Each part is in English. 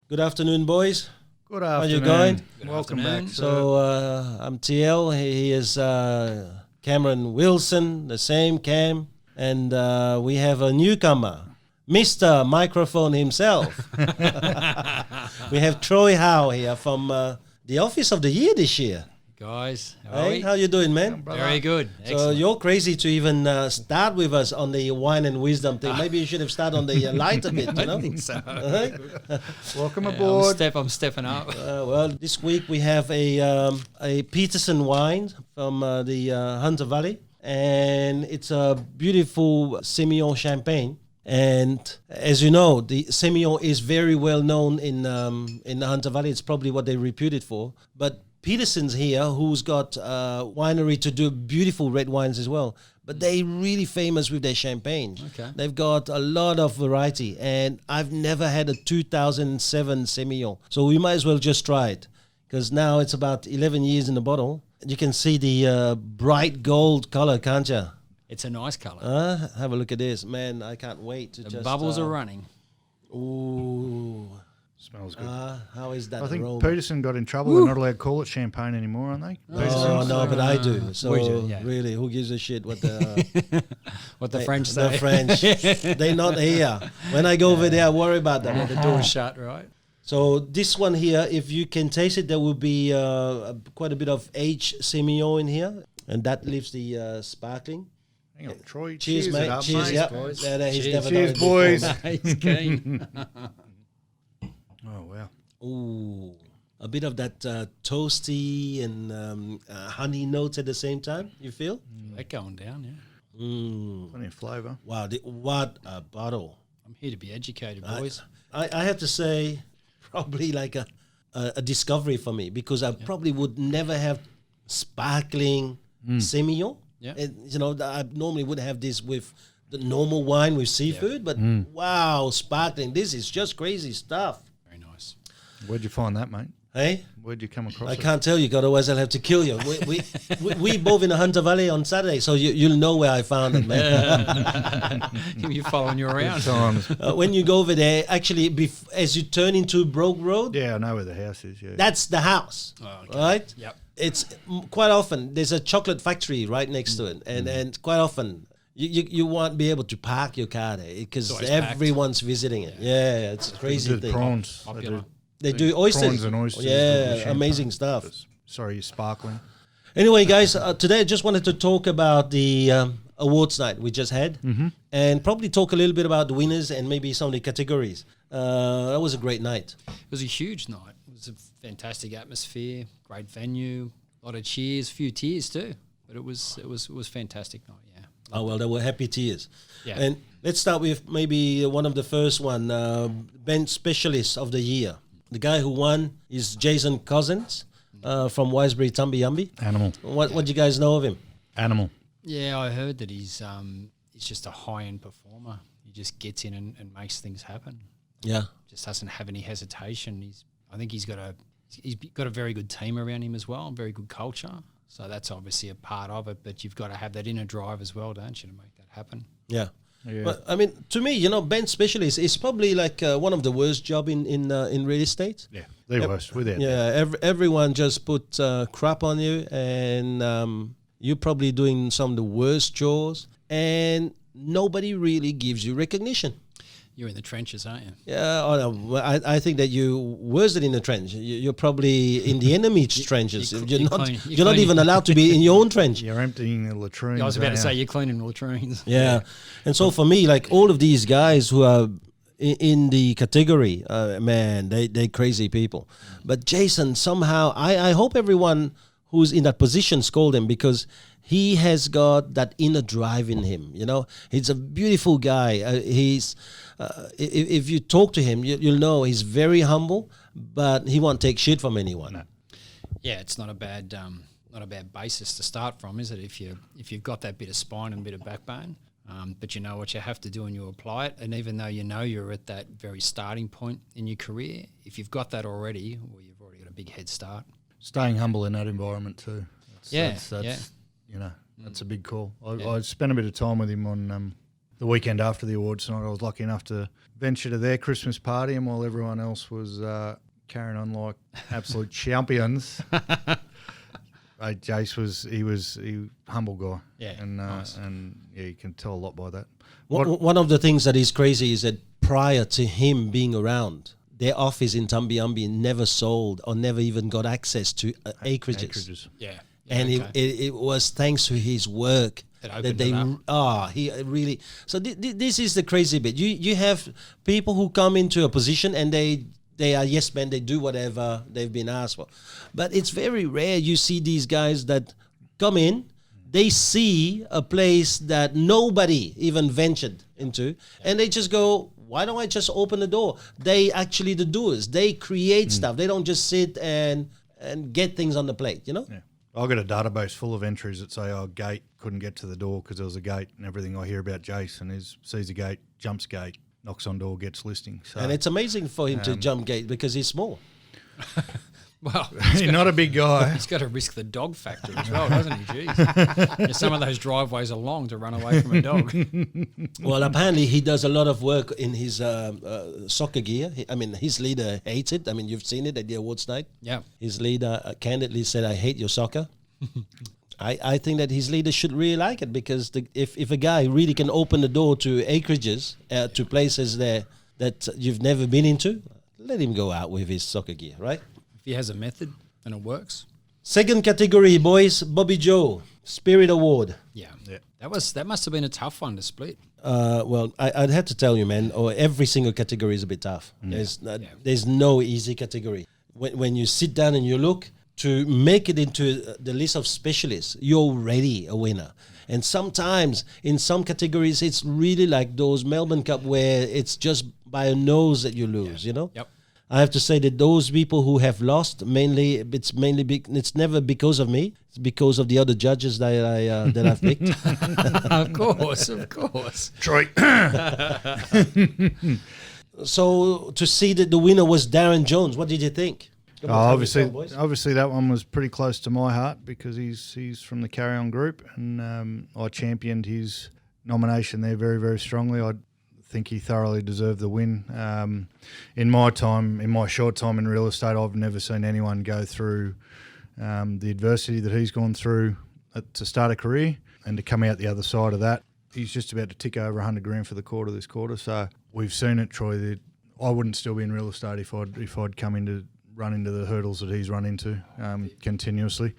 Good afternoon, boys. Good How afternoon. you going? Welcome afternoon. back. So I'm TL. He is Cameron Wilson, the same Cam, and we have a newcomer, Mr. Microphone himself. We have Troy Howe here from the Office of the Year this year. Guys, Hey, how you doing, man? very good. So Excellent. you're crazy to even start with us on the wine and wisdom thing. Maybe you should have started on the lighter bit, you know? I think so. Welcome Yeah, aboard. I'm stepping up. Well, this week we have a Peterson wine from the Hunter Valley, and it's a beautiful Semillon champagne. And as you know, the Semillon is very well known in the Hunter Valley. It's probably what they're reputed for. But Peterson's here, who's got winery to do beautiful red wines as well. But they're really famous with their champagne. Okay. They've got a lot of variety, and I've never had a 2007 Semillon. So we might as well just try it, because now it's about 11 years in the bottle. You can see the bright gold color, can't you? It's a nice colour. Have a look at this. Man, I can't wait to The just... bubbles are running. Ooh. Smells good. How is that I think aroma? Peterson got in trouble. They're not allowed to call it champagne anymore, aren't they? Oh, no, but I do. So We do, yeah. really, who gives a shit what the... What the French say. The French. They're not here. When I go over there, I worry about them. The door's shut, right? So this one here, if you can taste it, there will be quite a bit of aged Semillon in here. And that leaves the sparkling. Hang on, Troy. Cheers, mate. it up, Cheers, mate. yeah. boys. He's Cheers. never Cheers, done it before. boys. He's keen. Oh, wow. Ooh, a bit of that toasty and honey notes at the same time, you feel? That going down, yeah. Mm. Plenty of flavour. Wow, what a bottle. I'm here to be educated, boys. I have to say, probably like a discovery for me, because I probably would never have sparkling Semillon. Yeah. And, you know, I normally would have this with the normal wine with seafood, but wow, sparkling, this is just crazy stuff. Very nice. Where'd you find that, mate? Hey? Where'd you come across I it? can't tell you, otherwise I'll have to kill you. We both in the Hunter Valley on Saturday, so you'll know where I found it, man. You're following you around. Times. When you go over there, actually, as you turn into Broke Road, Yeah, I know where the house is, yeah. that's the house, Oh, okay. right? Yep. It's quite often, there's a chocolate factory right next to it, and quite often you won't be able to park your car there because always packed. everyone's visiting it. Yeah, it's a They crazy do thing. prawns. They Popular. do They do oysters. prawns and oysters. with the Yeah, champagne. amazing stuff. Sorry, you're sparkling. Anyway, guys, today I just wanted to talk about the awards night we just had, and probably talk a little bit about the winners and maybe some of the categories. That was a great night. It was a huge night. It was a fantastic atmosphere, great venue, a lot of cheers, a few tears too. But it was fantastic night, yeah. Oh, well, there were happy tears. Yeah. And let's start with maybe one of the first one, bench specialist of the year. The guy who won is Jason Cousins from Wiseberry Yumby. Animal. What do you guys know of him? Animal. Yeah, I heard that he's just a high-end performer. He just gets in and makes things happen. Yeah. Just doesn't have any hesitation. I think he's got a very good team around him as well, very good culture. So that's obviously a part of it, but you've got to have that inner drive as well, don't you, to make that happen? Yeah. Yeah. But I mean, to me, bench specialist is probably like one of the worst job in real estate. Yeah, the worst. Without Yeah, everyone just put crap on you, and you're probably doing some of the worst chores, and nobody really gives you recognition. You're in the trenches, aren't you? Yeah, I think that you're worse than in the trench. You're probably in the enemy's trenches. You're not clean. even allowed to be in your own trench. You're emptying the latrines. I was about to aren't say you? you're cleaning latrines. Yeah, and so for me, like all of these guys who are in the category, man, they crazy people. But Jason, somehow, I hope everyone who's in that position scold him, because he has got that inner drive in him. He's a beautiful guy. If you talk to him, you'll know he's very humble, but he won't take shit from anyone. No. Yeah, it's not a bad basis to start from, is it? If you've got that bit of spine and a bit of backbone, but you know what you have to do and you apply it. And even though you're at that very starting point in your career, if you've got that already, well, you've already got a big head start. Staying humble in that environment too. Yeah. That's a big call. Yeah. I spent a bit of time with him on the weekend after the awards night, I was lucky enough to venture to their Christmas party, and while everyone else was carrying on like absolute champions, Jace was humble guy. Yeah, and nice. and yeah, you can tell a lot by that. One of the things that is crazy is that prior to him being around, their office in Tambiambi never sold or never even got access to acreages. Yeah. And it was thanks to his work that they he really. So this is the crazy bit. You have people who come into a position and they are yes men. They do whatever they've been asked for, but it's very rare you see these guys that come in. They see a place that nobody even ventured into, and they just go, why don't I just open the door? They actually the doers. They create stuff. They don't just sit and get things on the plate, you know? Yeah. I've got a database full of entries that say, gate, couldn't get to the door because there was a gate, and everything I hear about Jason is sees a gate, jumps gate, knocks on door, gets listing. So, and it's amazing for him to jump gate because he's small. Well, he's not a big guy. He's got to risk the dog factor as well, doesn't he? Jeez. Yeah, some of those driveways are long to run away from a dog. Well, apparently he does a lot of work in his soccer gear. His leader hates it. I mean, you've seen it at the awards night. Yeah. His leader candidly said, I hate your soccer. I think that his leader should really like it because if a guy really can open the door to acreages, to places there that you've never been into, let him go out with his soccer gear, right? If he has a method and it works. Second category, boys, Bobby Joe, Spirit Award. Yeah. That must have been a tough one to split. Well, I'd have to tell you, man, every single category is a bit tough. There's no easy category. When you sit down and you look, to make it into the list of specialists, you're already a winner. And sometimes in some categories, it's really like those Melbourne Cup where it's just by a nose that you lose, you know? Yep. I have to say that those people who have lost, it's never because of me. It's because of the other judges that I've picked. Of course. Troy. So to see that the winner was Darren Jones, what did you think? Obviously that one was pretty close to my heart because he's from the Carry On group, and I championed his nomination there very, very strongly. I think he thoroughly deserved the win. In my short time in real estate, I've never seen anyone go through the adversity that he's gone through to start a career, and to come out the other side of that. He's just about to tick over 100 grand for the quarter this quarter. So we've seen it, Troy. That I wouldn't still be in real estate if I'd run into the hurdles that he's run into continuously.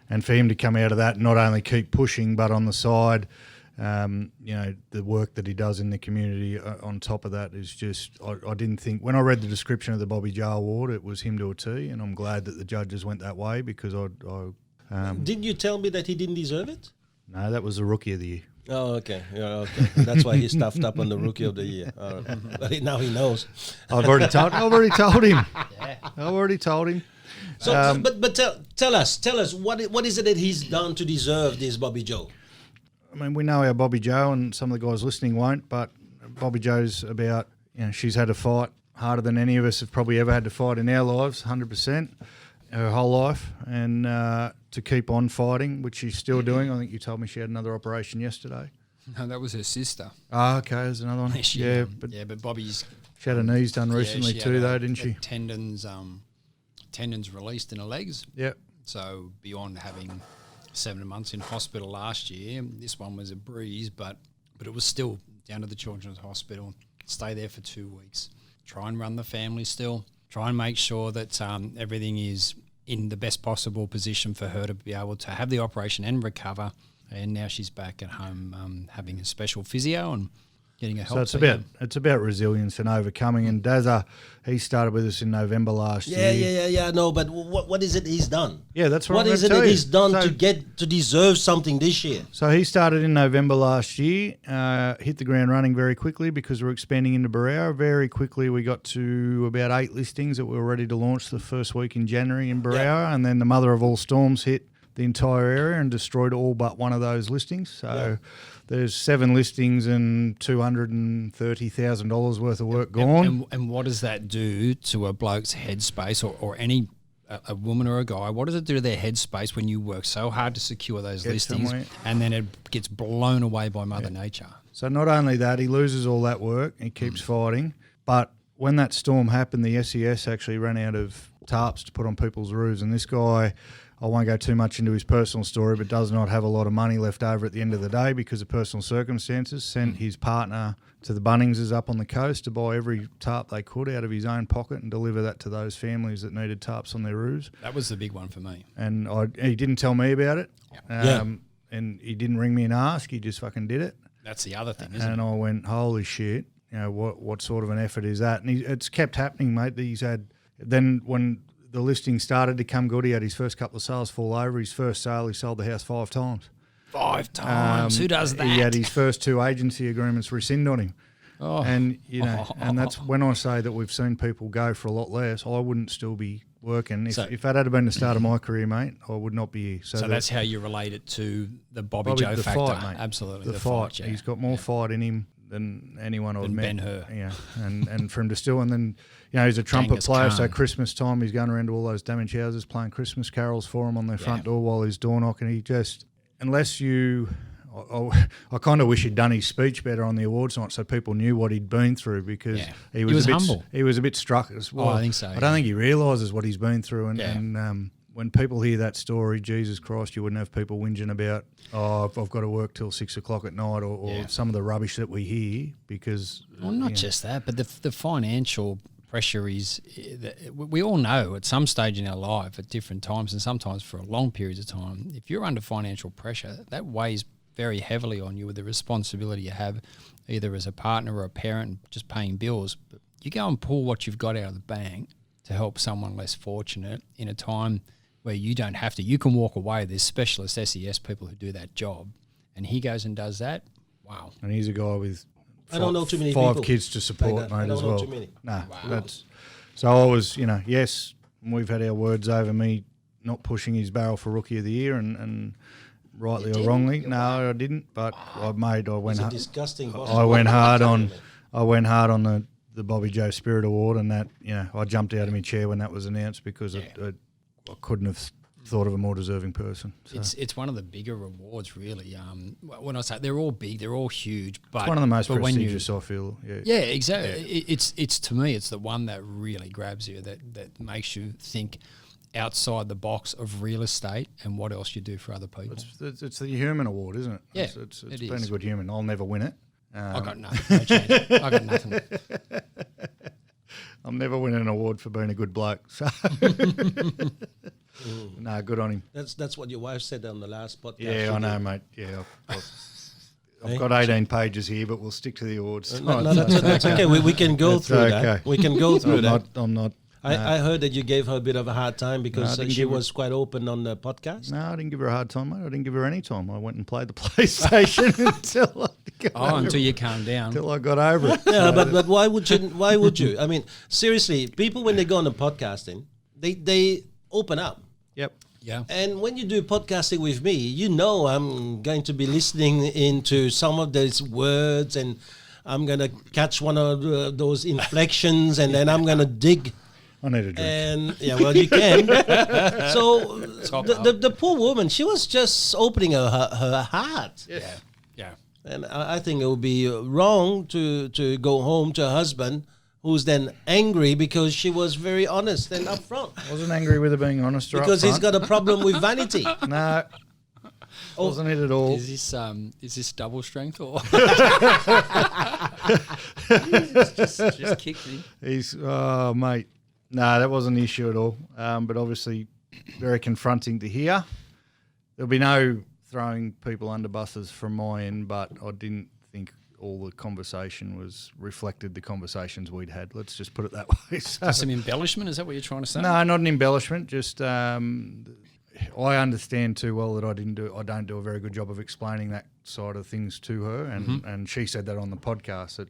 And for him to come out of that, not only keep pushing, but on the side, the work that he does in the community on top of that is just, I didn't think, when I read the description of the Bobby Joe Award, it was him to a T, and I'm glad that the judges went that way because Didn't you tell me that he didn't deserve it? No, that was the Rookie of the Year. Oh, okay. Yeah, okay. That's why he stuffed up on the Rookie of the Year. But now he knows. I've already told him. Yeah. I've already told him. So, but tell us what is it that he's done to deserve this Bobby Joe? I mean, we know our Bobby Joe, and some of the guys listening won't, but Bobby Joe's about, she's had to fight harder than any of us have probably ever had to fight in our lives, 100%, her whole life, and to keep on fighting, which she's still doing. I think you told me she had another operation yesterday. No, that was her sister. Oh, okay, there's another one. But Bobby's... She had her knees done recently too, though, didn't she? Tendons released in her legs. Yeah. So beyond having 7 months in hospital last year, this one was a breeze, but it was still down to the Children's Hospital. Stay there for 2 weeks. Try and run the family still. Try and make sure that everything is in the best possible position for her to be able to have the operation and recover. And now she's back at home having a special physio and getting a help. So it's about resilience and overcoming. And Dazza, he started with us in November last year. Yeah. No, but what is it he's done? Yeah, that's what is it that he's done to deserve something this year? So he started in November last year, hit the ground running very quickly because we're expanding into Barrow. Very quickly we got to about 8 listings that we were ready to launch the first week in January in Barrow, and then the mother of all storms hit the entire area and destroyed all but one of those listings. So there's 7 listings and $230,000 worth of work gone. And what does that do to a bloke's headspace or any a woman or a guy? What does it do to their headspace when you work so hard to secure those listings and then it gets blown away by Mother Nature? So not only that, he loses all that work, he keeps fighting, but when that storm happened, the SES actually ran out of tarps to put on people's roofs, and this guy, I won't go too much into his personal story, but does not have a lot of money left over at the end of the day because of personal circumstances, sent his partner to the Bunnings' up on the coast to buy every tarp they could out of his own pocket and deliver that to those families that needed tarps on their roofs. That was the big one for me. And he didn't tell me about it, Yeah. and he didn't ring me and ask, he just fucking did it. That's the other thing, isn't And it? I went, holy shit, you know, what sort of an effort is that? And it's kept happening, mate. Then when the listing started to come good, he had his first couple of sales fall over. His first sale, he sold the house 5 times. 5 times. Who does that? He had his first 2 agency agreements rescind on him. Oh. And, you know, and that's when I say that we've seen people go for a lot less, I wouldn't still be working. If that had been the start of my career, mate, I would not be here. So that's how you relate it to the Bobby Joe the factor. fight, mate. Absolutely. The fight. Yeah. He's got more fight in him than anyone I've met. Ben-Hur. Yeah, and for him to still, and then, you know, he's a trumpet Genghis player, so Khan. Christmas time he's going around to all those damaged houses playing Christmas carols for them on their front door while he's door knocking. He just, unless you... I kind of wish he'd done his speech better on the awards night so people knew what he'd been through because he was a bit humble. He was a bit struck as well. I think so. I don't think he realises what he's been through, and when people hear that story, Jesus Christ, you wouldn't have people whinging about, I've got to work till 6 o'clock at night, or some of the rubbish that we hear because. Well, not just that, but the financial pressure is. We all know at some stage in our life, at different times, and sometimes for long periods of time, if you're under financial pressure, that weighs very heavily on you with the responsibility you have either as a partner or a parent just paying bills. But you go and pull what you've got out of the bank to help someone less fortunate in a time where you don't have to. You can walk away. There's specialist SES people who do that job. And he goes and does that. Wow. And he's a guy with I don't know too many 5 people kids to support, like that. mate, I don't as know well. too many. Nah, that's... So I was, you know, yes, we've had our words over me not pushing his barrel for Rookie of the Year and rightly or wrongly. No, I didn't. But I went. He's a disgusting boss. I went hard on the Bobby Joe Spirit Award, and that, you know, I jumped out of my chair when that was announced because I couldn't have thought of a more deserving person. So. It's one of the bigger awards, really. When I say they're all big, they're all huge, but It's one of the most but prestigious, I feel. Yeah, exactly. Yeah. It's to me, it's the one that really grabs you, that makes you think outside the box of real estate and what else you do for other people. It's the human award, isn't it? Yeah, it's been a good human. I'll never win it. I got nothing. No chance. I got nothing. I'm never winning an award for being a good bloke. So. No, good on him. That's what your wife said on the last podcast. Yeah, I know, mate. Yeah, I've got 18 pages here, but we'll stick to the awards. No, that's okay. We can go through that. We can go through that. I'm not. I heard that you gave her a bit of a hard time because she was quite open on the podcast. No, I didn't give her a hard time, mate. I didn't give her any time. I went and played the PlayStation until you calmed down. Until I got over it. Yeah, but why would you? Why would you? I mean, seriously, people when they go on the podcasting, they open up. Yep. Yeah. And when you do podcasting with me, you know I'm going to be listening into some of those words, and I'm going to catch one of those inflections, and then I'm going to dig. I need a drink. And yeah, well, you can. So the poor woman, she was just opening her heart. Yes. Yeah. And I think it would be wrong to go home to her husband, who's then angry because she was very honest and upfront. I wasn't angry with her being honest or because he's upfront. got a problem with vanity. No. Wasn't it at all. Is this double strength or just kick me? Mate. No, that wasn't the issue at all. But obviously very confronting to hear. There'll be no throwing people under buses from my end, but I didn't think all the conversation reflected the conversations we'd had. Let's just put it that way. So, Some embellishment, is that what you're trying to say? no, not an embellishment. Just I understand too well that I don't do a very good job of explaining that side of things to her, and she said that on the podcast that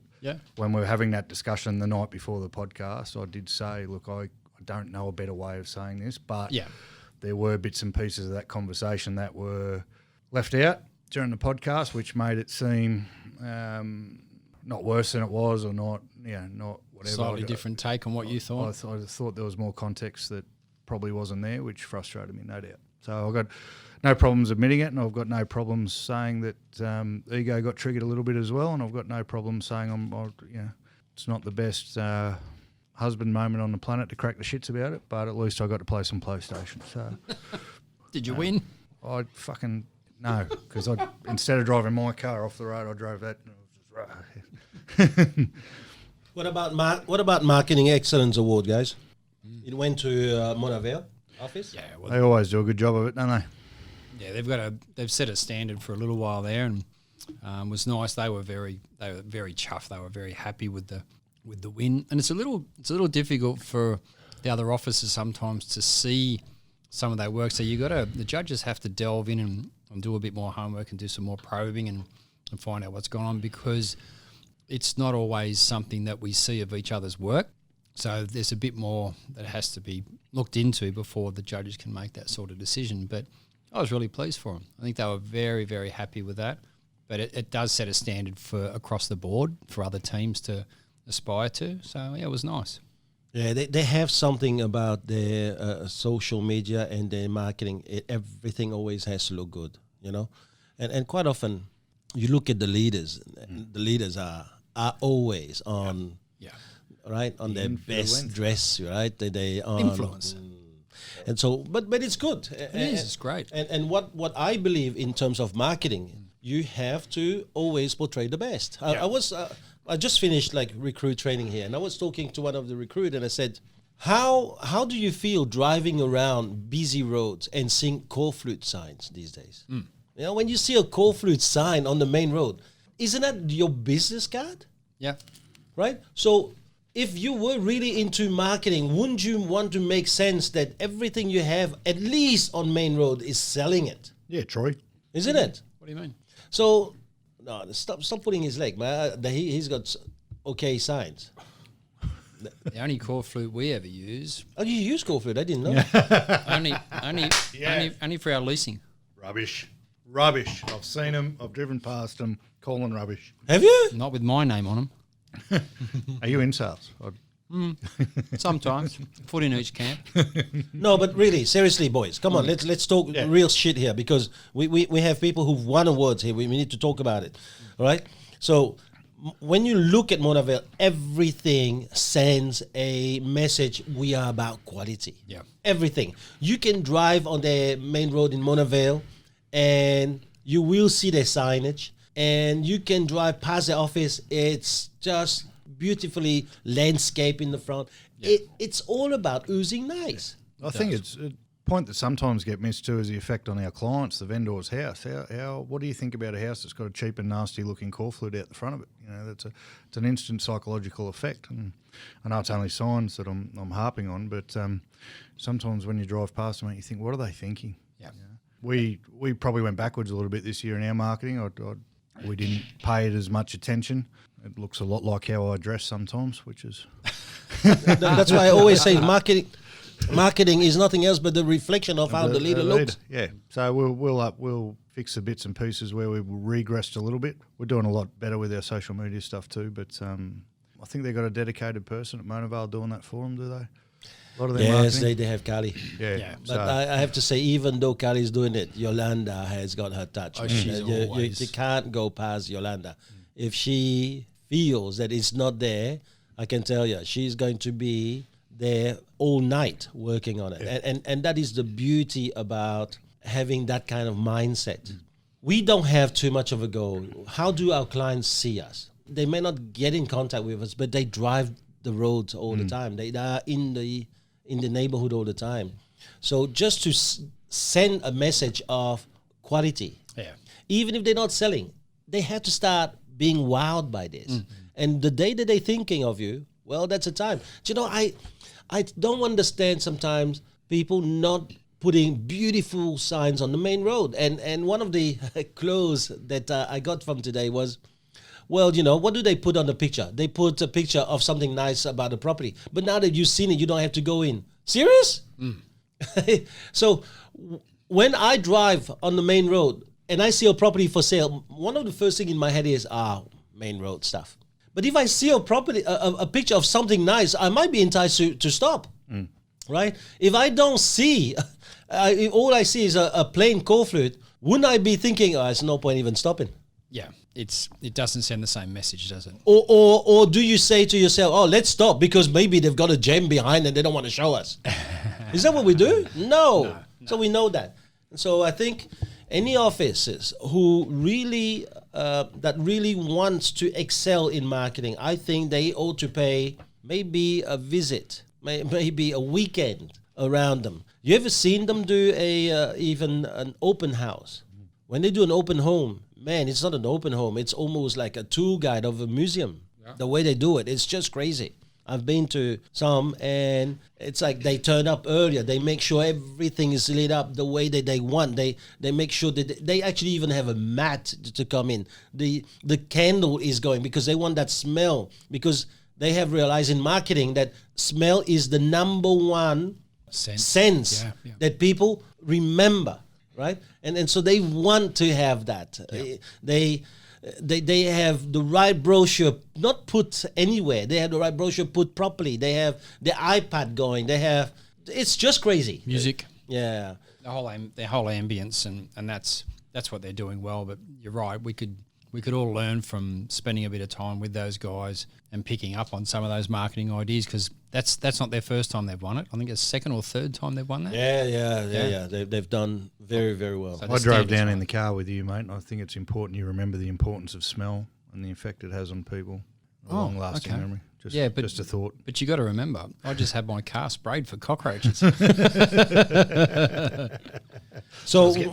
when we were having that discussion the night before the podcast, I did say, look, I don't know a better way of saying this, but there were bits and pieces of that conversation that were left out during the podcast, which made it seem not worse than it was, or not whatever. Slightly different take on what you thought. I thought there was more context that probably wasn't there, which frustrated me, no doubt. So I got no problems admitting it, and I've got no problems saying that ego got triggered a little bit as well, and I've got no problem saying it's not the best husband moment on the planet to crack the shits about it, but at least I got to play some PlayStation. So, Did you win? I fucking no, because instead of driving my car off the road, I drove that. What about Marketing Excellence Award, guys? It went to Monavale office. Yeah, They always do a good job of it, don't they? Yeah, they've set a standard for a little while there, and it was nice. They were very chuffed. They were very happy with the win, and it's a little difficult for the other officers sometimes to see some of their work. So the judges have to delve in and do a bit more homework and do some more probing and find out what's going on, because it's not always something that we see of each other's work. So there's a bit more that has to be looked into before the judges can make that sort of decision. But I was really pleased for them. I think they were very, very happy with that. But it does set a standard for across the board for other teams to aspire to. So, yeah, it was nice. Yeah, they have something about their social media and their marketing. Everything always has to look good, you know. And quite often you look at the leaders. The leaders are always on... Yeah. Right, on their best dress, right? They on influence, and so, but it's good. It's great. And what I believe in terms of marketing, you have to always portray the best. I just finished recruit training here, and I was talking to one of the recruit, and I said, how do you feel driving around busy roads and seeing call flute signs these days? You know, when you see a call flute sign on the main road, isn't that your business card? Yeah, right. So, if you were really into marketing, wouldn't you want to make sense that everything you have, at least on main road, is selling it? Yeah, Troy. Isn't it? What do you mean? So, no, stop putting his leg, man. He's got okay signs. The only call flute we ever use. Oh, you use call flute? I didn't know. only for our leasing. Rubbish. I've seen them. I've driven past them. Calling rubbish. Have you? Not with my name on them. Are you in sales? Sometimes. Foot in each camp. No, but really, seriously, boys, come on, let's talk real shit here, because we have people who've won awards here. We need to talk about it, all right? So when you look at Monavale, everything sends a message. We are about quality. Yeah. Everything. You can drive on the main road in Monavale, and you will see their signage. And you can drive past the office. It's just beautifully landscape in the front. Yeah. It's all about oozing nice. I think it's a point that sometimes get missed too is the effect on our clients, the vendor's house. What do you think about a house that's got a cheap and nasty looking call flute out the front of it? You know, it's an instant psychological effect. And I know it's only signs that I'm harping on, but sometimes when you drive past them, you think, what are they thinking? Yeah. You know? We probably went backwards a little bit this year in our marketing. We didn't pay it as much attention. It looks a lot like how I dress sometimes, which is... That's why I always say marketing is nothing else but the reflection of how the leader looks. Yeah, so we'll fix the bits and pieces where we've regressed a little bit. We're doing a lot better with our social media stuff too, but I think they've got a dedicated person at Monavale doing that for them, do they? A lot of their marketing. They have Kali. Yeah. But I have to say, even though Kali's doing it, Yolanda has got her touch. Oh, she's always... You can't go past Yolanda. If she feels that it's not there, I can tell you, she's going to be there all night working on it. Yeah. And that is the beauty about having that kind of mindset. We don't have too much of a go. How do our clients see us? They may not get in contact with us, but they drive the roads all the time. They are in the neighborhood all the time. So just to send a message of quality, even if they're not selling, they have to start being wowed by this. And the day that they're thinking of you, well, that's a time. Do you know, I don't understand sometimes people not putting beautiful signs on the main road. And one of the clues that I got from today was, well, you know, what do they put on the picture? They put a picture of something nice about the property. But now that you've seen it, you don't have to go in. Serious? So when I drive on the main road and I see a property for sale, one of the first things in my head is, main road stuff. But if I see a property, a picture of something nice, I might be enticed to stop, right? If I don't see if all I see is a plain cold flute, wouldn't I be thinking, there's no point even stopping? Yeah, it doesn't send the same message, does it? Or do you say to yourself, let's stop because maybe they've got a gem behind and they don't want to show us? Is that what we do? No. So we know that. So I think any offices who really that really wants to excel in marketing, I think they ought to pay maybe a visit, maybe a weekend around them. You ever seen them do even an open house? When they do an open home, man, it's not an open home. It's almost like a tour guide of a museum. Yeah. The way they do it, it's just crazy. I've been to some, and it's like they turn up earlier. They make sure everything is lit up the way that they want. They make sure that they actually even have a mat to come in. The candle is going because they want that smell, because they have realized in marketing that smell is the number one sense that people remember, right? And so they want to have that. Yeah. They have the right brochure not put anywhere. They have the right brochure put properly. They have the iPad going. It's just crazy. Music. Yeah. Their whole ambience, and that's what they're doing well. But you're right. We could all learn from spending a bit of time with those guys and picking up on some of those marketing ideas, because that's not their first time they've won it. I think it's second or third time they've won that. Yeah. They've done very, very well. So I drove down in the car with you, mate, and I think it's important you remember the importance of smell and the effect it has on people. A long-lasting memory. Just a thought. But you got to remember, I just had my car sprayed for cockroaches. So when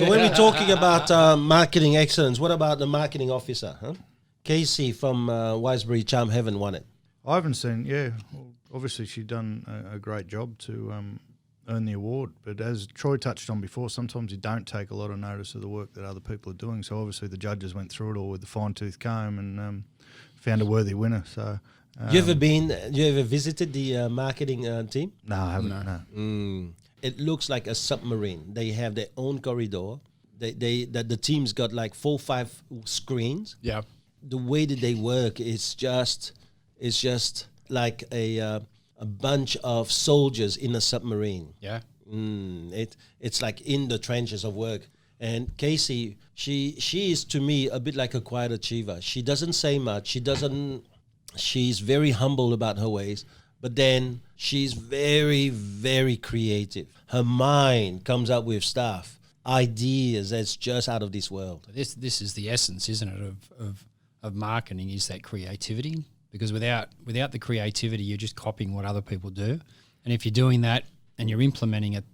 we're talking about marketing excellence, what about the marketing officer? Huh? Casey from Wiseberry Charm Heaven won it. I haven't seen, well, obviously she'd done a great job to earn the award, but as Troy touched on before, sometimes you don't take a lot of notice of the work that other people are doing. So obviously the judges went through it all with the fine-tooth comb and found a worthy winner. So you ever visited the marketing team? No, I haven't. No. It looks like a submarine. They have their own corridor. The team's got like 4 or 5 screens. Yeah. The way that they work is just like a bunch of soldiers in a submarine. Yeah. It's like in the trenches of work. And Casey, she is to me a bit like a quiet achiever. She doesn't say much. She's very humble about her ways, but then she's very, very creative. Her mind comes up with stuff, ideas that's just out of this world. This is the essence, isn't it, of marketing, is that creativity. Because without the creativity, you're just copying what other people do. And if you're doing that and you're implementing it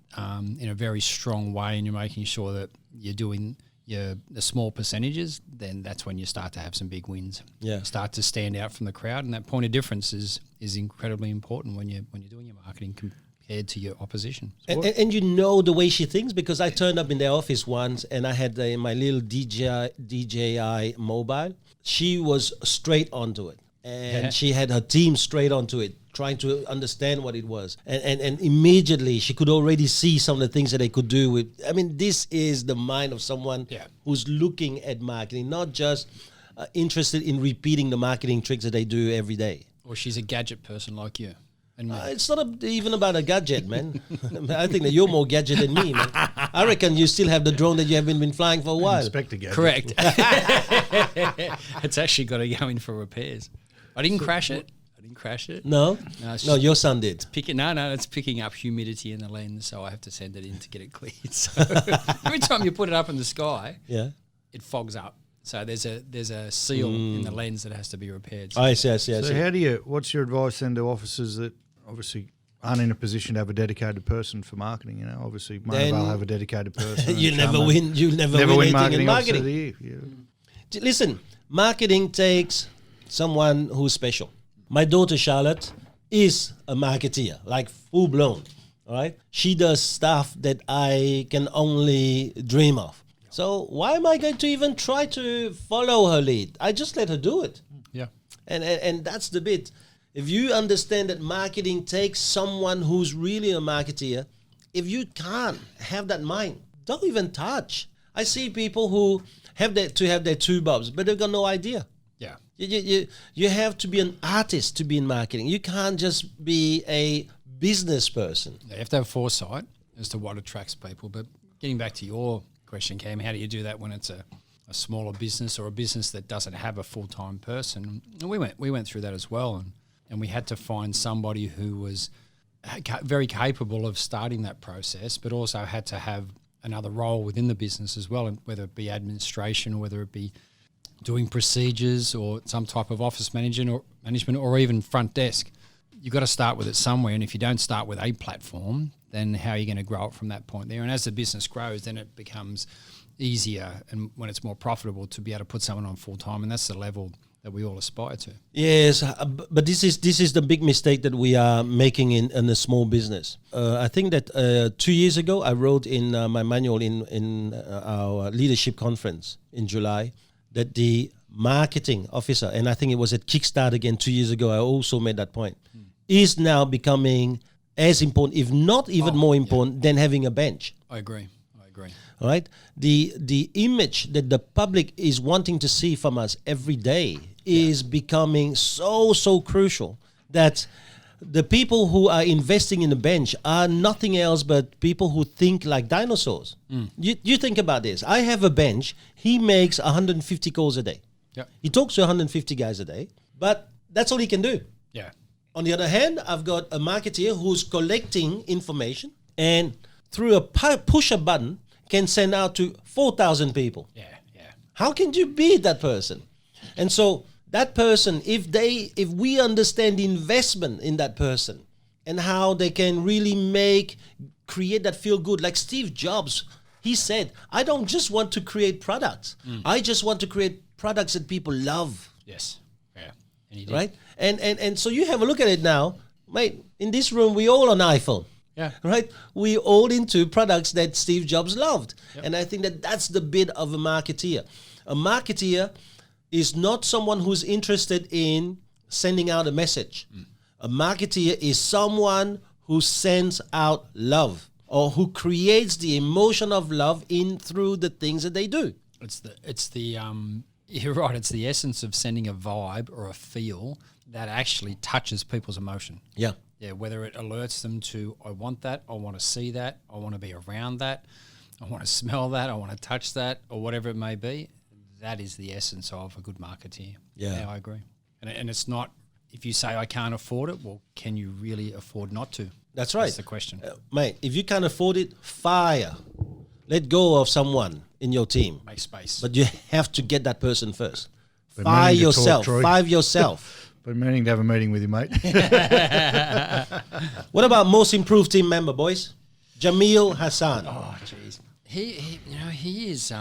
in a very strong way, and you're making sure that you're doing the small percentages, then that's when you start to have some big wins. Yeah, start to stand out from the crowd, and that point of difference is incredibly important when you're doing your marketing compared to your opposition. And you know the way she thinks, because I turned up in their office once and I had my little DJI mobile. She was straight onto it. And she had her team straight onto it, trying to understand what it was. And immediately she could already see some of the things that they could do with. I mean, this is the mind of someone who's looking at marketing, not just interested in repeating the marketing tricks that they do every day. Or she's a gadget person like you. And it's not even about a gadget, man. I think that you're more gadget than me, man. I reckon you still have the drone that you haven't been flying for a while. Inspector gadget. Correct. It's actually got to go in for repairs. I didn't crash it. No, your son did. It's picking up humidity in the lens, so I have to send it in to get it cleared. So every time you put it up in the sky, it fogs up. So there's a seal in the lens that has to be repaired. So yes. So what's your advice then to officers that obviously aren't in a position to have a dedicated person for marketing? You know, obviously they'll have a dedicated person. You'll never win anything in marketing. Listen, marketing takes someone who's special. My daughter Charlotte is a marketeer, like full blown. All right, she does stuff that I can only dream of. So why am I going to even try to follow her lead? I just let her do it. Yeah, and that's the bit. If you understand that marketing takes someone who's really a marketeer, if you can't have that mind, don't even touch. I see people who have their 2 bobs, but they've got no idea. Yeah. You have to be an artist to be in marketing. You can't just be a business person. You have to have foresight. as to what attracts people. But getting back to your question, Cam, how do you do that when it's a smaller business or a business that doesn't have a full-time person? And we went through that as well, and we had to find somebody who was very capable of starting that process, but also had to have another role within the business as well, and whether it be administration or whether it be doing procedures or some type of office management or even front desk. You've got to start with it somewhere, and if you don't start with a platform, then how are you going to grow it from that point there? And as the business grows, then it becomes easier, and when it's more profitable, to be able to put someone on full time, and that's the level that we all aspire to. Yes, but this is the big mistake that we are making in a small business. I think that 2 years ago, I wrote in my manual in our leadership conference in July that the marketing officer, and I think it was at Kickstart again 2 years ago, I also made that point, is now becoming as important, if not even more important, than having a bench. I agree. All right, the image that the public is wanting to see from us every day is becoming so crucial that the people who are investing in the bench are nothing else but people who think like dinosaurs. You think about this. I have a bench. He makes 150 calls a day. Yeah. He talks to 150 guys a day, but that's all he can do. Yeah. On the other hand, I've got a marketeer who's collecting information and through a push a button can send out to 4,000 people. Yeah. How can you beat that person? And so that person, if we understand the investment in that person and how they can really create that feel good, like Steve Jobs, he said, I don't just want to create products. I just want to create products that people love. Yes. Yeah. And he did. Right? And so you have a look at it now, mate, in this room, we all on iPhone. Yeah. Right? We all into products that Steve Jobs loved. Yep. And I think that that's the bit of a marketeer. A marketeer is not someone who's interested in sending out a message. A marketeer is someone who sends out love or who creates the emotion of love through the things that they do. You're right, it's the essence of sending a vibe or a feel that actually touches people's emotion. Yeah. Yeah, whether it alerts them to, I want that, I want to see that, I want to be around that, I want to smell that, I want to touch that, or whatever it may be. That is the essence of a good marketeer. Yeah. I agree. And it's not, if you say I can't afford it, well, can you really afford not to? That's right. That's the question. Mate, if you can't afford it, fire. Let go of someone in your team. Make space. But you have to get that person first. Been Fire meaning to yourself. talk, Troy. Fire yourself. Been meaning to have a meeting with you, mate. What about most improved team member, boys? Jamil Hassan. Oh, jeez. He is.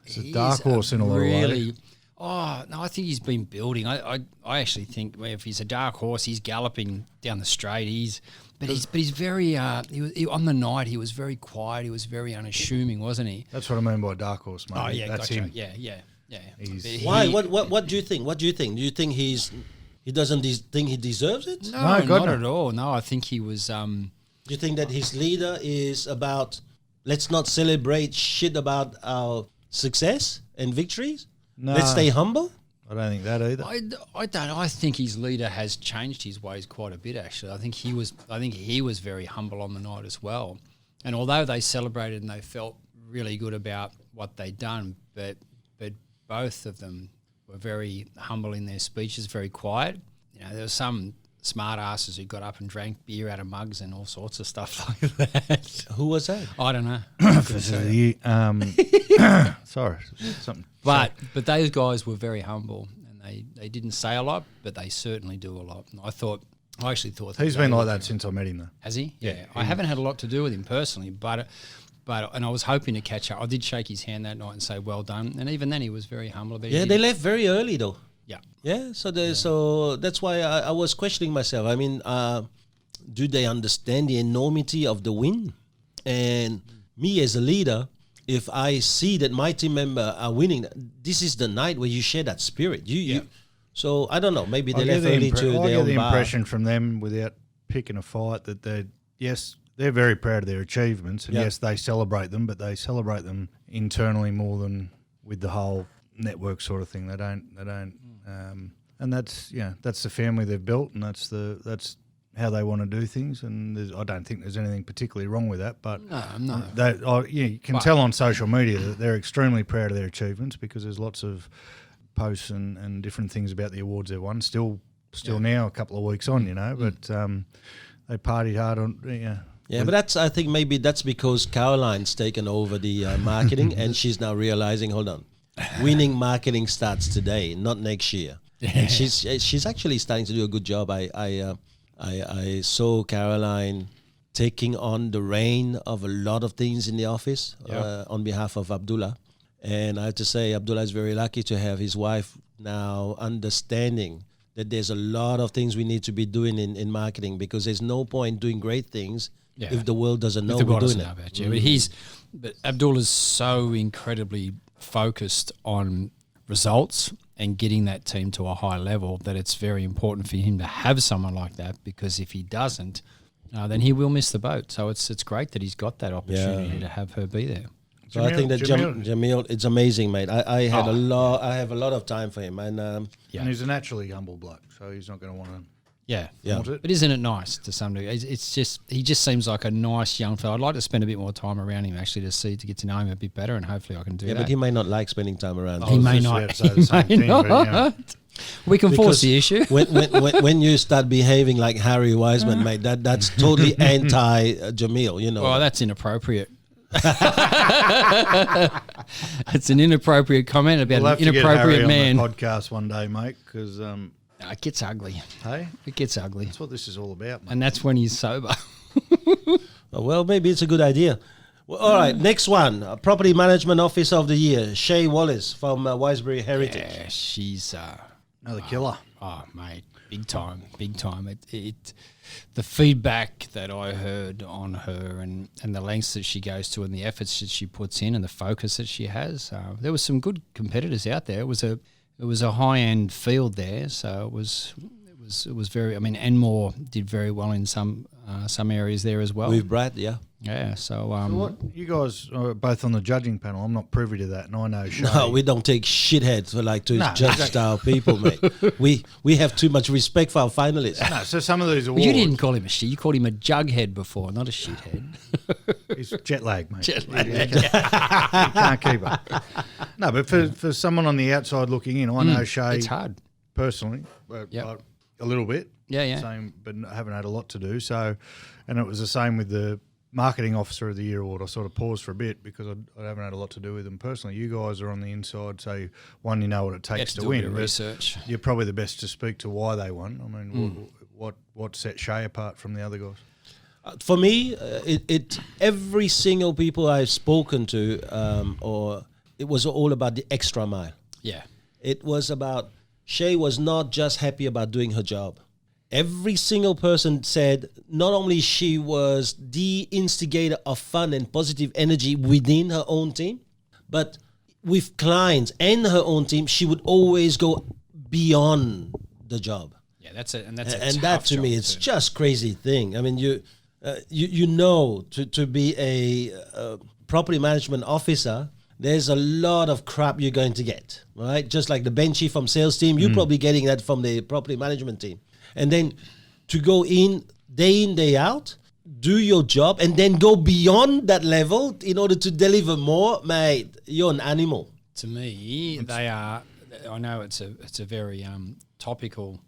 It's a dark horse in a lot of ways. Oh no, I think he's been building. I actually think if he's a dark horse, he's galloping down the straight. But he's very. On the night, he was very quiet. He was very unassuming, wasn't he? That's what I mean by dark horse, mate. Oh yeah, that's gotcha. him. Yeah. Why? What do you think? What do you think? Do you think he doesn't think he deserves it? No, God, not no. at all. No, I think he was. Do you think that his leader is about let's not celebrate shit about our success and victories? No. Let's stay humble? I don't think that either. I don't. I think his leader has changed his ways quite a bit. Actually, I think he was very humble on the night as well. And although they celebrated and they felt really good about what they'd done, but both of them were very humble in their speeches, very quiet. There were some smart asses who got up and drank beer out of mugs and all sorts of stuff like that. Who was that? I don't know. Sorry, something. But those guys were very humble, and they didn't say a lot, but they certainly do a lot. And I actually thought He's been like that since I met him, though. Has he? Yeah. I haven't had a lot to do with him personally, but and I was hoping to catch up. I did shake his hand that night and say well done, and even then he was very humble about it. Yeah, they left very early though. Yeah. Yeah, so that's why I was questioning myself. I mean, do they understand the enormity of the win? And me as a leader, if I see that my team member are winning, this is the night where you share that spirit. So I don't know. Maybe they left early to I their get own the bar. impression from them, without picking a fight, that they're very proud of their achievements, and yes, they celebrate them, but they celebrate them internally more than with the whole network sort of thing. They don't, and that's the family they've built, and that's how they want to do things, and I don't think there's anything particularly wrong with that. But no. You can tell on social media that they're extremely proud of their achievements because there's lots of posts and different things about the awards they've won. Still now, a couple of weeks on, but they partied hard on. Yeah, but I think maybe that's because Caroline's taken over the marketing, and she's now realizing, hold on, winning marketing starts today, not next year. And she's actually starting to do a good job. I saw Caroline taking on the reign of a lot of things in the office on behalf of Abdullah. And I have to say, Abdullah is very lucky to have his wife now understanding that there's a lot of things we need to be doing in marketing, because there's no point doing great things if the world doesn't know we're doing it. But Abdullah's so incredibly focused on results and getting that team to a high level that it's very important for him to have someone like that, because if he doesn't, then he will miss the boat. So it's great that he's got that opportunity to have her be there. So I think that Jamil, it's amazing, mate. I have a lot of time for him, and and he's a naturally humble bloke, so he's not going to want to. Yeah. Want it. But isn't it nice to some degree? It's just he just seems like a nice young fellow. I'd like to spend a bit more time around him actually to get to know him a bit better, and hopefully I can do that. Yeah, but he may not like spending time around. He may not. We can force the issue. when you start behaving like Harry Wiseman, mate, that's totally anti Jamil. Well, that's inappropriate. It's an inappropriate comment about an inappropriate man. On the podcast one day, mate, because it gets ugly. Hey, it gets ugly. That's what this is all about, mate. And that's when he's sober. Well, maybe it's a good idea. Well, all right, next one, Property Management Officer of the Year, Shay Wallace from Wiseberry Heritage. Yeah, she's another killer. Oh, mate, big time. The feedback that I heard on her and the lengths that she goes to and the efforts that she puts in and the focus that she has, there was some good competitors out there. It was a high end field there, so it was very. I mean, Enmore did very well in some areas there as well. With Brad, yeah. Yeah, so what you guys are both on the judging panel. I'm not privy to that, and I know Shay. No, we don't take shitheads to judge our people, mate. We have too much respect for our finalists. No, so some of these awards. Well, you didn't call him a shit. You called him a jughead before, not a shithead. He's jet lag, mate. Jet lag. He can't keep up. No, but for someone on the outside looking in, I know Shay. It's hard personally, a little bit. Yeah. Same, but I haven't had a lot to do. So, and it was the same with the Marketing Officer of the Year award. I sort of paused for a bit because I haven't had a lot to do with them personally. You guys are on the inside, so you know what it takes to win. Research. You're probably the best to speak to why they won. I mean, what set Shay apart from the other guys? For me, every single people I've spoken to, it was all about the extra mile. Yeah. It was about Shay was not just happy about doing her job. Every single person said not only she was the instigator of fun and positive energy within her own team, but with clients and her own team, she would always go beyond the job. Yeah, that's it, and that to me, it's just crazy thing. I mean, you know, to be a property management officer, there's a lot of crap you're going to get, right? Just like the benchy from sales team, you're probably getting that from the property management team. And then to go in, day out, do your job, and then go beyond that level in order to deliver more, mate, you're an animal. To me, they are, I know it's a very topical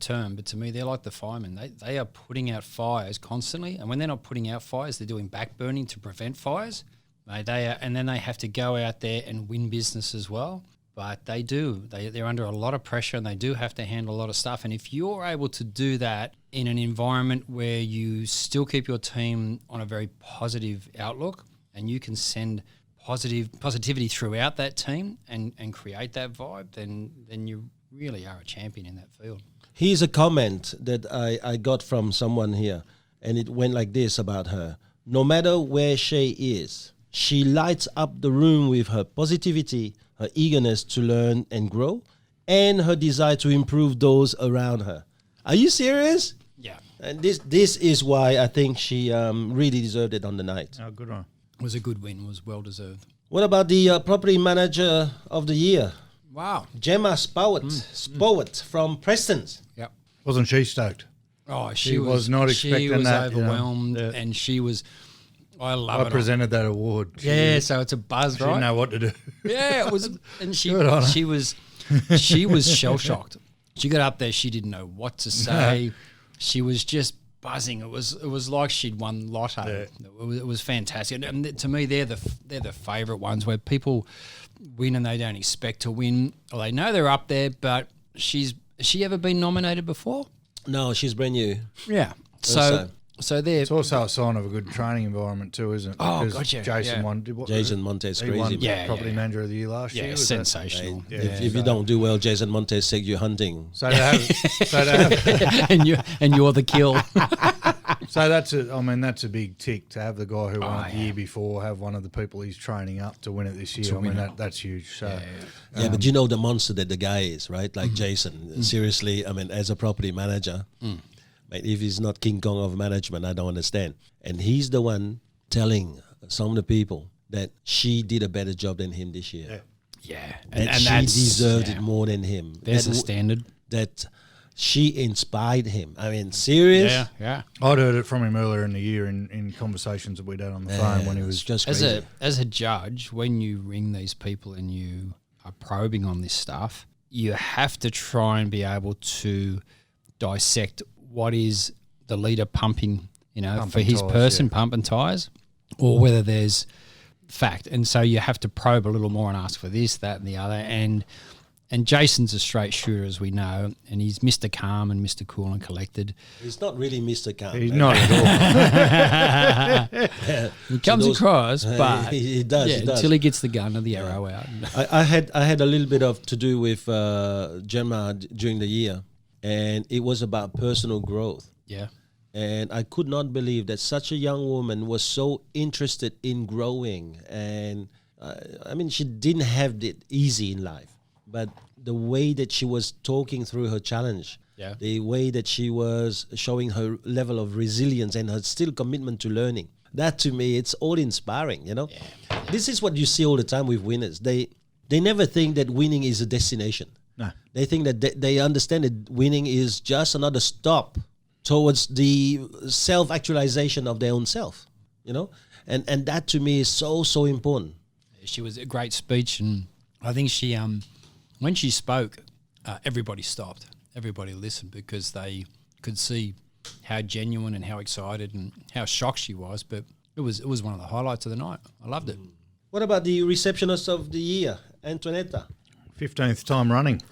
term, but to me, they're like the firemen. They are putting out fires constantly, and when they're not putting out fires, they're doing backburning to prevent fires. Mate, and then they have to go out there and win business as well. But they do. They're under a lot of pressure, and they do have to handle a lot of stuff. And if you're able to do that in an environment where you still keep your team on a very positive outlook, and you can send positivity throughout that team and create that vibe, then you really are a champion in that field. Here's a comment that I got from someone here, and it went like this about her. No matter where Shay is, she lights up the room with her positivity, her eagerness to learn and grow, and her desire to improve those around her. Are you serious? Yeah. And this is why I think she really deserved it on the night. Oh, good one. It was a good win. It was well deserved. What about the Property Manager of the Year? Wow. Gemma Spowett from Preston's. Yep. Wasn't she stoked? Oh, she was not expecting she was that, overwhelmed, and she was. I love it. I presented that award. So it's a buzz, She right? didn't know what to do. Yeah, it was, and she Good on her. she was shell shocked. She got up there, she didn't know what to say. She was just buzzing. It was like she'd won lotto. Yeah. It was fantastic. And to me, they're the favourite ones where people win and they don't expect to win, or they know they're up there. But has she ever been nominated before? No, she's brand new. Yeah. So they're It's also a sign of a good training environment too, isn't it? Oh, Because gotcha. Jason Yeah. won. Jason Montes, He crazy. won man. Yeah, Property yeah. Manager of the Year last year. Was that- sensational. Yeah. If you don't do well, Jason Montes take you hunting. So to have, and you're the kill. so that's a big tick to have the guy who won it the yeah. year before have one of the people he's training up to win it this year. I mean that's huge. So Yeah, but you know the monster that the guy is, right? Like Jason. Seriously, I mean, as a property manager, mate, if he's not King Kong of management, I don't understand. And he's the one telling some of the people that she did a better job than him this year. Yeah, And she deserved it more than him. There's the standard. That she inspired him. I mean, serious? Yeah. I'd heard it from him earlier in the year in conversations that we'd had on the phone when he was just As crazy. a judge, when you ring these people and you are probing on this stuff, you have to try and be able to dissect what is the leader pumping, for his tires, person, pumping tires, or whether there's fact. And so you have to probe a little more and ask for this, that, and the other. And Jason's a straight shooter, as we know, and he's Mr. Calm and Mr. Cool and collected. He's not really Mr. Calm. He's man. not at all. He comes across, but he does. yeah, he does. until he gets the gun or the arrow out. I had a little bit of to do with Gemma during the year, and it was about personal growth. Yeah. And I could not believe that such a young woman was so interested in growing. And I mean, she didn't have it easy in life, but the way that she was talking through her challenge, the way that she was showing her level of resilience and her still commitment to learning, that to me, it's all inspiring, Yeah. This is what you see all the time with winners. They never think that winning is a destination. No. They think that they understand that winning is just another stop towards the self-actualization of their own self, and that to me is so important. She was a great speech, and I think she, when she spoke, everybody stopped. Everybody listened because they could see how genuine and how excited and how shocked she was. But it was one of the highlights of the night. I loved it. What about the receptionist of the year, Antoinetta? 15th time running.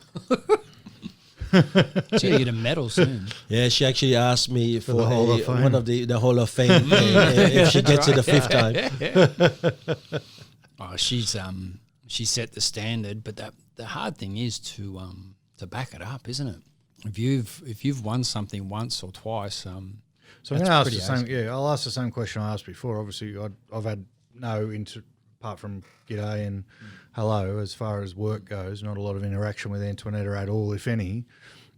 She's going to get a medal soon. Yeah, she actually asked me for the Hall of Fame. one of the Hall of Fame if she gets it the fifth time. Oh, she set the standard, but the hard thing is to back it up, isn't it? If you've won something once or twice, So I'm going to ask the same. Yeah, I'll ask the same question I asked before. Obviously, I've had no apart from g'day and hello as far as work goes. Not a lot of interaction with Antoinetta at all, if any.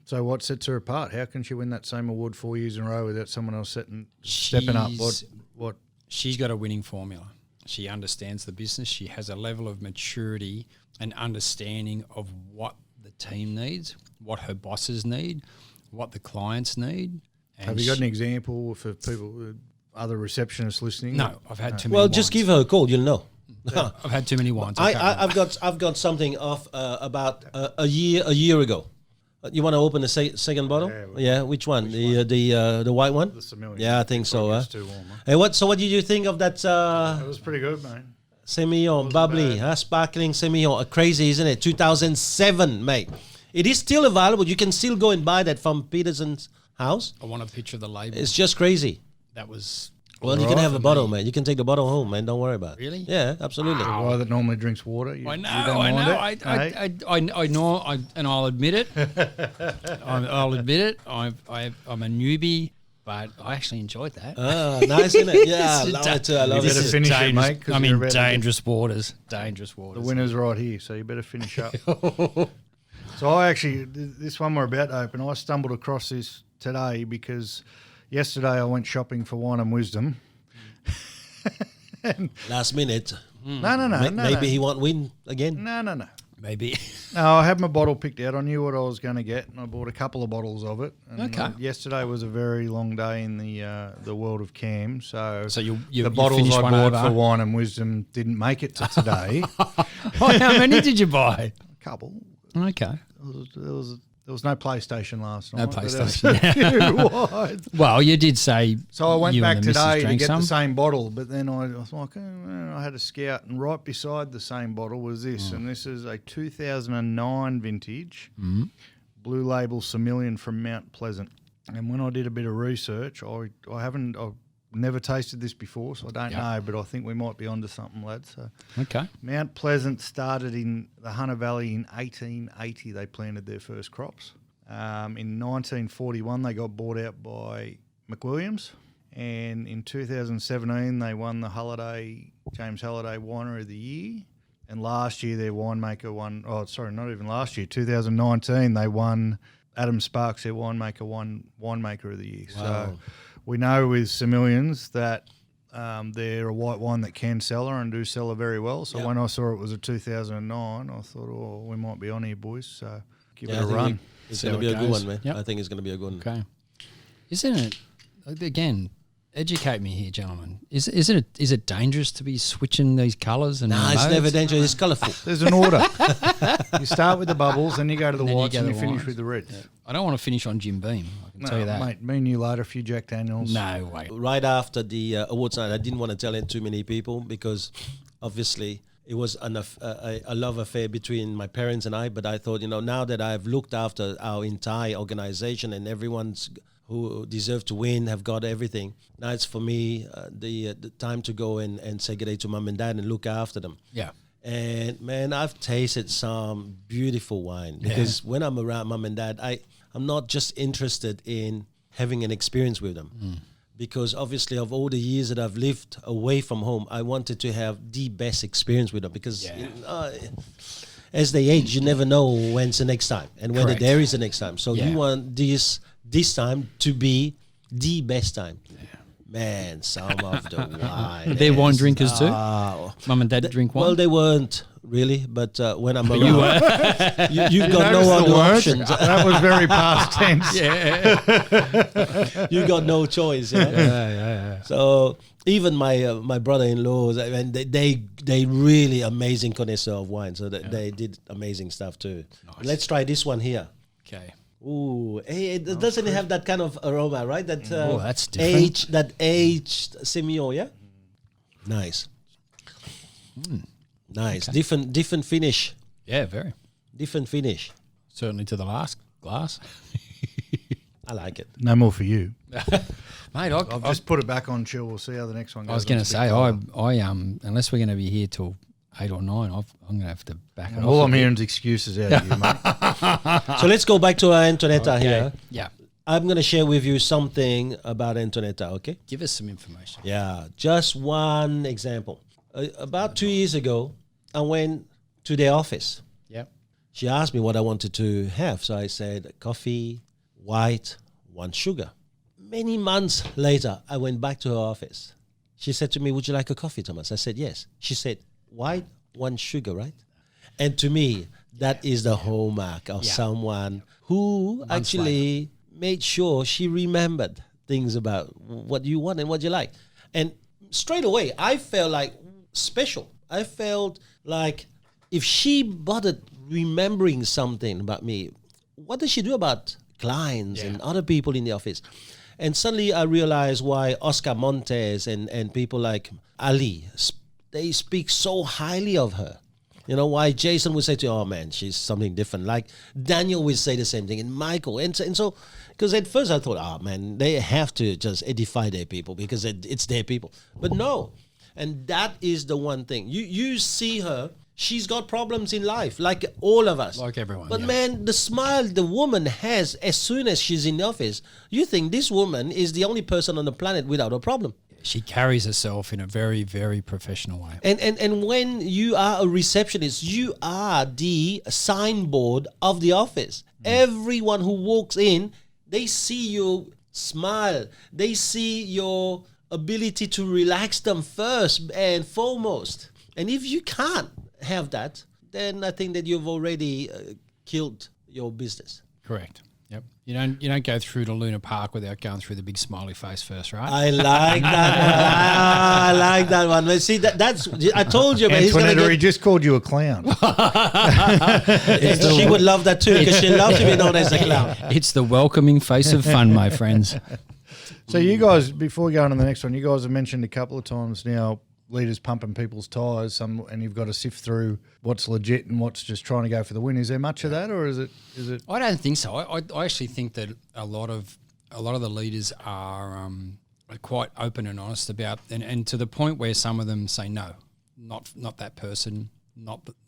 So what sets her apart? How can she win that same award 4 years in a row without someone else stepping up? What? She's got a winning formula. She understands the business. She has a level of maturity and understanding of what the team needs, what her bosses need, what the clients need. And Have you got an example for people, other receptionists listening? No, I've had too many. Well, just wines. give her a call. You'll know. I've had too many wines. I've got something off about a year ago. You want to open the second bottle? Yeah, which one? The white one? The Semillon. Yeah, I think so. It's too warm. Hey, what did you think of that It was pretty good, mate. Semillon, bubbly, sparkling Semillon? Crazy, isn't it? 2007, mate. It is still available. You can still go and buy that from Peterson's House. I want a picture of the label. It's just crazy. That was. Well, you can have a bottle, man. You can take the bottle home, man. Don't worry about it. Really? Yeah, absolutely. The guy that normally drinks water. I know. I know, and I'll admit it. I'll admit it. I'm a newbie, but I actually enjoyed that. Nice, isn't it? Yeah, I love it too. I love You it. better finish it, mate. 'Cause I'm you're in about to get- dangerous waters. Dangerous waters. The winner's right here, so you better finish up. So I actually, this one we're about to open, I stumbled across this today because yesterday I went shopping for wine and wisdom. Last minute. No. Maybe he won't win again. No. maybe. No, I had my bottle picked out. I knew what I was going to get, and I bought a couple of bottles of it. And Okay. Yesterday was a very long day in the world of cam, so you the bottles finished I one bought over? for Wine and Wisdom didn't make it to today. How many did you buy? A couple. Okay. There was no PlayStation last night. No but there was PlayStation. a few wines. Well, you did say. So I went you back and the missus today to drank get some. the same bottle, but then I was like, I had a scout, and right beside the same bottle was this, and this is a 2009 vintage Blue Label Semillon from Mount Pleasant. And when I did a bit of research, I've never tasted this before, so I don't know, but I think we might be onto something, lads. So Okay. Mount Pleasant started in the Hunter Valley in 1880. They planted their first crops. In 1941, they got bought out by McWilliams, and in 2017, they won the James Halliday Winery of the Year. And last year, their winemaker won. Oh, sorry, not even last year. 2019, they won. Adam Sparks, their winemaker, won Winemaker of the Year. Wow. So we know with Semillons that they're a white wine that can sell her and do sell her very well. So when I saw it was a 2009, I thought, oh, we might be on here, boys. So give it a run. It's See going to how be it a good goes. one, man. Yep. I think it's going to be a good one. Okay. Isn't it, again, educate me here, gentlemen. Is it dangerous to be switching these colours? Nah, it's never dangerous. It's colourful. There's an order. You start with the bubbles, then you go to the Then you whites, go and to you the finish wines. with the reds. I don't want to finish on Jim Beam. I can tell you that. Mate, me and you later, a few Jack Daniels. No way. Right after the awards night, I didn't want to tell it too many people because obviously it was a love affair between my parents and I. But I thought, now that I've looked after our entire organization and everyone's who deserve to win have got everything, now it's for me the time to go and say good day to mum and dad and look after them. Yeah. And man, I've tasted some beautiful wine because when I'm around mum and dad, I'm not just interested in having an experience with them. Because obviously of all the years that I've lived away from home, I wanted to have the best experience with them because as they age, you never know when's the next time and whether Correct. there is the next time. So you want this time to be the best time. Man, some of the wine. They're wine drinkers too? Oh. Mum and dad drink wine? Well, they weren't really, but when I'm around, you've got no noticed the other word? options. That was very past tense. You got no choice. Yeah? So even my brother-in-laws, and they really amazing connoisseur of wine. So they did amazing stuff too. Nice. Let's try this one here. Okay. Ooh, hey, it doesn't have that kind of aroma, right? That that's different. aged Semillon, yeah. Nice, nice. Okay. Different finish. Yeah, very. Different finish. Certainly to the last glass. I like it. No more for you. Mate, I'll just put it back on chill. We'll see how the next one goes. I was going to It's a say, bit colder. I unless we're going to be here till 8 or 9, I'm going to have to back it off. All a I'm bit. hearing is excuses out of you, mate. So let's go back to our Antonetta here. Yeah. I'm going to share with you something about Antonetta, okay? Give us some information. Yeah, just one example. About 2 years ago, I went to their office. Yep. She asked me what I wanted to have. So I said, coffee, white, 1 sugar. Many months later, I went back to her office. She said to me, would you like a coffee, Thomas? I said, yes. She said, white, 1 sugar, right? And to me, that is the hallmark of someone who actually made sure she remembered things about what you want and what you like. And straight away, I felt like special. I felt like if she bothered remembering something about me, what does she do about clients and other people in the office? And suddenly I realized why Oscar Montes and people like Ali, they speak so highly of her. You know, why Jason would say to you, oh man, she's something different. Like Daniel would say the same thing, and Michael. And so, because at first I thought, oh man, they have to just edify their people because it's their people. But no. And that is the one thing. You see her, she's got problems in life, like all of us. Like everyone, But yeah. man, the smile the woman has as soon as she's in the office, you think this woman is the only person on the planet without a problem. She carries herself in a very, very professional way. And when you are a receptionist, you are the signboard of the office. Everyone who walks in, they see you smile. They see your ability to relax them first and foremost. And if you can't have that, then I think that you've already killed your business. Correct. Yep. You don't go through to Luna Park without going through the big smiley face first, right? I like that one. I like that one. But see, that's I told you, man. Antoinette, he just called you a clown. She would love that too, because she loves to be known as a clown. It's the welcoming face of fun, my friends. So you guys, before we go on to the next one, you guys have mentioned a couple of times now leaders pumping people's tyres, and you've got to sift through what's legit and what's just trying to go for the win. Is there much of that, or is it? I don't think so. I actually think that a lot of the leaders are quite open and honest about, and to the point where some of them say no, not that person,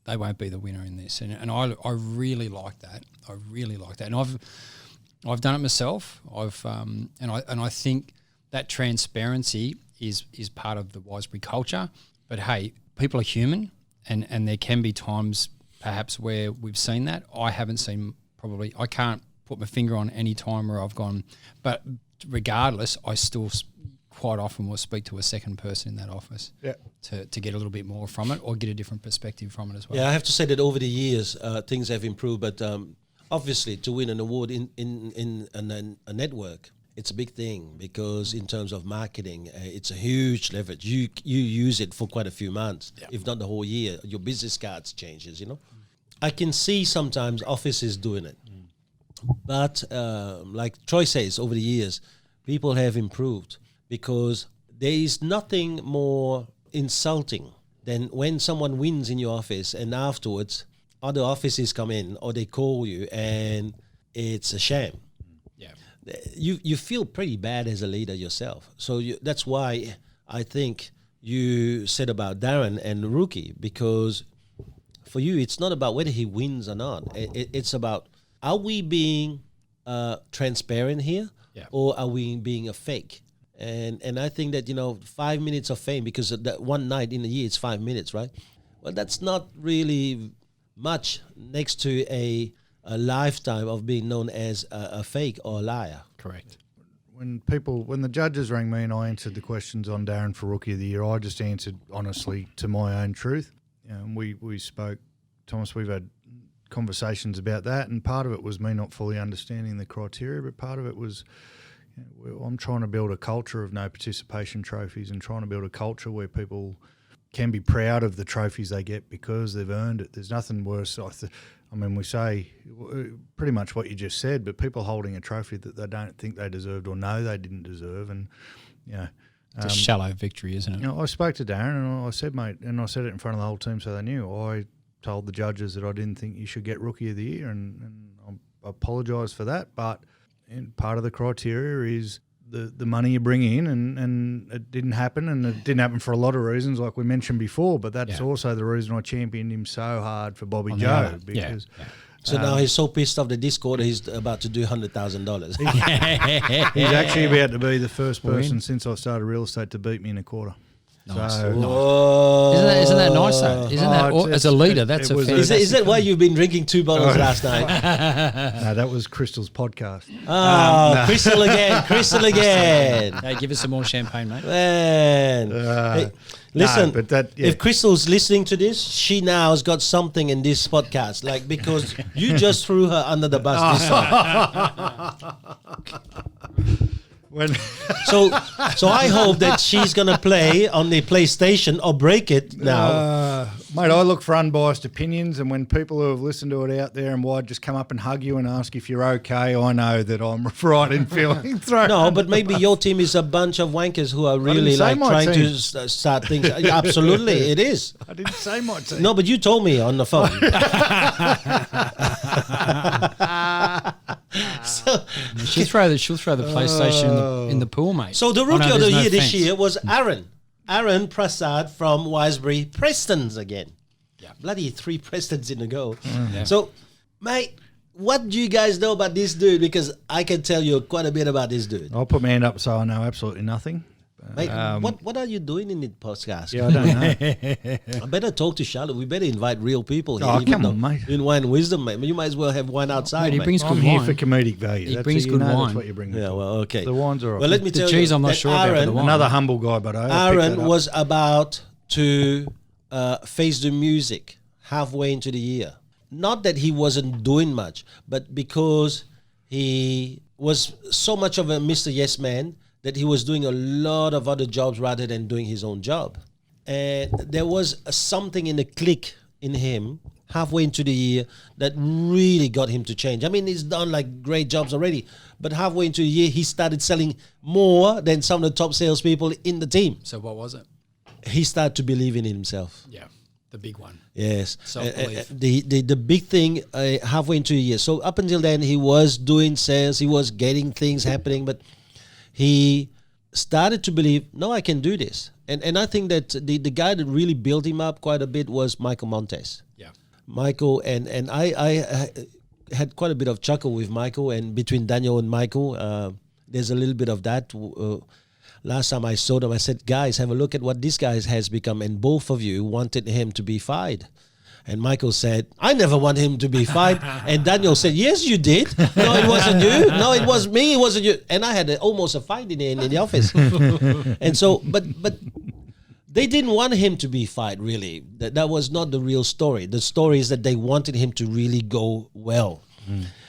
they won't be the winner in this, and I really like that. I really like that, and I've done it myself. And I think that transparency is part of the Wiseberry culture. But hey, people are human, and there can be times perhaps where we've seen that. I haven't seen, probably, I can't put my finger on any time where I've gone, but regardless, I still quite often will speak to a second person in that office to get a little bit more from it, or get a different perspective from it as well. Yeah, I have to say that over the years, things have improved, but obviously to win an award in a network, it's a big thing, because in terms of marketing, it's a huge leverage. You use it for quite a few months, if not the whole year. Your business cards changes, I can see sometimes offices doing it. But like Troy says, over the years, people have improved, because there is nothing more insulting than when someone wins in your office and afterwards other offices come in or they call you and it's a sham. You feel pretty bad as a leader yourself. So that's why I think you said about Darren and Rookie, because for you, it's not about whether he wins or not. It's about, are we being transparent here, or are we being a fake? And I think that, 5 minutes of fame, because that one night in the year, it's 5 minutes, right? Well, that's not really much next to a lifetime of being known as a fake or a liar. Correct. When the judges rang me and I answered the questions on Darren for Rookie of the Year, I just answered honestly to my own truth. And we spoke, Thomas, we've had conversations about that, and part of it was me not fully understanding the criteria, but part of it was, I'm trying to build a culture of no participation trophies, and trying to build a culture where people can be proud of the trophies they get because they've earned it. There's nothing worse. We say pretty much what you just said, but people holding a trophy that they don't think they deserved or know they didn't deserve, and it's a shallow victory, isn't it? I spoke to Darren and I said, mate, and I said it in front of the whole team so they knew. I told the judges that I didn't think you should get Rookie of the Year, and I apologise for that, but part of the criteria is the money you bring in, and it didn't happen, and it didn't happen for a lot of reasons, like we mentioned before, but that's also the reason I championed him so hard for Bobby Joe, because... So now he's so pissed off the Discord, he's about to do $100,000. He's actually about to be the first person since I started real estate to beat me in a quarter. Nice. So, Isn't that nice though? Isn't that as a leader? That's a fantastic. Is that why you've been drinking 2 bottles last night? No, that was Crystal's podcast. Oh, no. Crystal again. Hey, give us some more champagne, mate. Man, hey, listen. No, but if Crystal's listening to this, she now has got something in this podcast, because you just threw her under the bus this time. So I hope that she's gonna play on the PlayStation or break it now. Mate, I look for unbiased opinions, and when people who have listened to it out there and wide just come up and hug you and ask if you're okay, I know that I'm right in feeling thrown. No, but maybe your team is a bunch of wankers who are really trying to start things. Absolutely, it is. I didn't say my team. No, but you told me on the phone. She'll throw the PlayStation in the pool, mate. So the Rookie of the Year this year was Aaron Prasad from Wiseberry. Prestons again. Yeah. Bloody 3 Prestons in a go. So, mate, what do you guys know about this dude? Because I can tell you quite a bit about this dude. I'll put my hand up so I know absolutely nothing. Mate, what are you doing in the podcast? Yeah, I don't know. I better talk to Charlotte. We better invite real people here. Oh, come on, mate. In Wine and Wisdom, mate. You might as well have wine outside, mate. He brings I'm good here wine. for comedic value. He brings good wine. That's what you bring. Yeah, well, okay. The wine's all right. Well, let me tell you. The cheese, I'm not sure about, but the wine. Another humble guy, but Aaron was about to face the music halfway into the year. Not that he wasn't doing much, but because he was so much of a Mr. Yes Man that he was doing a lot of other jobs rather than doing his own job. And there was something in the click in him halfway into the year that really got him to change. I mean, he's done like great jobs already, but halfway into the year, he started selling more than some of the top salespeople in the team. So what was it? He started to believe in himself. Yeah, the big one. Yes. Self-belief. The big thing halfway into the year. So up until then, he was doing sales, he was getting things happening, but he started to believe, no, I can do this. And I think that the guy that really built him up quite a bit was Michael Montes. Yeah. Michael, and I had quite a bit of chuckle with Michael, and between Daniel and Michael, there's a little bit of that. Last time I saw them, I said, guys, have a look at what this guy has become, and both of you wanted him to be fired. And Michael said, I never want him to be fired. And Daniel said, yes, you did. No, it wasn't you. No, it was me. It wasn't you. And I had almost a fight in the office. And so, but they didn't want him to be fired, really. That was not the real story. The story is that they wanted him to really go well.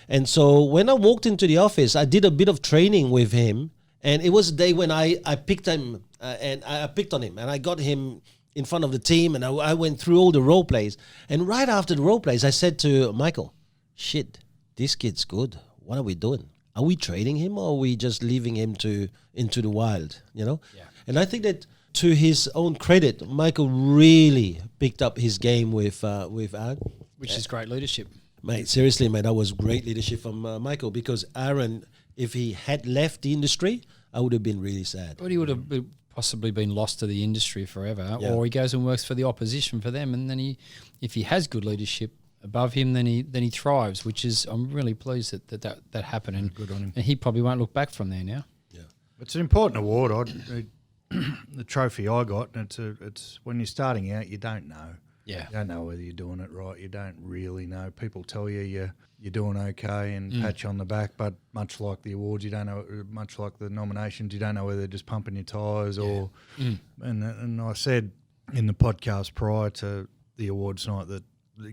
And so when I walked into the office, I did a bit of training with him. And it was a day when I picked him and I picked on him and I got him in front of the team, and I went through all the role plays. And right after the role plays, I said to Michael, shit, this kid's good. What are we doing? Are we trading him, or are we just leaving him into the wild, you know? Yeah. And I think that to his own credit, Michael really picked up his game with Aaron. Which is great leadership. Mate, seriously, mate, that was great leadership from Michael, because Aaron, if he had left the industry, I would have been really sad. But he would have possibly been lost to the industry forever, or he goes and works for the opposition for them, and then if he has good leadership above him, then he thrives. Which is, I'm really pleased that happened, and good on him. And he probably won't look back from there now. Yeah, it's an important award. The trophy I got, it's when you're starting out, you don't know. Yeah, you don't know whether you're doing it right. You don't really know. People tell you you're doing okay and pat you on the back, but much like the awards, you don't know. Much like the nominations, you don't know whether they're just pumping your tyres or. And I said in the podcast prior to the awards night that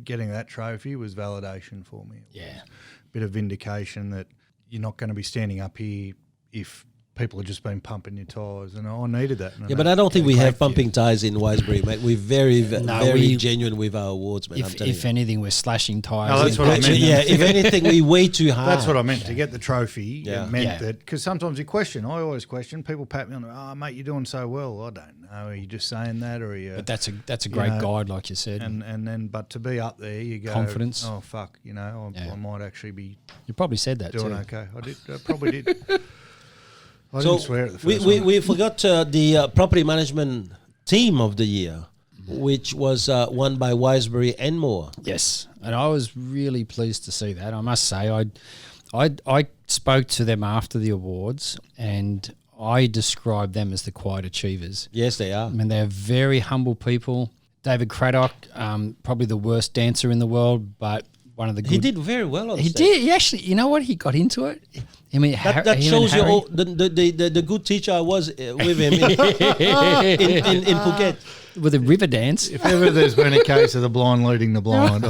getting that trophy was validation for me. It was a bit of vindication that you're not going to be standing up here if people have just been pumping your tyres, and I needed that. Yeah, but I don't think we have pumping tyres in Wiseberry, mate. We're very genuine with our awards, mate. If anything, we're slashing tyres. No, that's what I meant. Yeah, if anything, we're way too hard. That's what I meant. To get the trophy, it meant that, because sometimes you question. I always question. People pat me on, oh, mate, you're doing so well. I don't know. Are you just saying that, or are you? But that's a great guide, like you said. And then, but to be up there, you go confidence. Oh fuck, I might actually be. You probably said that doing too. Okay, I did. I probably did. I didn't swear at the first we forgot the property management team of the year, which was won by Wiseberry and more. Yes, and I was really pleased to see that. I must say, I spoke to them after the awards, and I described them as the quiet achievers. Yes, they are. I mean, they're very humble people. David Craddock, probably the worst dancer in the world, but one of the good. He did very well on stage. He did. He actually, you know what? He got into it. I mean, that shows you all the good teacher I was with him in Phuket. With a river dance. If ever there's been a case of the blind leading the blind,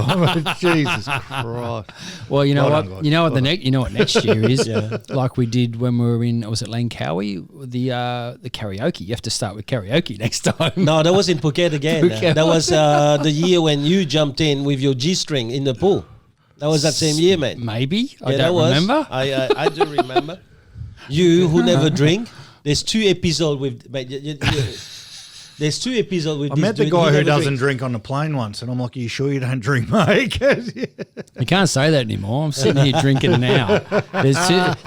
Jesus Christ. Well, you know what? You know what next year is, like we did when we were in, was it Langkawi, the karaoke. You have to start with karaoke next time. No, that was in Phuket again. That was the year when you jumped in with your G-string in the pool. That was that same year, mate. Maybe. I don't remember. I do remember. You who never drink. There's 2 episodes with... Mate, there's 2 episodes with... I met the guy who doesn't drink on the plane once, and I'm like, are you sure you don't drink, mate? You can't say that anymore. I'm sitting here drinking now.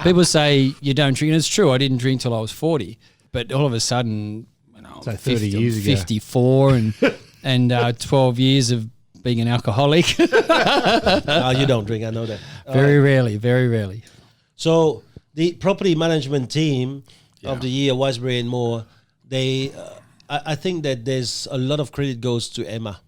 People say you don't drink, and it's true. I didn't drink till I was 40. But all of a sudden, so 30 years ago. 54 and 12 years of being an alcoholic. No, you don't drink, I know that. Very rarely. So the property management team of the year, Wiseberry and more, they, I think that there's a lot of credit goes to Emma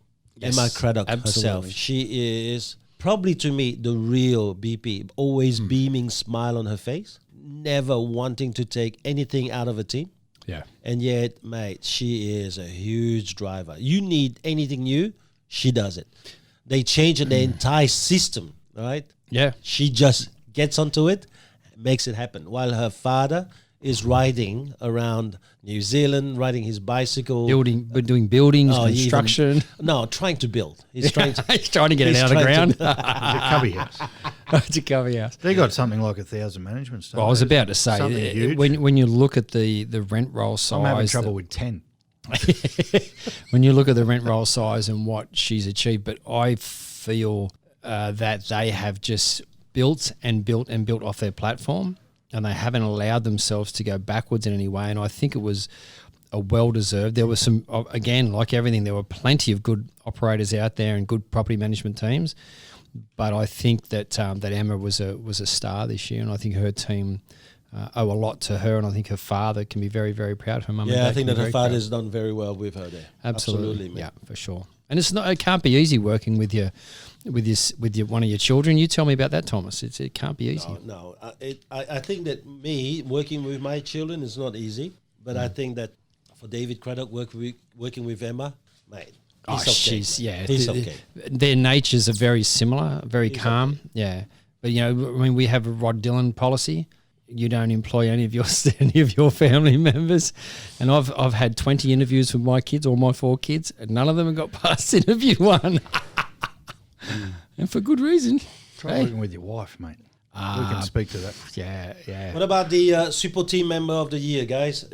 Craddock herself. She is probably, to me, the real BP, always beaming smile on her face, never wanting to take anything out of a team. Yeah. And yet, mate, she is a huge driver. You need anything new, she does it. they change the entire system, right? Yeah. She just gets onto it, makes it happen, while her father is riding around New Zealand, riding his bicycle. Doing buildings, Oh, construction. Trying to build. He's trying to He's trying to get it out of the trying ground. It's a cubby house. It's a cover house. They got something like 1,000 management staff. Well, I was about to say, Something huge. when you look at the rent roll size, I'm having trouble with 10. when you look at the rent roll size and what she's achieved, but I feel that they have just built and built and built off their platform, and they haven't allowed themselves to go backwards in any way. And I think it was a well-deserved. There was some, again, like everything, there were plenty of good operators out there and good property management teams. But I think that that Emma was a star this year, and I think her team owe a lot to her, and I think her father can be very, very proud of her mum. I think that her father's done very well with her there. Absolutely, man. yeah, for sure. And it can't be easy working with one of your children. You tell me about that, Thomas. It can't be easy. No. I think that me working with my children is not easy, but I think that for David Craddock working with Emma, mate. He's okay. Their natures are very similar, very calm. Okay. Yeah, but we have a Rod Dillon policy. You don't employ any of your family members, and I've had 20 interviews with my kids, all my 4 kids, and none of them have got past interview 1, and for good reason. Try working with your wife, mate. We can speak to that. Yeah. What about the support team member of the year, guys?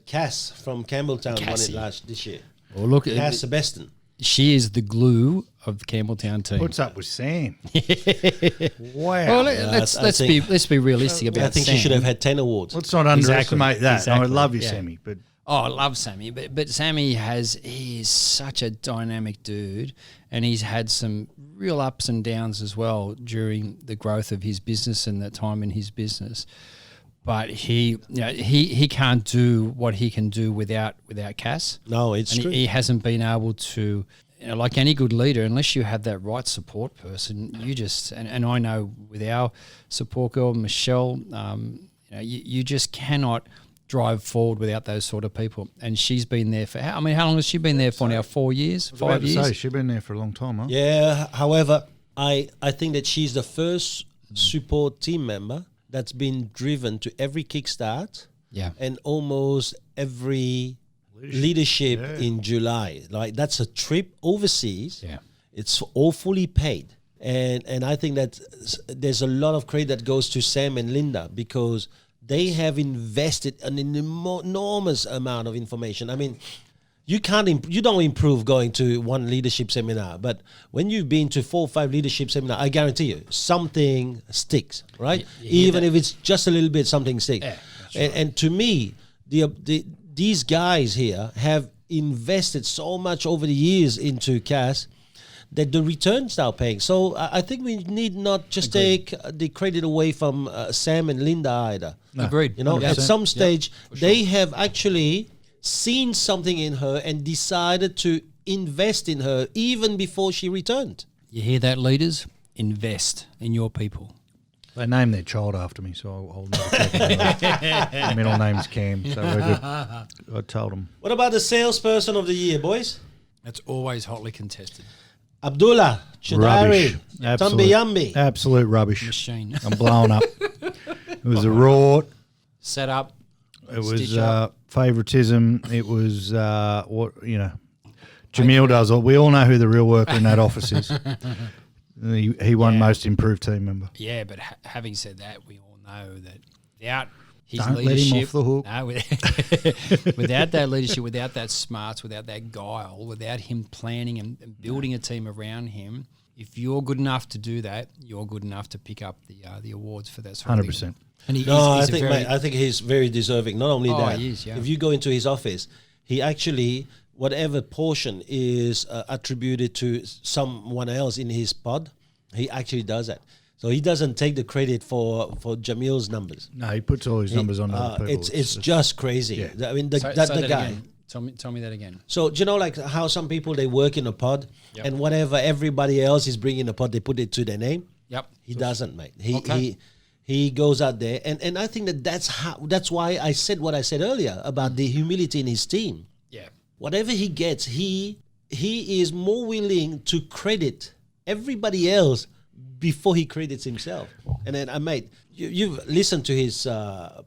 Cass from Campbelltown won it this year. Well, look, Cass Sebastian. She is the glue of the Campbelltown team. Puts up with Sam. Well, Wow. let's be realistic about Sam. I think she should have had 10 awards. Let's not underestimate that. Exactly. I love you, Sammy, but I love Sammy, but Sammy he is such a dynamic dude, and he's had some real ups and downs as well during the growth of his business and that time in his business. But he can't do what he can do without Cass. No, it's true. He hasn't been able to, like any good leader, unless you have that right support person. You just and I know with our support girl Michelle, you just cannot drive forward without those sort of people. And she's been there for how long has she been there for now? 4 years, 5 years. She's been there for a long time, huh? Yeah. However, I think that she's the first support team member that's been driven to every kickstart, and almost every leadership in July. Like that's a trip overseas. Yeah, it's all fully paid, and I think that there's a lot of credit that goes to Sam and Linda because they have invested an enormous amount of information. I mean, you don't improve going to one leadership seminar, but when you've been to 4 or 5 leadership seminars, I guarantee you something sticks, right? Even if it's just a little bit, something sticks. Yeah, and to me, these guys here have invested so much over the years into Cass that the returns are paying. So I think we need not just take the credit away from Sam and Linda either. No. Agreed. At some stage, they have actually seen something in her and decided to invest in her even before she returned. You hear that, leaders? Invest in your people. They named their child after me, so I'll never take it. Middle name's Cam, so we're good. I told them. What about the salesperson of the year, boys? That's always hotly contested. Abdullah Chidari, Tumbi Yumbi. Absolute rubbish. Machine. I'm blowing up. It was a raw. Set up. It was favoritism. It was Jamil does all. We all know who the real worker in that office is. He won most improved team member. Yeah, but having said that, we all know that without his Don't leadership, let him off the hook. Without that leadership, without that smarts, without that guile, without him planning and building a team around him, if you're good enough to do that, you're good enough to pick up the awards for that sort of 100%. thing. And I think he's very deserving. Not only that, he is, if you go into his office, he actually, whatever portion is attributed to someone else in his pod, he actually does that. So he doesn't take the credit for Jamil's numbers. No, he puts all his numbers on other people. It's just crazy. Yeah. I mean, the guy. Again. Tell me that again. So do you know like how some people, they work in a pod and whatever everybody else is bringing a pod, they put it to their name? Yep. He doesn't, mate. He goes out there, and I think that's why I said what I said earlier about the humility in his team. Yeah. Whatever he gets, he is more willing to credit everybody else before he credits himself. And then, mate, you've listened to his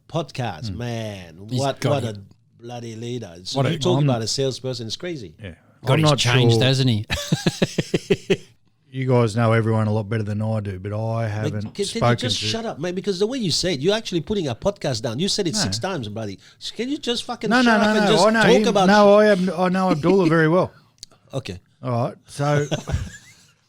podcast, man. What a bloody leader. So you talk about a salesperson, it's crazy. Yeah. Got his changed, hasn't he? You guys know everyone a lot better than I do, but I haven't Can spoken you just shut up, mate? Because the way you say it, you're actually putting a podcast down. You said it 6 times, buddy. Can you just fucking shut up and just talk about... No, I know Abdullah very well. Okay. All right. So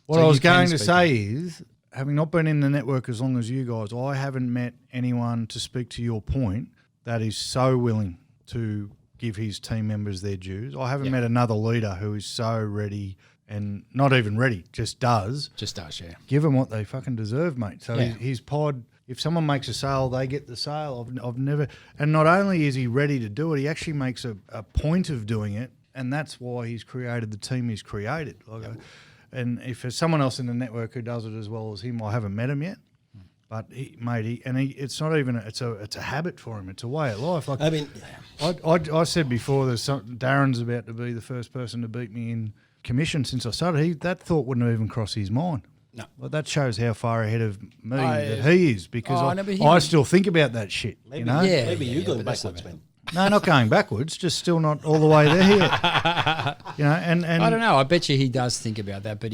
what I was going to say is, having not been in the network as long as you guys, I haven't met anyone, to speak to your point, that is so willing to give his team members their dues. I haven't met another leader who is so ready, and not even ready, just does. Yeah. Give them what they fucking deserve, mate. So his pod, if someone makes a sale, they get the sale. I've never, and not only is he ready to do it, he actually makes a point of doing it, and that's why he's created the team he's created. And if there's someone else in the network who does it as well as him, I haven't met him yet. But it's not even it's a habit for him. It's a way of life. Like, I mean, I said before, Darren's about to be the first person to beat me in commission since I started. That thought wouldn't have even crossed his mind. No, well, that shows how far ahead of me that he is, because I still think about that shit. Maybe, you know, maybe you're going backwards, man. No, not going backwards, just still not all the way there yet. You know, and I don't know. I bet you he does think about that, but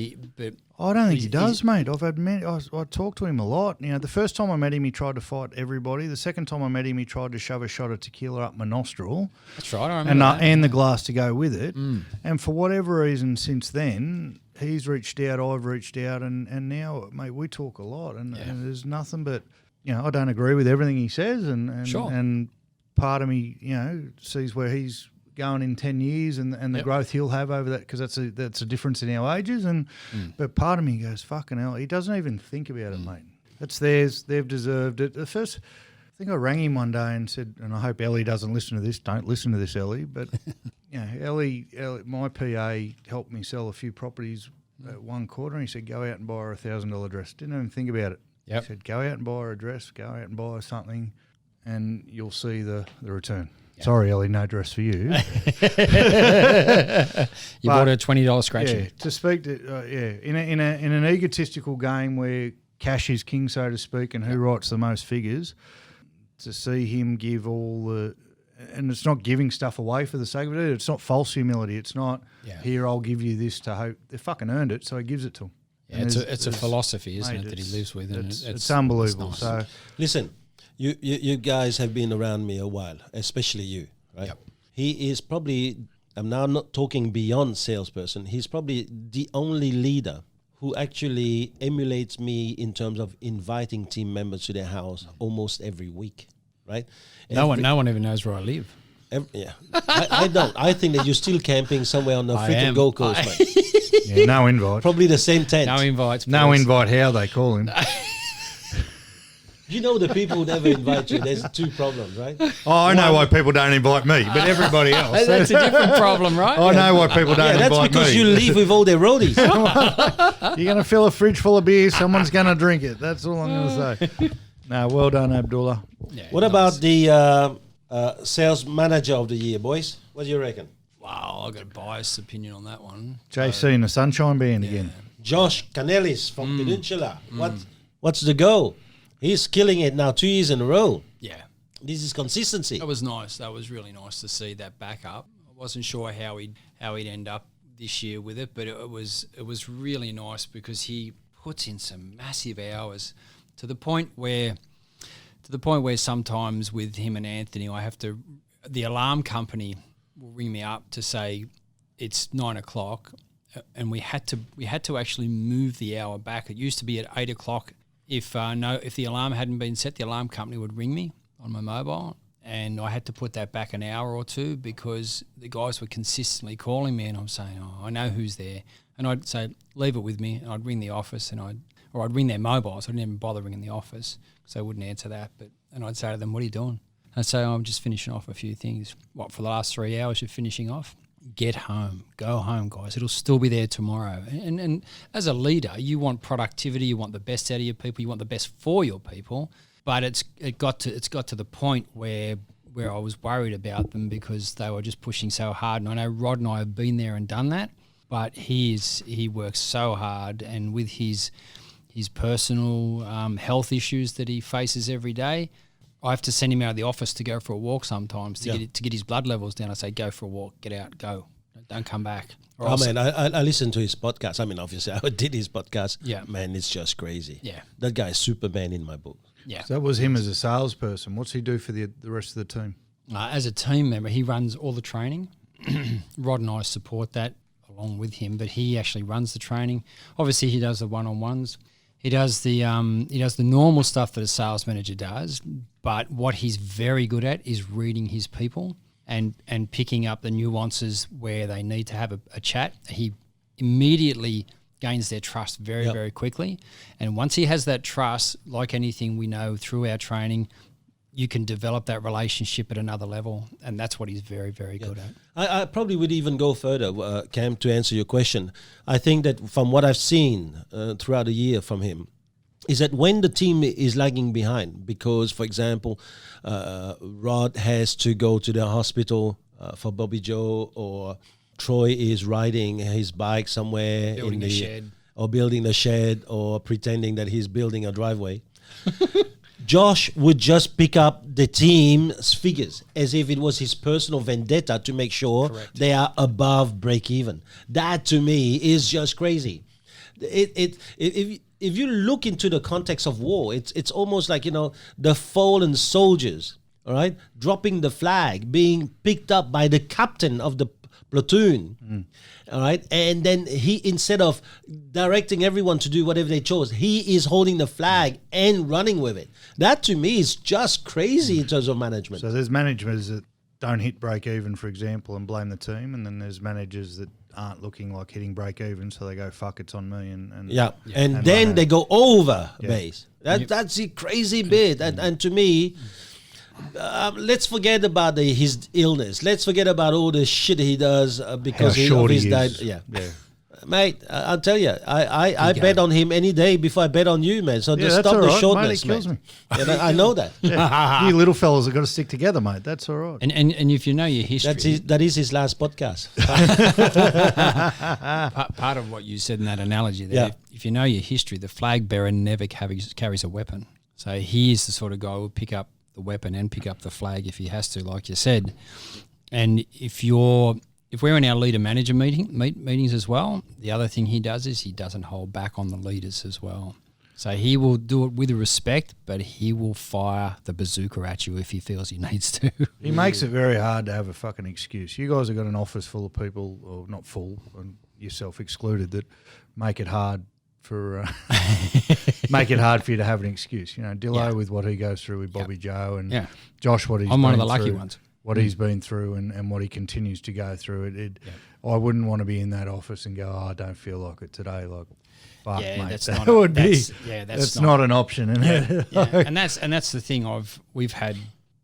I don't think he does, mate. I've had many. I talked to him a lot. You know, the first time I met him, he tried to fight everybody. The second time I met him, he tried to shove a shot of tequila up my nostril. That's right. I remember that. And the glass to go with it. And for whatever reason, since then, he's reached out. I've reached out, and now, mate, we talk a lot. And there's nothing but, you know, I don't agree with everything he says, and part of me, you know, sees where he's going in 10 years and the growth he'll have over that, because that's a difference in our ages. And but part of me goes, fucking hell, he doesn't even think about it, mate. It's theirs. They've deserved it. The first, I think I rang him one day and said, and I hope Ellie doesn't listen to this. Don't listen to this, Ellie. But you know, Ellie, my PA helped me sell a few properties at one quarter, and he said, go out and buy her $1,000 dress. Didn't even think about it. He said, go out and buy her a dress. Go out and buy her something, and you'll see the return. Yep. Sorry, Ellie, no dress for you. You bought a $20 scratching. Yeah, to speak to in an egotistical game where cash is king, so to speak, and who writes the most figures, to see him give all the, and it's not giving stuff away for the sake of it. It's not false humility. It's not here, I'll give you this to hope they fucking earned it, so he gives it to them. Yeah, it's a philosophy, isn't it, that he lives with? And it's unbelievable. Nice. So listen. You guys have been around me a while, especially you, right? Yep. He is probably, I'm now not talking beyond salesperson, he's probably the only leader who actually emulates me in terms of inviting team members to their house almost every week, right? No one even knows where I live. I don't. I think that you're still camping somewhere on the freaking Gold Coast, mate. Yeah, no invite. Probably the same tent. No invites. No invite, how they call him. You know the people who never invite you, there's 2 problems, right? Oh, I know why people don't invite me, but everybody else. That's a different problem, right? I know why people don't invite me. That's because you leave with all their roadies. You're going to fill a fridge full of beer, someone's going to drink it. That's all I'm going to say. No, well done, Abdullah. Yeah, what about the sales manager of the year, boys? What do you reckon? Wow, I've got a biased opinion on that one. JC and the Sunshine Band again. Josh Canellis from Peninsula. What's the goal? He's killing it now 2 years in a row. Yeah. This is consistency. That was nice. That was really nice to see that back up. I wasn't sure how he'd end up this year with it, but it was really nice because he puts in some massive hours to the point where sometimes with him and Anthony, the alarm company will ring me up to say it's 9 o'clock, and we had to actually move the hour back. It used to be at 8 o'clock. If the alarm hadn't been set, the alarm company would ring me on my mobile, and I had to put that back an hour or 2 because the guys were consistently calling me, and I'm saying, I know who's there, and I'd say, leave it with me, and I'd ring the office, and I'd ring their mobiles. I didn't even bother ringing the office because they wouldn't answer that, and I'd say to them, what are you doing? I'd say, I'm just finishing off a few things. What, for the last 3 hours you're finishing off? Get home. Go home, guys. It'll still be there tomorrow. And as a leader, you want productivity. You want the best out of your people. You want the best for your people. But it's got to the point where I was worried about them because they were just pushing so hard. And I know Rod and I have been there and done that. but he works so hard, and with his personal health issues that he faces every day, I have to send him out of the office to go for a walk sometimes to get his blood levels down. I say, go for a walk, get out, go, don't come back. Oh man, I listened to his podcast. I mean, obviously, I did his podcast. Yeah, man, it's just crazy. Yeah, that guy is Superman in my book. Yeah, so that was him as a salesperson. What's he do for the rest of the team? As a team member, he runs all the training. Rod and I support that along with him, but he actually runs the training. Obviously, he does the one-on-ones. He does the normal stuff that a sales manager does, but what he's very good at is reading his people and picking up the nuances where they need to have a chat. He immediately gains their trust very, very quickly. And once he has that trust, like anything we know through our training, you can develop that relationship at another level, and that's what he's very, very good at. I probably would even go further, Cam, to answer your question. I think that from what I've seen throughout the year from him, is that when the team is lagging behind, because, for example, Rod has to go to the hospital for Bobby Joe, or Troy is riding his bike somewhere Building in the shed. Or building a shed, or pretending that he's building a driveway. Josh would just pick up the team's figures as if it was his personal vendetta to make sure they are above break even. That to me is just crazy. If you look into the context of war, it's almost like, the fallen soldiers, all right, dropping the flag, being picked up by the captain of the platoon. All right, and then he, instead of directing everyone to do whatever they chose, he is holding the flag and running with it. That to me is just crazy in terms of management. So there's managers that don't hit break even, for example, and blame the team, and then there's managers that aren't looking like hitting break even, so they go, fuck, it's on me. And then they go over base. That's the crazy bit. And to me, let's forget about his illness. Let's forget about all the shit he does because of his diet. Yeah. Mate, I'll tell you, I bet on him any day before I bet on you, man. So just stop the shortness, mate. Me. Yeah, I know that. You little fellas have got to stick together, mate. That's all right. And if you know your history... That is his last podcast. Part of what you said in that analogy there, if you know your history, the flag bearer never carries a weapon. So he is the sort of guy who will pick up the weapon and pick up the flag if he has to, like you said. And if we're in our leader-manager meetings as well, the other thing he does is he doesn't hold back on the leaders as well. So he will do it with respect, but he will fire the bazooka at you if he feels he needs to. He makes it very hard to have a fucking excuse. You guys have got an office full of people, or not full, and yourself excluded, that make it hard for you to have an excuse. Dillo with what he goes through with Bobby Joe, and Josh what he's I'm been one of the lucky through, ones. what he's been through and what he continues to go through. I wouldn't want to be in that office and go, I don't feel like it today. Like, fuck, mate, that's not an option. And that's the thing. We've had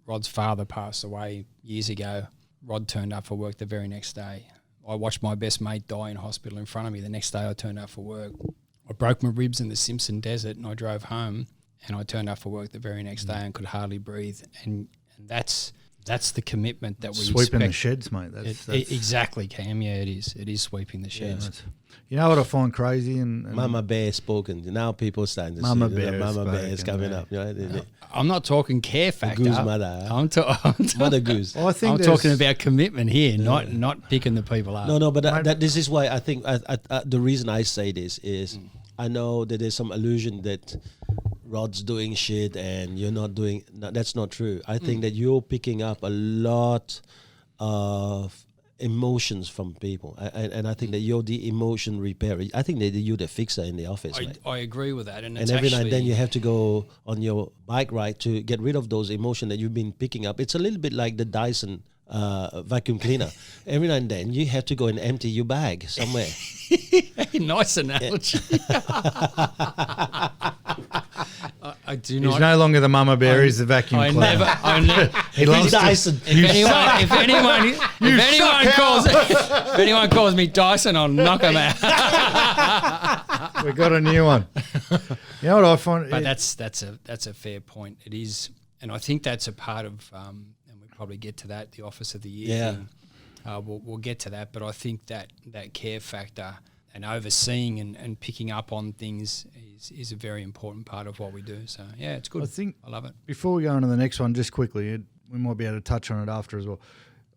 Rod's father pass away years ago. Rod turned up for work the very next day. I watched my best mate die in hospital in front of me. The next day I turned up for work. I broke my ribs in the Simpson Desert and I drove home, and I turned up for work the very next day and could hardly breathe. And that's the commitment that we sweeping expect. the sheds, mate. That's exactly, Cam. Yeah, it is. It is sweeping the sheds. You know what I find crazy? And Mama Bear spoken. Now people are starting to Mama see Bear Bear is coming up. Right? I'm not talking care factor. Goose mother. Mother goose. I think I'm talking about commitment here, not picking the people up. No, but this is why I think the reason I say this is I know that there's some illusion that Rod's doing shit and you're not doing. No, that's not true. I think that you're picking up a lot of emotions from people, and I think that you're the emotion repairer. I think that you're the fixer in the office. I agree with that, and every now and then you have to go on your bike ride to get rid of those emotions that you've been picking up. It's a little bit like the Dyson vacuum cleaner. Every now and then you have to go and empty your bag somewhere. Nice analogy. I do not. He's no longer the Mama Bear. He's the vacuum cleaner. He loves Dyson. If anyone calls me Dyson, I'll knock him out. We got a new one. You know what I find? But that's a fair point. It is, and I think that's a part of. And we probably get to that, the Office of the Year thing. we'll get to that. But I think that care factor and overseeing and picking up on things is a very important part of what we do. So, yeah, it's good. I love it. Before we go on to the next one, just quickly, we might be able to touch on it after as well.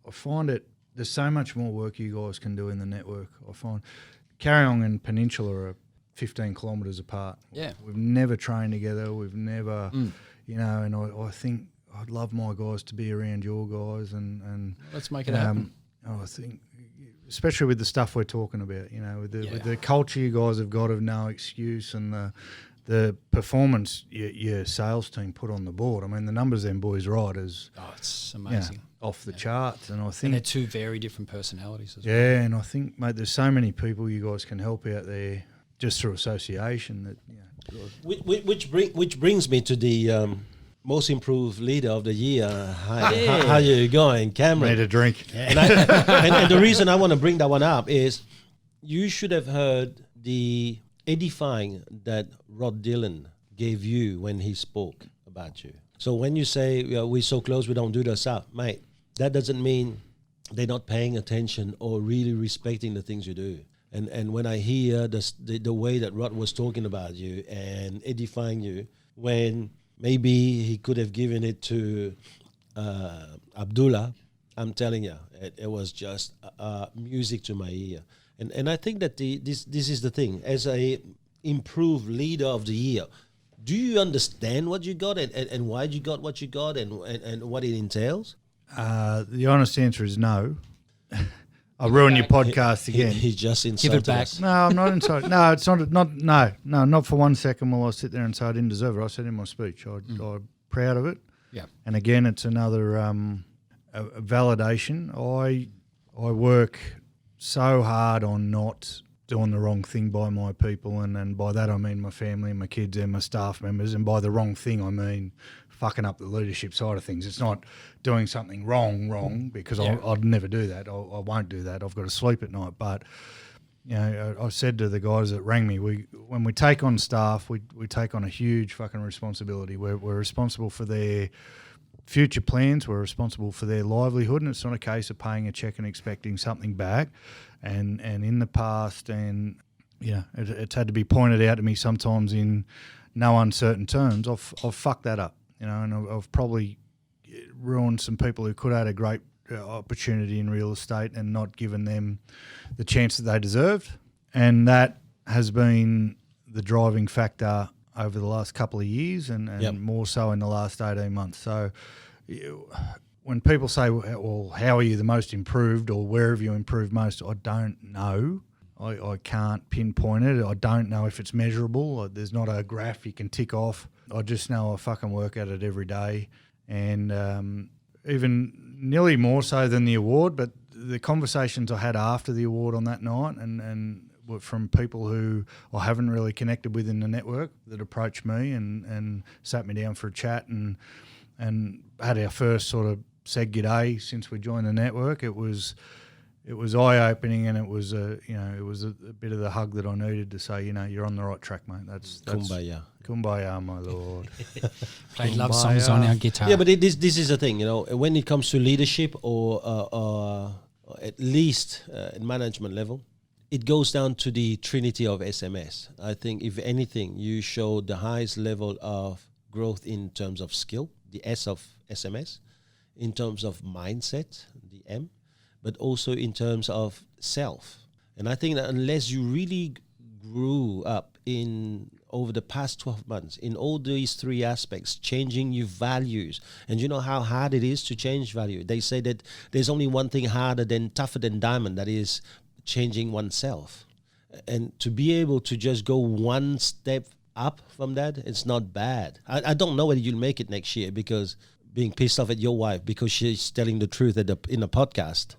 I find there's so much more work you guys can do in the network. I find Hoang and Peninsula are 15 kilometres apart. Yeah. We've never trained together. We've never, and I think I'd love my guys to be around your guys and let's make it happen. I think, especially with the stuff we're talking about, with the culture you guys have got of no excuse and the performance your sales team put on the board. I mean, the numbers them boys ride is it's amazing, off the charts. And I think and they're two very different personalities as well. Yeah, and I think, mate, there's so many people you guys can help out there just through association. That which brings me to the most improved leader of the year. How you going, Cameron? Need a drink. And, and the reason I want to bring that one up is you should have heard the edifying that Rod Dillon gave you when he spoke about you. So when you say we're so close, we don't do the stuff, mate, that doesn't mean they're not paying attention or really respecting the things you do. And when I hear the way that Rod was talking about you and edifying you, when maybe he could have given it to Abdullah, I'm telling you, it was just music to my ear. And I think that this is the thing. As a improved leader of the year, do you understand what you got and why you got what you got and what it entails? The honest answer is no. I'll ruin your podcast again. He just insulted Give it back. us. No, I'm not insulted. No, it's not for 1 second will I sit there and say I didn't deserve it. I said in my speech, I'm proud of it. Yeah. And again, it's another a validation. I work so hard on not doing the wrong thing by my people, and by that I mean my family and my kids and my staff members, and by the wrong thing I mean fucking up the leadership side of things. It's not doing something wrong because I'd never do that. I won't do that. I've got to sleep at night. But I said to the guys that rang me, when we take on staff, we take on a huge fucking responsibility. We're responsible for their future plans. We're responsible for their livelihood, and it's not a case of paying a check and expecting something back. And in the past, and it's had to be pointed out to me sometimes in no uncertain terms. I've fucked that up, and I've probably ruined some people who could have had a great opportunity in real estate and not given them the chance that they deserved. And that has been the driving factor over the last couple of years and more so in the last 18 months. So when people say, well, how are you the most improved or where have you improved most, I don't know. I can't pinpoint it. I don't know if it's measurable. There's not a graph you can tick off. I just know I fucking work at it every day. And even nearly more so than the award, but the conversations I had after the award on that night and were from people who I haven't really connected with in the network that approached me and sat me down for a chat and had our first sort of said g'day since we joined the network. It was eye-opening, and it was a bit of the hug that I needed to say, you're on the right track, mate. That's Kumbaya. Kumbaya, my lord. Played love songs on our guitar. Yeah, but this is the thing, when it comes to leadership or at least at management level, it goes down to the trinity of SMS. I think, if anything, you showed the highest level of growth in terms of skill, the S of SMS, in terms of mindset, the M, but also in terms of self. And I think that unless you really grew up over the past 12 months in all these three aspects, changing your values, and you know how hard it is to change value. They say that there's only one thing tougher than diamond, that is changing oneself. And to be able to just go one step up from that, it's not bad. I don't know whether you'll make it next year, because being pissed off at your wife because she's telling the truth in a podcast,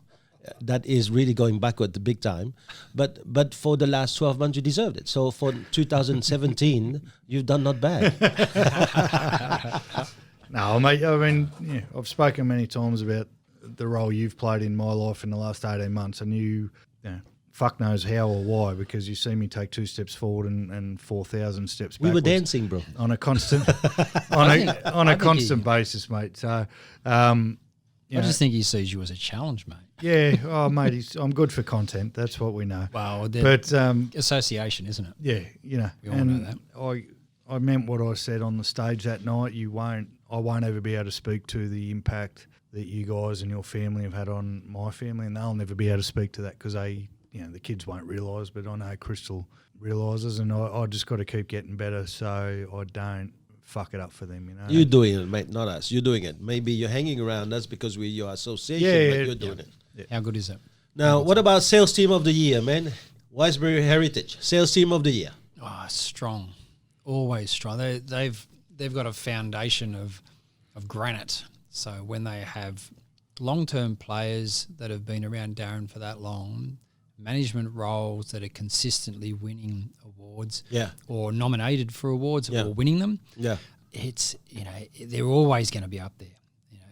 that is really going backward the big time. But for the last 12 months, you deserved it. So for 2017, you've done not bad. No, mate, I mean, I've spoken many times about the role you've played in my life in the last 18 months, and you fuck knows how or why, because you see me take 2 steps forward and 4,000 steps backwards. We were dancing, bro. On a constant on a constant basis, mate. So I just think he sees you as a challenge, mate. Yeah, oh mate, I'm good for content. That's what we know. Well, but association, isn't it? Yeah, you know, we all know that. I meant what I said on the stage that night. I won't ever be able to speak to the impact that you guys and your family have had on my family, and they'll never be able to speak to that because the kids won't realise, but I know Crystal realises, and I just got to keep getting better so I don't fuck it up for them, you know. You're doing it, mate, not us. You're doing it. Maybe you're hanging around. That's because we're your association, but you're doing it. Yeah. How good is it? Now, what about sales team of the year, man? Wiseberry Heritage, sales team of the year. Oh, strong, always strong. They've got a foundation of granite. So when they have long-term players that have been around Darren for that long, management roles that are consistently winning awards, or nominated for awards or winning them, it's they're always going to be up there.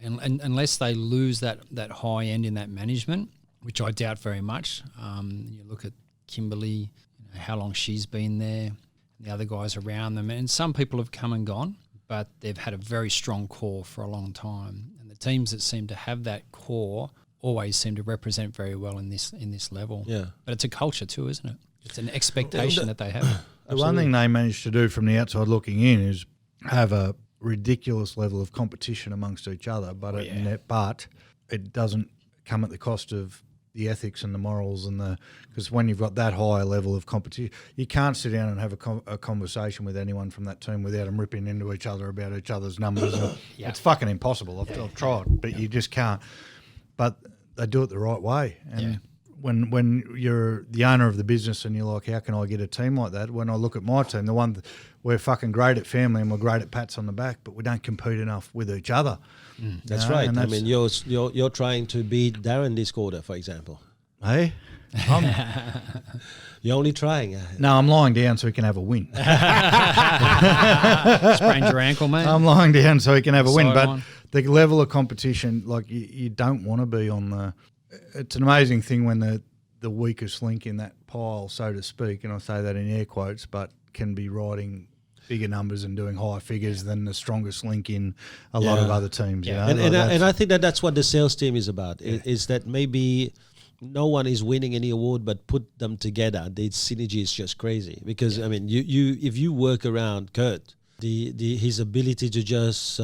And unless they lose that high end in that management, which I doubt very much. You look at Kimberly, how long she's been there, the other guys around them, and some people have come and gone, but they've had a very strong core for a long time. And the teams that seem to have that core always seem to represent very well in this level. Yeah. But it's a culture too, isn't it? It's an expectation that they have. The one thing they managed to do from the outside looking in is have a ridiculous level of competition amongst each other, but it doesn't come at the cost of the ethics and the morals because when you've got that high a level of competition, you can't sit down and have a conversation with anyone from that team without them ripping into each other about each other's numbers. It's fucking impossible. I've tried, but you just can't. But they do it the right way. And when you're the owner of the business and you're like, how can I get a team like that? When I look at my team, we're fucking great at family and we're great at pats on the back, but we don't compete enough with each other. That's right. I mean, you're trying to beat Darren this quarter, for example. Hey? You're only trying. No, I'm lying down so he can have a win. Sprained your ankle, mate. I'm lying down so he can have a win. But the level of competition, like you don't want to be on the... It's an amazing thing when the weakest link in that pile, so to speak, and I say that in air quotes, but can be riding bigger numbers and doing higher figures than the strongest link in a lot of other teams. Yeah. You know? And I think that's what the sales team is about, is that maybe no one is winning any award, but put them together. The synergy is just crazy because, I mean, you if you work around Kurt, his ability to just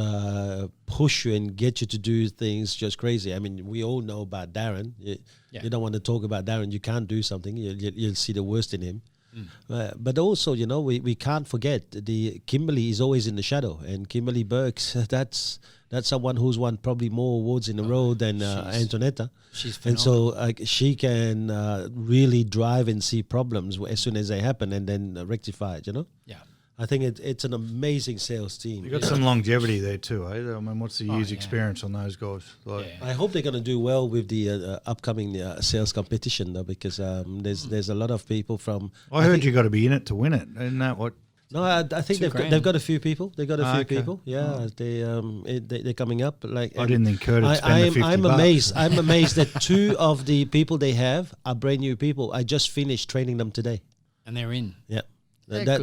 push you and get you to do things just crazy. I mean, we all know about Darren. You don't want to talk about Darren. You can't do something. You'll see the worst in him. But also, we can't forget the Kimberly is always in the shadow, and Kimberly Burks, that's someone who's won probably more awards in a row than Antonetta. She's phenomenal. And so she can really drive and see problems as soon as they happen and then rectify it. Yeah. I think it's an amazing sales team. You've got some longevity there too, eh? I mean, what's the year's experience on those guys? I hope they're going to do well with the upcoming sales competition, though, because there's a lot of people from... I heard you got to be in it to win it. Isn't that what... No, I think they've got a few people. They've got a few people. Yeah, they're coming up. Like I didn't think Kurt would spend the $50. I'm amazed. I'm amazed that two of the people they have are brand new people. I just finished training them today, and they're in. Yeah.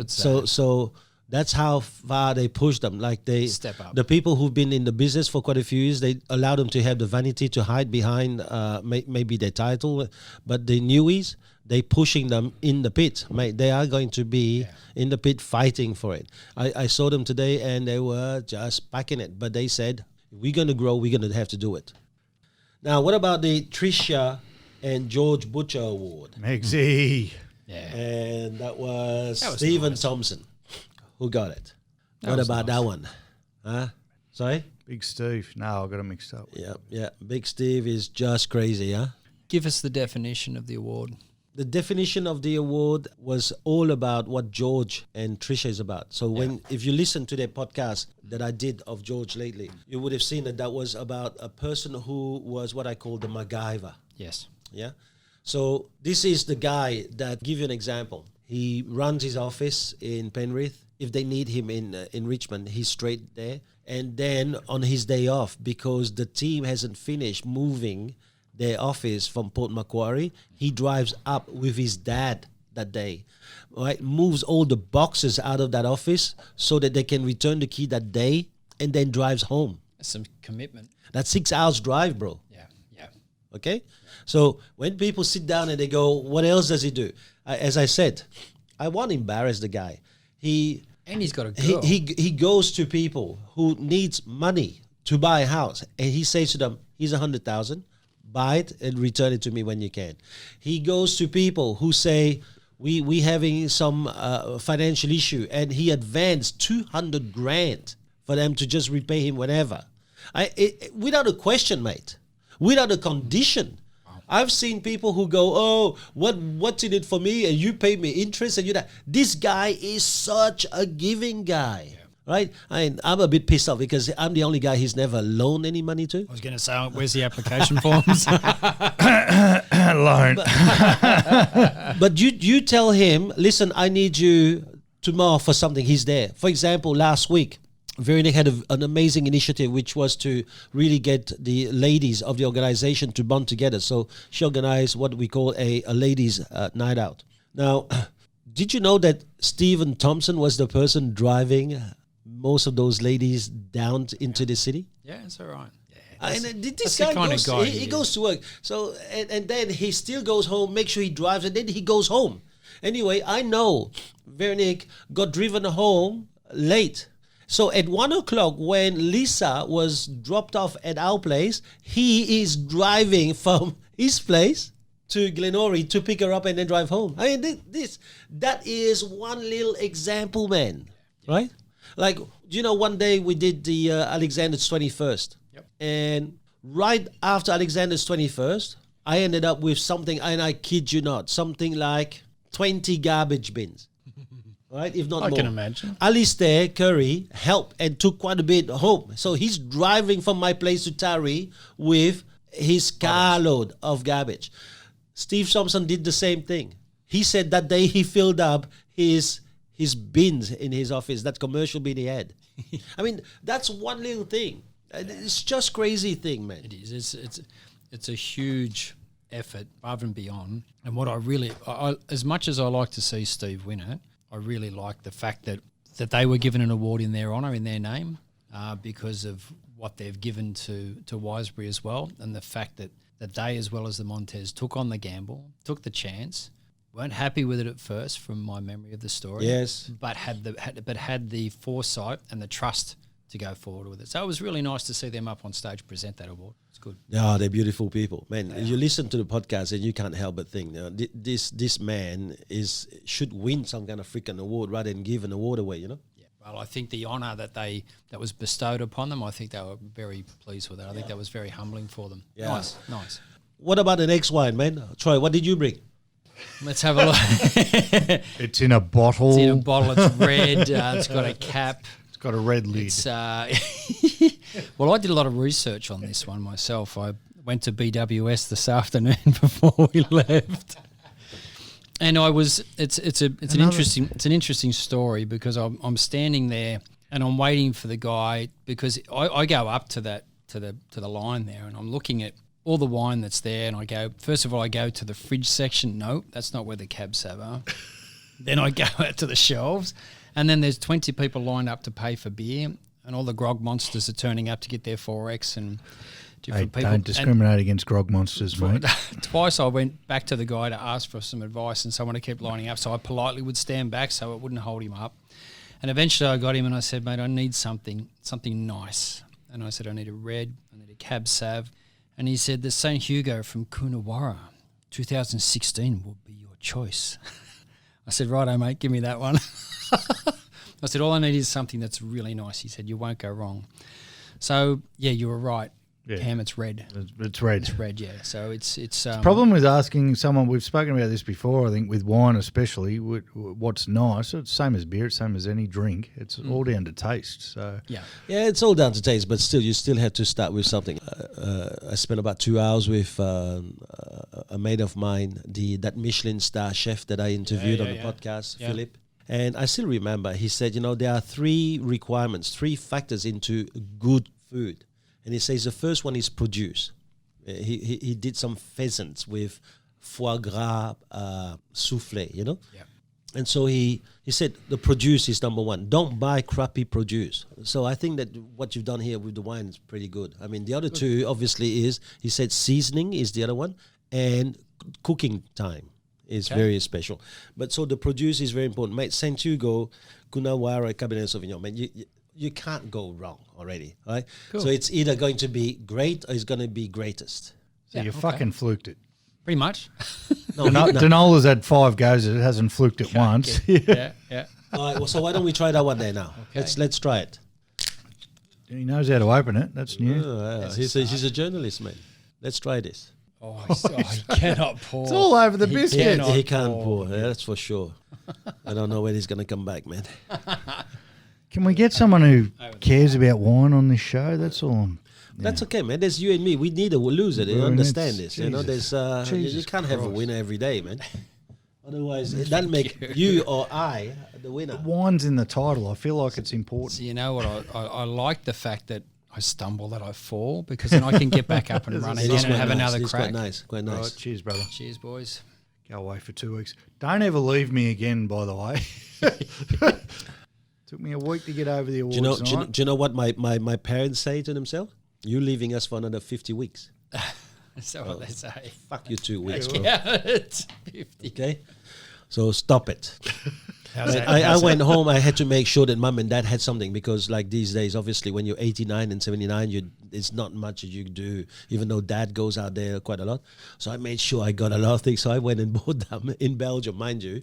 So that's how far they push them. Like they step up. The people who've been in the business for quite a few years, they allow them to have the vanity to hide behind maybe their title, but the newies, they pushing them in the pit. Mate, they are going to be in the pit fighting for it. I saw them today and they were just packing it, but they said, if we're going to grow, we're going to have to do it. Now, what about the Tricia and George Butcher Award? Megsy. Yeah. And that was Stephen Thompson who got it. What about that one? Huh? Sorry? Big Steve. No, I got it mixed up. Yeah. Big Steve is just crazy, huh? Give us the definition of the award. The definition of the award was all about what George and Tricia is about. So if you listen to their podcast that I did of George lately, you would have seen that was about a person who was what I call the MacGyver. Yes. Yeah. So this is the guy that, give you an example. He runs his office in Penrith. If they need him in Richmond, he's straight there. And then on his day off, because the team hasn't finished moving their office from Port Macquarie, he drives up with his dad that day. Right? Moves all the boxes out of that office so that they can return the key that day and then drives home. That's some commitment. That's 6 hours drive, bro. Yeah. Okay? So when people sit down and they go, what else does he do? As I said, I won't embarrass the guy. And he's got a girl. He goes to people who needs money to buy a house, and he says to them, here's 100,000, buy it and return it to me when you can. He goes to people who say, we having some financial issue, and he advanced 200 grand for them to just repay him whenever. Without a question, mate. Without a condition. I've seen people who go, oh, what's in it for me? And you pay me interest and you that. This guy is such a giving guy. Yeah. Right? I'm a bit pissed off because I'm the only guy he's never loaned any money to. I was going to say, where's the application forms? Loan. But you tell him, listen, I need you tomorrow for something. He's there. For example, last week, Veronique had an amazing initiative, which was to really get the ladies of the organization to bond together. So she organized what we call a ladies' night out. Now, did you know that Stephen Thompson was the person driving most of those ladies down into the city? Yeah, it's all right. And this guy goes to work. So and then he still goes home, make sure he drives, and then he goes home. Anyway, I know Veronique got driven home late. So at 1 o'clock, when Lisa was dropped off at our place, he is driving from his place to Glenorrey to pick her up and then drive home. I mean, that is one little example, man. Right? Like, one day we did the Alexander's 21st. Yep. And right after Alexander's 21st, I ended up with something, and I kid you not, something like 20 garbage bins. Right, if not more. I can imagine. Alistair Curry helped and took quite a bit home. So he's driving from my place to Taree with his carload of garbage. Steve Thompson did the same thing. He said that day he filled up his bins in his office, that commercial bin he had. I mean, that's one little thing. It's just crazy thing, man. It is. It's a huge effort above and beyond. And what I as much as I like to see Steve win it, I really like the fact that they were given an award in their honour, in their name, because of what they've given to Wiseberry as well, and the fact that they, as well as the Montez, took on the gamble, took the chance, weren't happy with it at first, from my memory of the story. Yes, but had the foresight and the trust to go forward with it. So it was really nice to see them up on stage present that award. It's good. Yeah, they're beautiful people, man. Yeah. You listen to the podcast and you can't help but think, this man should win some kind of freaking award rather than give an award away. Yeah. Well, I think the honour that was bestowed upon them, I think they were very pleased with it. I think that was very humbling for them. Yeah. Nice. What about the next wine, man? Troy, what did you bring? Let's have a look. It's in a bottle. It's red. It's got a cap. Got a red lid. Well, I did a lot of research on this one myself. I went to BWS this afternoon before we left, and it's an interesting story, because I'm standing there and I'm waiting for the guy, because I go up to the line there, and I'm looking at all the wine that's there, and I go to the fridge section. No, that's not where the Cab Sav are. Then I go out to the shelves. And then there's 20 people lined up to pay for beer, and all the grog monsters are turning up to get their 4X and different people. Don't discriminate against grog monsters, mate. Twice I went back to the guy to ask for some advice, and someone kept lining up, so I politely would stand back so it wouldn't hold him up. And eventually I got him and I said, mate, I need something nice. And I said, I need a red, I need a Cab Sav. And he said, the St Hugo from Coonawarra, 2016 will be your choice. I said, righto, mate, give me that one. I said, all I need is something that's really nice. He said, you won't go wrong. So, yeah, you were right. Yeah. Cam, it's red. It's red. It's red, yeah. So it's problem with asking someone, we've spoken about this before, I think, with wine especially, what's nice. It's same as beer, it's same as any drink. It's all down to taste. So yeah, it's all down to taste, but still, you still have to start with something. I spent about 2 hours with a mate of mine, that Michelin star chef that I interviewed on the podcast, Philip. And I still remember, he said, there are 3 requirements, 3 factors into good food. And he says the first one is produce. He did some pheasants with foie gras soufflé, Yeah. And so he said the produce is number one. Don't buy crappy produce. So I think that what you've done here with the wine is pretty good. I mean, the other two obviously is, he said seasoning is the other one, and cooking time is very special. But so the produce is very important. Mate, St Hugo, Coonawarra, Cabernet Sauvignon, man, you can't go wrong already, right? Cool. So it's either going to be great or it's going to be greatest. So you fucking fluked it. Pretty much. No, Danola's had 5 goes at it, hasn't fluked it once. Yeah. All right, well, so why don't we try that one there now? Okay. Let's try it. He knows how to open it. That's new. He's a journalist, man. Let's try this. Oh, he cannot pour. It's all over the biscuit. He can't pour. Yeah, that's for sure. I don't know when he's going to come back, man. Can we get someone who cares about wine on this show? That's all. That's okay, man. There's you and me. We need a loser. They understand this. You know, there's you can't have a winner every day, man. Otherwise, it doesn't make you or I the winner. Wine's in the title. I feel like it's important. So you know what? I like the fact that I stumble, that I fall, because then I can get back up and run again and have another crack. Quite nice. Right, cheers, brother. Cheers, boys. Go away for 2 weeks. Don't ever leave me again, by the way. Took me a week to get over the awards night. Do you know what my parents say to themselves? You're leaving us for another 50 weeks. So what they say. Fuck you 2 weeks. Yeah, it's 50. Okay? So stop it. I went home. I had to make sure that mum and dad had something, because like these days, obviously, when you're 89 and 79, it's not much that you do, even though dad goes out there quite a lot. So I made sure I got a lot of things. So I went and bought them in Belgium, mind you,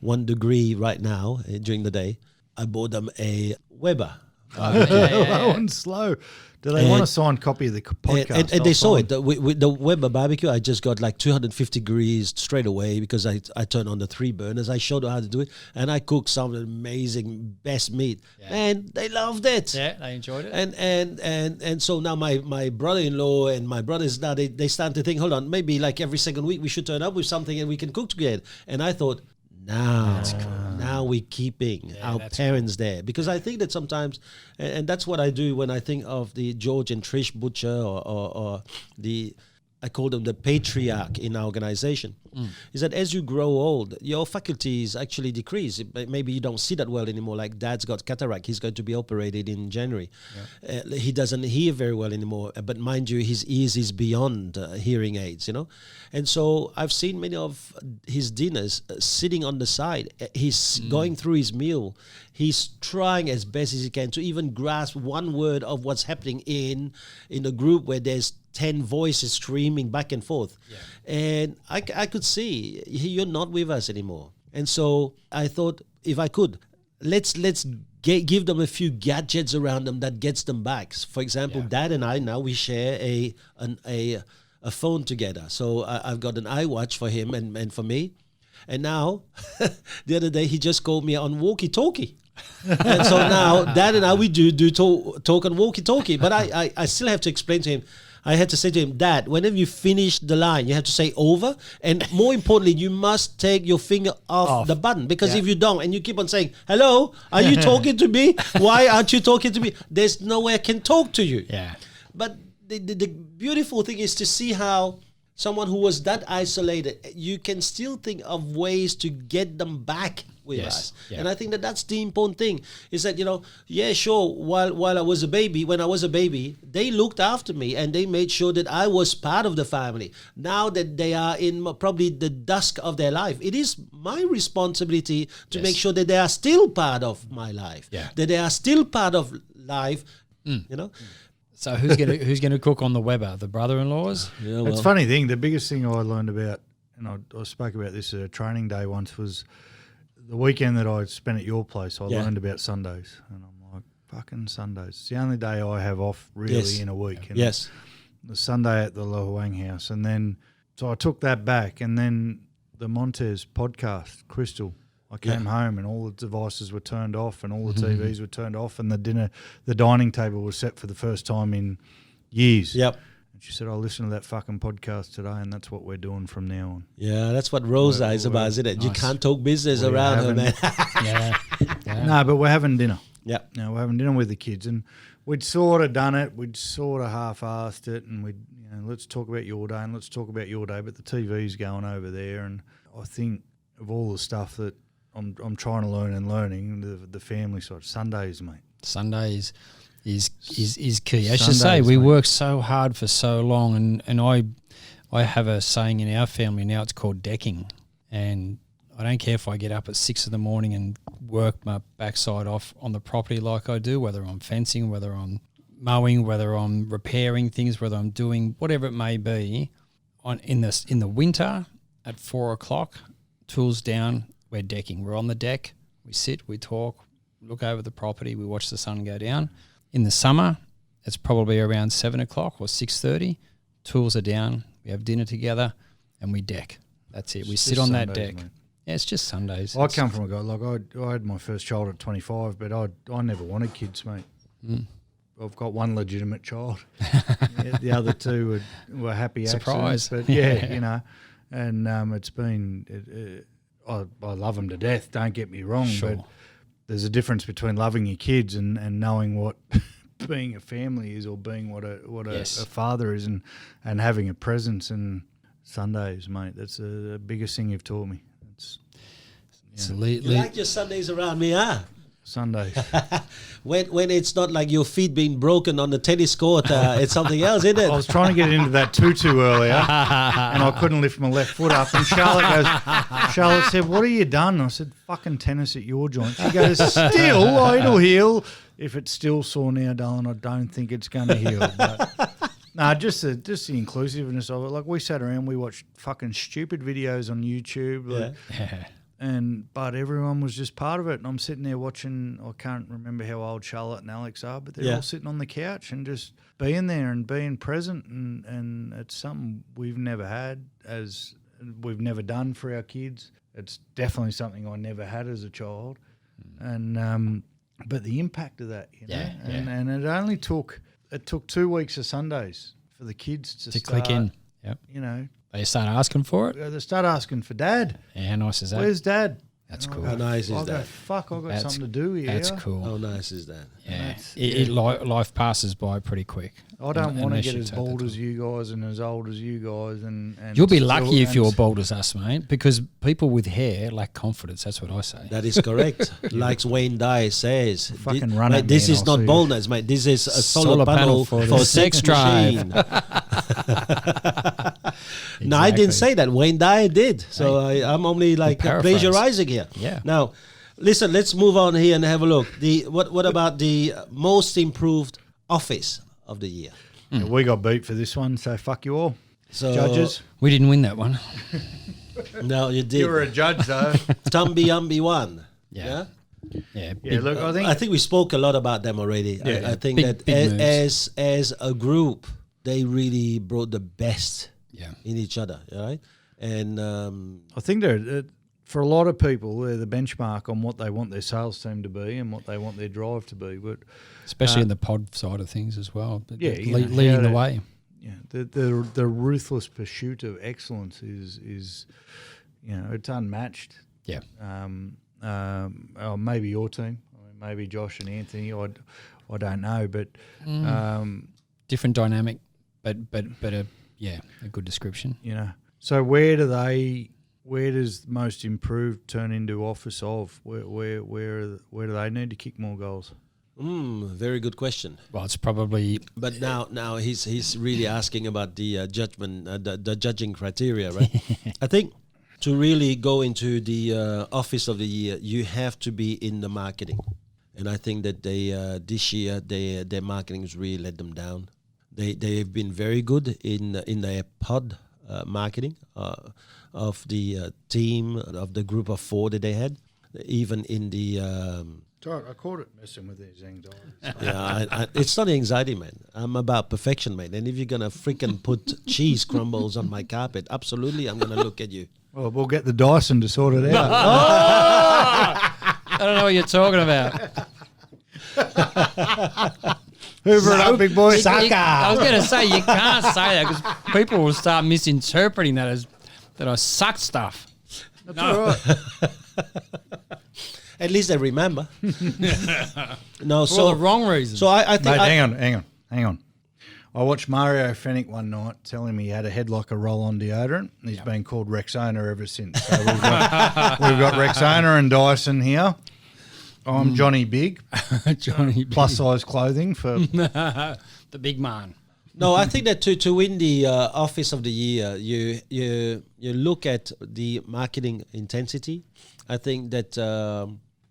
1 degree right now during the day. I bought them a Weber. That one's slow. Do they want a signed copy of the podcast? And they saw it. With the Weber barbecue, I just got like 250 degrees straight away, because I turned on the 3 burners. I showed them how to do it, and I cooked some amazing best meat. And they loved it. Yeah, they enjoyed it. And so now my brother-in-law and my brothers, now they start to think, hold on, maybe like every second week we should turn up with something and we can cook together. And I thought, now we're keeping our parents there, because I think that sometimes, and that's what I do when I think of the George and Trish Butcher or the, I call them the patriarch in our organization, is that as you grow old, your faculties actually decrease. Maybe you don't see that well anymore. Like dad's got cataract. He's going to be operated in January. He doesn't hear very well anymore. But mind you, his ears is beyond hearing aids, you know. And so I've seen many of his dinners sitting on the side. He's going through his meal. He's trying as best as he can to even grasp one word of what's happening in a group where there's 10 voices screaming back and forth. And I could see you're not with us anymore. And so I thought, if I could, let's give them a few gadgets around them that gets them back. For example, Dad and I now, we share a phone together. So I've got an iWatch for him and for me. And now, the other day, he just called me on walkie-talkie. And so now, Dad and I, we do talk on walkie-talkie. But I still have to explain to him. I had to say to him, Dad, whenever you finish the line, you have to say over. And more importantly, you must take your finger off the button. Because if you don't, and you keep on saying, hello, are you talking to me? Why aren't you talking to me? There's no way I can talk to you. Yeah. But the beautiful thing is to see how someone who was that isolated, you can still think of ways to get them back with us. Yeah. And I think that that's the important thing, is that, you know, sure, while I was a baby, when I was a baby, they looked after me and they made sure that I was part of the family. Now that they are in probably the dusk of their life, it is my responsibility to make sure that they are still part of my life, that they are still part of life, you know. So who's gonna cook on the Weber? The brother-in-laws? Yeah, It's a funny thing. The biggest thing I learned about, and I spoke about this at a training day once, was the weekend that I spent at your place. I learned about Sundays, and I'm like, fucking Sundays. It's the only day I have off really in a week. And the Sunday at the Hoang house, and then so I took that back, and then the Montez podcast, Crystal. I came home and all the devices were turned off and all the TVs were turned off, and the dining table was set for the first time in years. Yep. And she said, I listened to that fucking podcast today, and that's what we're doing from now on. Yeah, that's what Rosa is about, isn't it? Nice. You can't talk business around her, man. No, but we're having dinner. Yeah. Now we're having dinner with the kids, and we'd sort of done it. We'd sort of half-assed it, and we'd, let's talk about your day and let's talk about your day, but the TV's going over there, and I think of all the stuff that I'm trying to learn and learning the family side. Sundays, mate. Sundays is key. As you say, Sundays, we mate. work so hard for so long, and I have a saying in our family now. It's called decking, and I don't care if I get up at 6 a.m. and work my backside off on the property like I do, whether I'm fencing, whether I'm mowing, whether I'm repairing things, whether I'm doing whatever it may be. In the winter at 4 o'clock, tools down, we're decking. We're on the deck. We sit, we talk, look over the property, we watch the sun go down. In the summer, it's probably around 7 o'clock or 6:30. Tools are down. We have dinner together, and we deck. That's it. We sit on that deck. Mate. Yeah, it's just Sundays. I come from a guy like I had my first child at 25, but I never wanted kids, mate. I've got one legitimate child. The other two were happy Surprise. accidents, but yeah, you know, and it's been. I love them to death. Don't get me wrong, but there's a difference between loving your kids and knowing what being a family is, or being what a father is, and having a presence. And Sundays, mate, that's the biggest thing you've taught me. You like your Sundays around me, huh? Sundays. when it's not like your feet being broken on the tennis court, it's something else, isn't it? I was trying to get into that tutu earlier, and I couldn't lift my left foot up. And Charlotte said, "What have you done?" I said, "Fucking tennis at your joint." She goes, "Still, it'll heal. If it's still sore now, darling, I don't think it's going to heal." But no, just the inclusiveness of it. Like, we sat around, we watched fucking stupid videos on YouTube. Like, but everyone was just part of it, and I'm sitting there watching. I can't remember how old Charlotte and Alex are, but they're all sitting on the couch and just being there and being present, and it's something we've never had, as we've never done for our kids. It's definitely something I never had as a child, and but the impact of that, you know, and it only took 2 weeks of Sundays for the kids to start, click in. Yep, you know. They start asking for it. They start asking for Dad. Yeah, how nice is that? Where's Dad? That's cool. How nice is I that? go, fuck, I've got something to do here. That's cool. How nice is that? Yeah, life passes by pretty quick. I don't want to unless get you as take bald the as you guys and as old as you guys. And You'll be lucky if you're bald as us, mate, because people with hair lack confidence. That's what I say. That is correct. Like Wayne Dye says, Fucking run at me this and is I'll not see you. baldness, mate. This is a solar panel for the sex sex drive. machine. No, I didn't say that. Wayne Dye did. So I'm only like plagiarizing here. Yeah. Now, listen, let's move on here and have a look. What about the most improved office of the year? Yeah, we got beat for this one, so fuck you all. So Judges. We didn't win that one. No, you did. You were a judge, though. Tumby Umby won. Yeah. Yeah, big- look, I think we spoke a lot about them already. Yeah. I think Big that moves. as a group, they really brought the best in each other, right? And I think they're for a lot of people, they're the benchmark on what they want their sales team to be and what they want their drive to be. But especially in the pod side of things as well. But Yeah, you know, leading the way. yeah, the ruthless pursuit of excellence is it's unmatched. Yeah. Or maybe your team, maybe Josh and Anthony. I don't know, but Different dynamic, but a good description. So where does most improved turn into office of? Where do they need to kick more goals? very good question. Well, it's probably But now he's really asking about the judgment, the judging criteria, right? I think to really go into the office of the year, you have to be in the marketing, and I think that they this year their marketing has really let them down. They've been very good in their pod marketing of the team, of the group of 4 that they had, even in the. I caught it messing with his anxiety. Yeah, it's not anxiety, man. I'm about perfection, man. And if you're gonna freaking put cheese crumbles on my carpet, absolutely, I'm gonna look at you. Well, we'll get the Dyson to sort it out. I don't know what you're talking about. Hoover it up, big boy. I was going to say you can't say that because people will start misinterpreting that as that I suck stuff. That's all right. At least they remember. No, For the wrong reason. So I think Mate, hang on. I watched Mario Fennick one night tell him he had a head like a roll-on deodorant. And he's been called Rexona ever since. So we've got Rexona and Dyson here. I'm Johnny Big. Johnny Big. Plus size clothing for the big man. No, I think that to win the Office of the Year, you look at the marketing intensity. I think that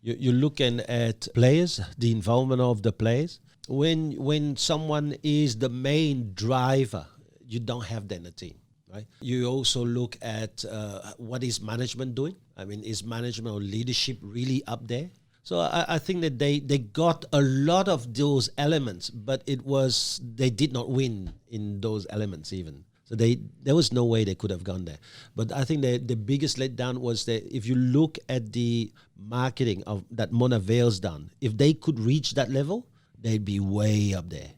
you're looking at players, the involvement of the players. When someone is the main driver, you don't have that in a team, right? You also look at what is management doing. I mean, is management or leadership really up there? So I think that they got a lot of those elements, but they did not win in those elements even. So there was no way they could have gone there. But I think the biggest letdown was that if you look at the marketing of that Mona Vale's done, if they could reach that level, they'd be way up there,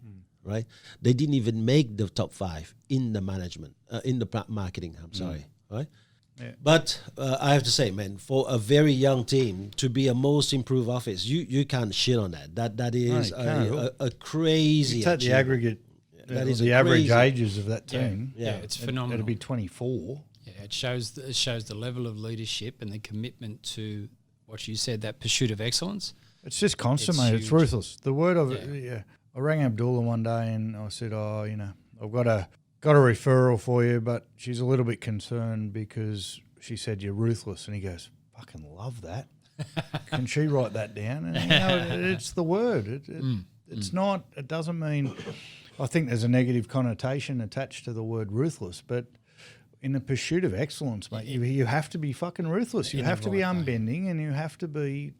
right? They didn't even make the top 5 in the management, in the marketing, right? Yeah. But I have to say, man, for a very young team to be a most improved office, you can't shit on that. That is a crazy. It's at the aggregate. That is the average ages of that team. Yeah, it's phenomenal. It'll be 24. Yeah, it shows the level of leadership and the commitment to what you said, that pursuit of excellence. It's just constant, mate. It's ruthless. The word of it. Yeah. I rang Abdullah one day and I said, I've got a referral for you, but she's a little bit concerned because she said you're ruthless. And he goes, fucking love that. Can she write that down? And it's the word. It's not. It doesn't mean. I think there's a negative connotation attached to the word ruthless, but in the pursuit of excellence, mate, you have to be fucking ruthless. You have to be unbending, and you have to be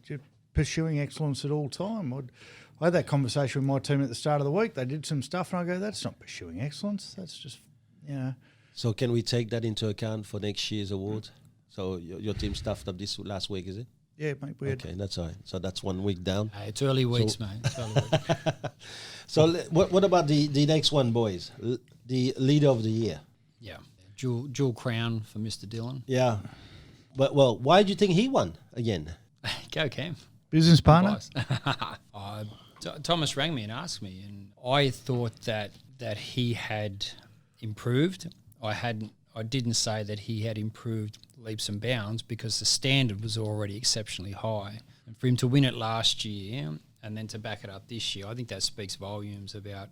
pursuing excellence at all time. I had that conversation with my team at the start of the week. They did some stuff, and I go, that's not pursuing excellence. That's just, So can we take that into account for next year's award? So your team stuffed up this last week, is it? Yeah, mate. Okay, that's all right. So that's 1 week down. It's early weeks, mate. It's early weeks. So what about the next one, boys? The leader of the year. Yeah. Jewel crown for Mr. Dillon. Yeah. But, why do you think he won again? Go, Cam. Business partner? Thomas rang me and asked me, and I thought that he had improved. I didn't say that he had improved leaps and bounds because the standard was already exceptionally high. And for him to win it last year and then to back it up this year, I think that speaks volumes about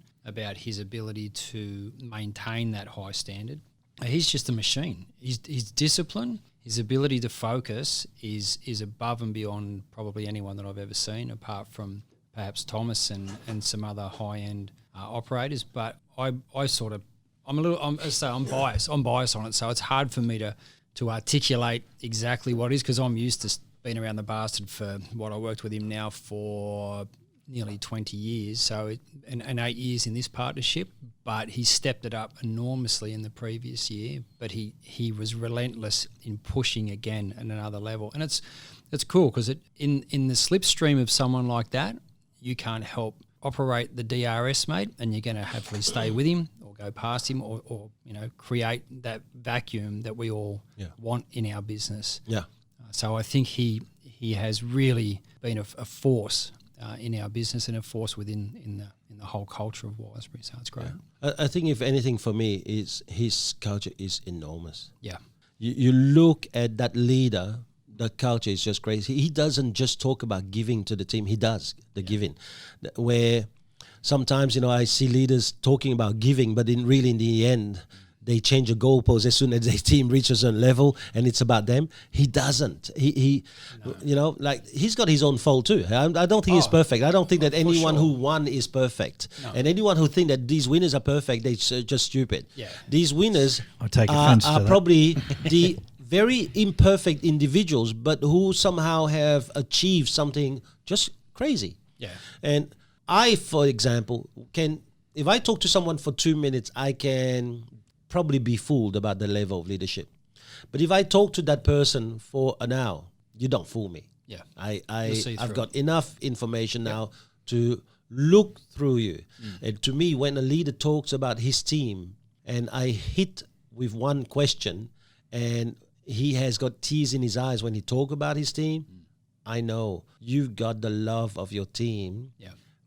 his ability to maintain that high standard. He's just a machine. His discipline, his ability to focus is above and beyond probably anyone that I've ever seen, apart from perhaps Thomas and some other high-end operators. But I'm biased. I'm biased on it, so it's hard for me to articulate exactly what it is because I'm used to being around the bastard for what I worked with him now for nearly 20 years, so and 8 years in this partnership. But he stepped it up enormously in the previous year. But he was relentless in pushing again at another level, and it's cool because in the slipstream of someone like that, you can't help operate the DRS, mate, and you're going to hopefully stay with him or go past him or create that vacuum that we all want in our business. Yeah. So I think he has really been a force in our business and a force within the whole culture of Wiseberry. So it's great. Yeah. I think if anything for me is his culture is enormous. Yeah. You look at that leader. The culture is just crazy. He doesn't just talk about giving to the team. He does the giving. Where sometimes, I see leaders talking about giving, but in the end, they change the goalpost as soon as their team reaches a level and it's about them. He doesn't. He's got his own fault too. I don't think he's perfect. I don't think that anyone who won is perfect. No. And anyone who think that these winners are perfect, they're just stupid. Yeah. These winners are probably the very imperfect individuals, but who somehow have achieved something just crazy. Yeah. And I, for example, if I talk to someone for 2 minutes, I can probably be fooled about the level of leadership. But if I talk to that person for an hour, you don't fool me. Yeah. I've got enough information now to look through you. And to me, when a leader talks about his team and I hit with one question and he has got tears in his eyes when he talk about his team, I know you've got the love of your team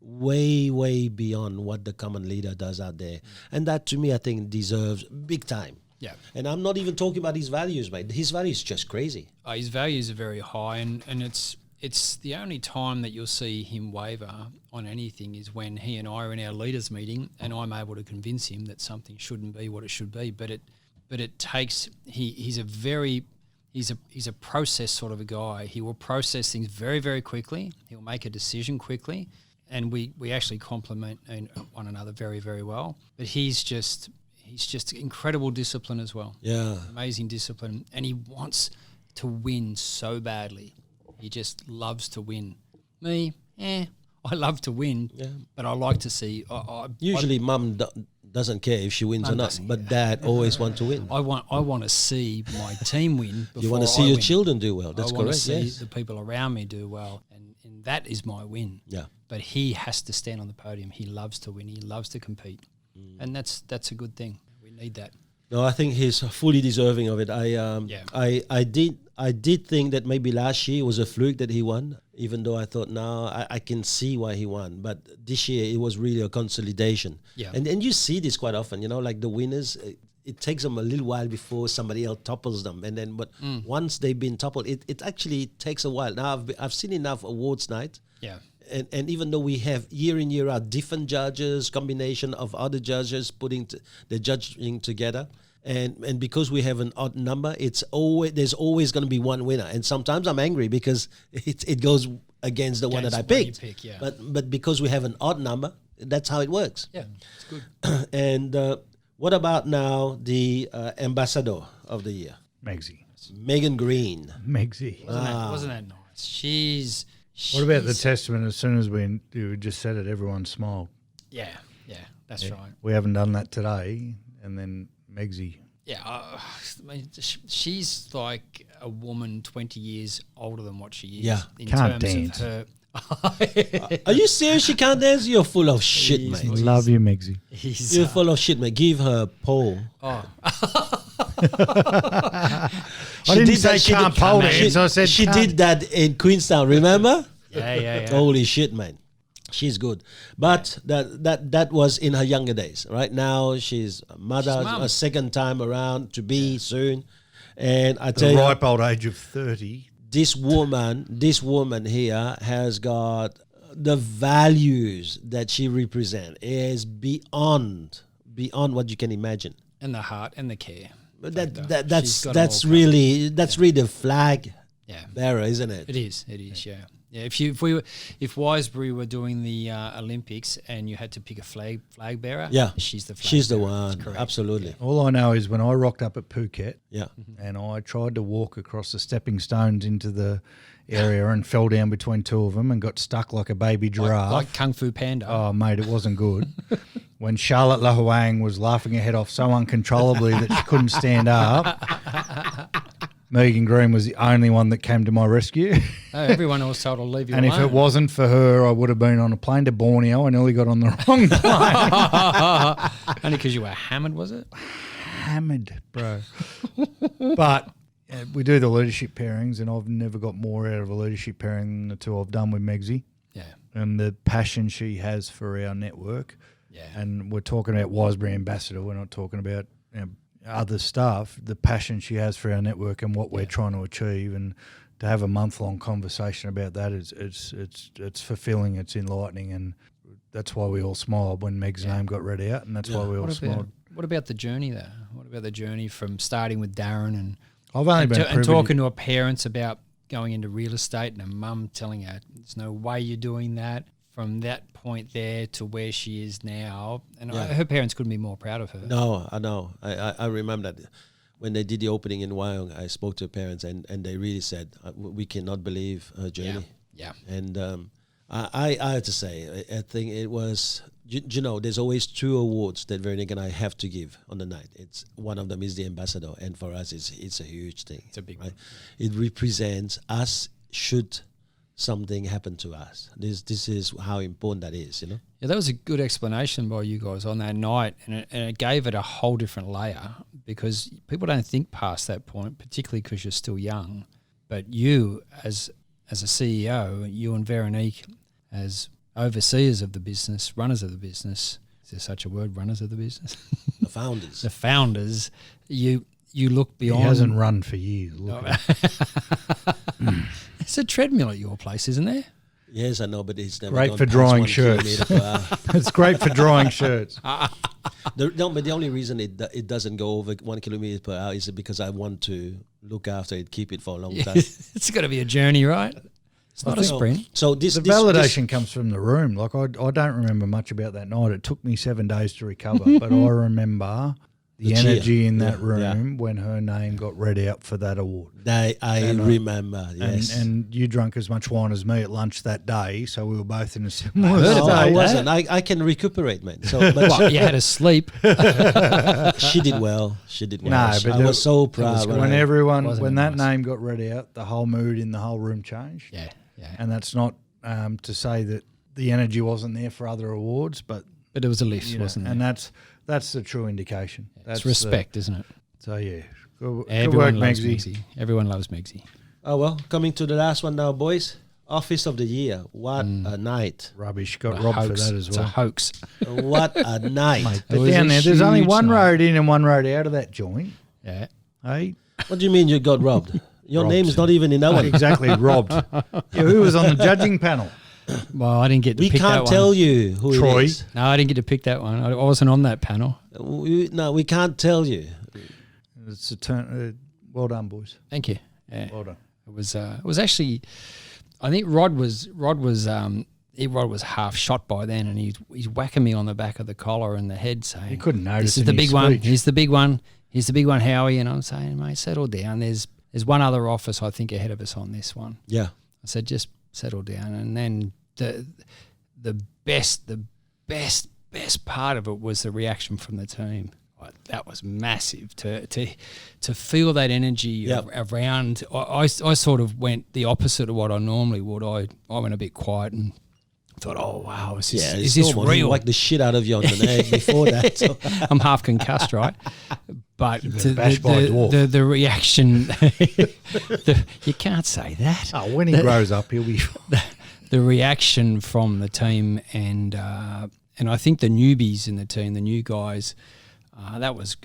way beyond what the common leader does out there. And that, to me, I think deserves big time. Yeah. And I'm not even talking about his values, mate. His values is just crazy. His values are very high, and it's the only time that you'll see him waver on anything is when he and I are in our leaders meeting and I'm able to convince him that something shouldn't be what it should be. But it takes he's a process sort of a guy. He will process things very, very quickly. He'll make a decision quickly, and we actually complement one another very, very well. But he's just incredible discipline as well. Yeah. Amazing discipline. And he wants to win so badly. He just loves to win. Me, I love to win, but I like to see. Usually mum doesn't care if she wins or not, but dad always wants to win. I want to see my team win before You want to see your children do well. That's I want correct, to see yes. the people around me do well, and that is my win. Yeah. But he has to stand on the podium. He loves to win. He loves to compete, and that's a good thing. We need that. No, I think he's fully deserving of it. I did think that maybe last year was a fluke that he won, even though I thought, no, I can see why he won. But this year it was really a consolidation. Yeah. And you see this quite often, like the winners, it takes them a little while before somebody else topples them. And then, but once they've been toppled, it actually takes a while. Now, I've seen enough awards night. Yeah. And even though we have year in, year out different judges, combination of other judges putting the judging together, and because we have an odd number, there's always going to be one winner. And sometimes I'm angry because it goes against the one that I picked. But because we have an odd number, that's how it works. Yeah, it's good. And what about now the ambassador of the year? Megan Green. Megsy. Wasn't that nice? What about the testament? As soon as we just said it, everyone smiled. Yeah, that's right. We haven't done that today, and then Megsy. Yeah, I mean, she's like a woman 20 years older than what she is. Yeah, can't dance. Of her. Are you serious? She can't dance? You're full of shit, mate. Love you, Megsy. You're full of shit, mate. Give her a pole. I didn't say can't pole dance. I said she did that in Queenstown. Remember? Yeah. Holy shit, man. She's good, but that was in her younger days. Right now, she's a mother, a second time around to be soon, and I tell you, the ripe old age of 30. This woman here has got the values that she represents is beyond what you can imagine, and the heart and the care. But that's really the flag bearer, isn't it? It is. Yeah. Yeah, if Wiseberry were doing the Olympics and you had to pick a flag bearer, she's the flag She's bearer. the one, absolutely. All I know is when I rocked up at Phuket, and I tried to walk across the stepping stones into the area and fell down between two of them and got stuck like a baby giraffe. Like Kung Fu Panda. Oh, mate, it wasn't good. When Charlotte La Hoang was laughing her head off so uncontrollably that she couldn't stand up, Megan Green was the only one that came to my rescue. Oh, everyone else told her to leave you and alone. if it wasn't for her, I would have been on a plane to Borneo. I nearly got on the wrong plane. Only because you were hammered, was it? Hammered, bro. But we do the leadership pairings, and I've never got more out of a leadership pairing than the two I've done with Megsy. Yeah. And the passion she has for our network. Yeah. And we're talking about Wiseberry Ambassador. We're not talking about other stuff. The passion she has for our network and what we're trying to achieve, and to have a month-long conversation about that it's fulfilling, it's enlightening, and that's why we all smiled when Meg's name got read out, and that's why we all smiled. What about the journey there? What about the journey from starting with Darren and I've only been and talking to her parents about going into real estate, and her mum telling her there's no way you're doing that, from that point there to where she is now, and her parents couldn't be more proud of her. No, I know. I remember that when they did the opening in Hoang, I spoke to her parents, and they really said, we cannot believe her journey. Yeah. And I have to say, I think it was, there's always two awards that Veronique and I have to give on the night. It's one of them is the ambassador, and for us, it's a huge thing. It's a big right? one. It represents us should something happen to us. This is how important that is, Yeah, that was a good explanation by you guys on that night, and it gave it a whole different layer, because people don't think past that point, particularly because you're still young. But you, as a CEO, you and Veronique as overseers of the business, runners of the business. Is there such a word, runners of the business? The founders. The founders, you look beyond. He hasn't run for years. Look at him. It's a treadmill at your place, isn't there? Yes, I know, but it's never Great gone for past drying 1 shirts. kilometre per hour. It's great for drying shirts. But the only reason it doesn't go over 1 kilometre per hour is because I want to look after it, keep it for a long time. It's got to be a journey, right? It's not a sprint. So this The validation comes from the room. Like I don't remember much about that night. It took me 7 days to recover, but I remember the cheer. energy in that room when her name got read out for that award. I remember, yes. And you drank as much wine as me at lunch that day, so we were both in a similar heard No, about I state. wasn't. I can recuperate, man. So, but Well, you had to sleep. she did well. She did well. No, but I was so proud. When Wasn't that nice. name got read out, the whole mood in the whole room changed. Yeah. And that's not to say that the energy wasn't there for other awards, but But it was a lift, you know, wasn't it? and that's the true indication. That's It's respect, isn't it? So yeah, good Everyone work, loves Megsy. Megsy. Everyone loves Megsy. Oh, well, coming to the last one now, boys. Office of the Year. What a night. Rubbish. Got A robbed hoax. for that as It's a well. hoax. What a night. Mate, It but was down a there, there's only huge one night. road in and one road out of that joint. Yeah. Hey, What do you mean you got robbed? Your Robbed. name's not even in that one. exactly, robbed. Yeah, who was on the judging panel? Well, I didn't get to We pick that can't one. tell you who Troy. it is. No, I didn't get to pick that one. I wasn't on that panel. No, we can't tell you. It's a turn. Well done, boys. Thank you. Yeah. Well done. It was actually, I think Rod was half shot by then, and he's whacking me on the back of the collar and the head, saying, You couldn't notice "This is in the his big one. speech. Here's the big one. Here's the big one, Howie." And I'm saying, "Mate, settle down. There's one other office I think ahead of us on this one." Yeah. I said, "Just settle down." And then the best part of it was the reaction from the team. Like, that was massive to feel that energy Yep. around. I sort of went the opposite of what I normally would. I went a bit quiet and thought, "Oh wow, is this normal. He real?" whacked the shit out of you on the neck before that. So. I'm half concussed, right? But bashed by a dwarf. the reaction, you can't say that. Oh, when he grows up, he'll be. The reaction from the team and I think the newbies in the team, the new guys, that was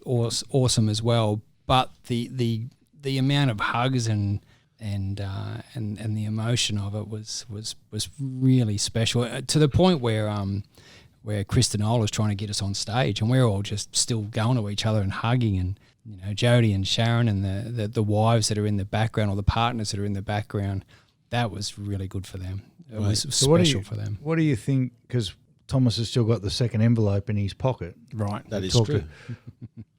awesome as well. But the amount of hugs and the emotion of it was really special, to the point where Kristen Ohl was trying to get us on stage, and we're all just still going to each other and hugging, and Jody and Sharon and the wives that are in the background, or the partners that are in the background. That was really good for them. It was special for them. What do you think? Because Thomas has still got the second envelope in his pocket. Right. That is Talk true.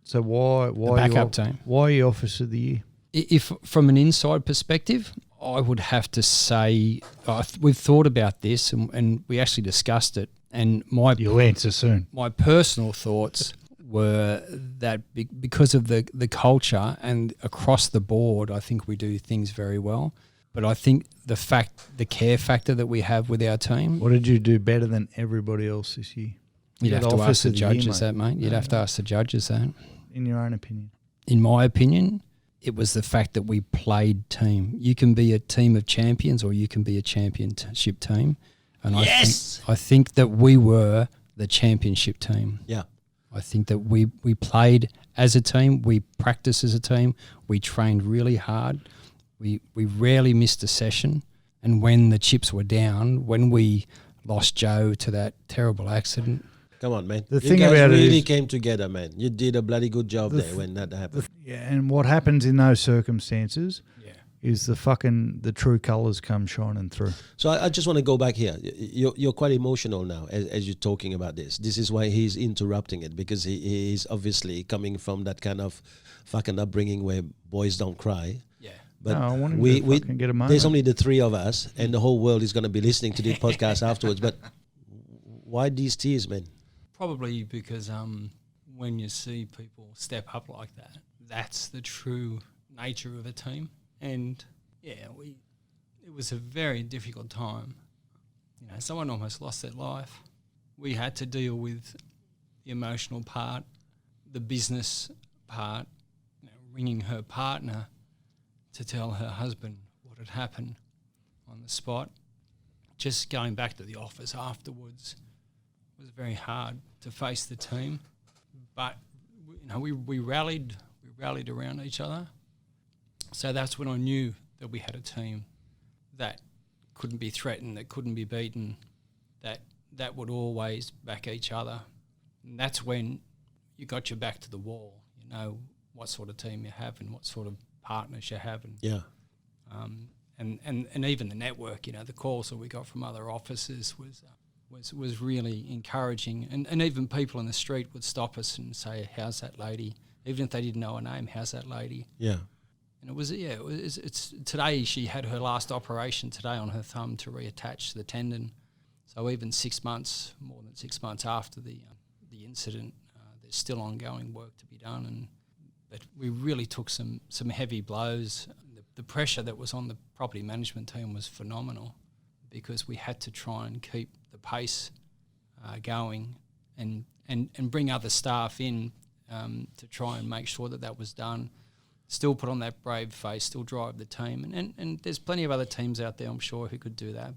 So why backup team. Why are you Office of the Year? If from an inside perspective, I would have to say we've thought about this and we actually discussed it. And You'll answer soon. my personal thoughts were that because of the culture and across the board, I think we do things very well. But I think the care factor that we have with our team. What did you do better than everybody else this year? You'd You're have the to Office ask the of the Year, judges that, mate. You'd have to ask the judges that. In your own opinion. In my opinion, it was the fact that we played team. You can be a team of champions or you can be a championship team. And Yes! I think that we were the championship team. Yeah. I think that we played as a team. We practiced as a team. We trained really hard. We rarely missed a session. And when the chips were down, when we lost Joe to that terrible accident. Come on, man. The You thing guys about it really is- came together, man. You did a bloody good job there when that happened. Yeah, and what happens in those circumstances Yeah. is the true colours come shining through. So I just want to go back here. You're quite emotional now as you're talking about this. This is why he's interrupting it, because he is obviously coming from that kind of fucking upbringing where boys don't cry. Yeah. But No, I want him to fucking get a moment. there's only the three of us, and the whole world is going to be listening to this podcast afterwards. But why these tears, man? Probably because when you see people step up like that, that's the true nature of a team. And yeah, it was a very difficult time. Someone almost lost their life. We had to deal with the emotional part, the business part, ringing her partner to tell her husband what had happened on the spot. just going back to the office afterwards was very hard to face the team. But we rallied around each other. So that's when I knew that we had a team that couldn't be threatened, that couldn't be beaten, that would always back each other. And that's when you got your back to the wall. You know what sort of team you have and what sort of partners you have. And and even the network, the calls that we got from other offices was really encouraging. And even people in the street would stop us and say, "How's that lady?" Even if they didn't know her name, "How's that lady?" Yeah. And it's today she had her last operation today on her thumb to reattach the tendon. So even more than 6 months after the incident, there's still ongoing work to be done. But we really took some heavy blows. The pressure that was on the property management team was phenomenal because we had to try and keep the pace going and bring other staff in to try and make sure that was done. Still put on that brave face, still drive the team. And there's plenty of other teams out there, I'm sure, who could do that.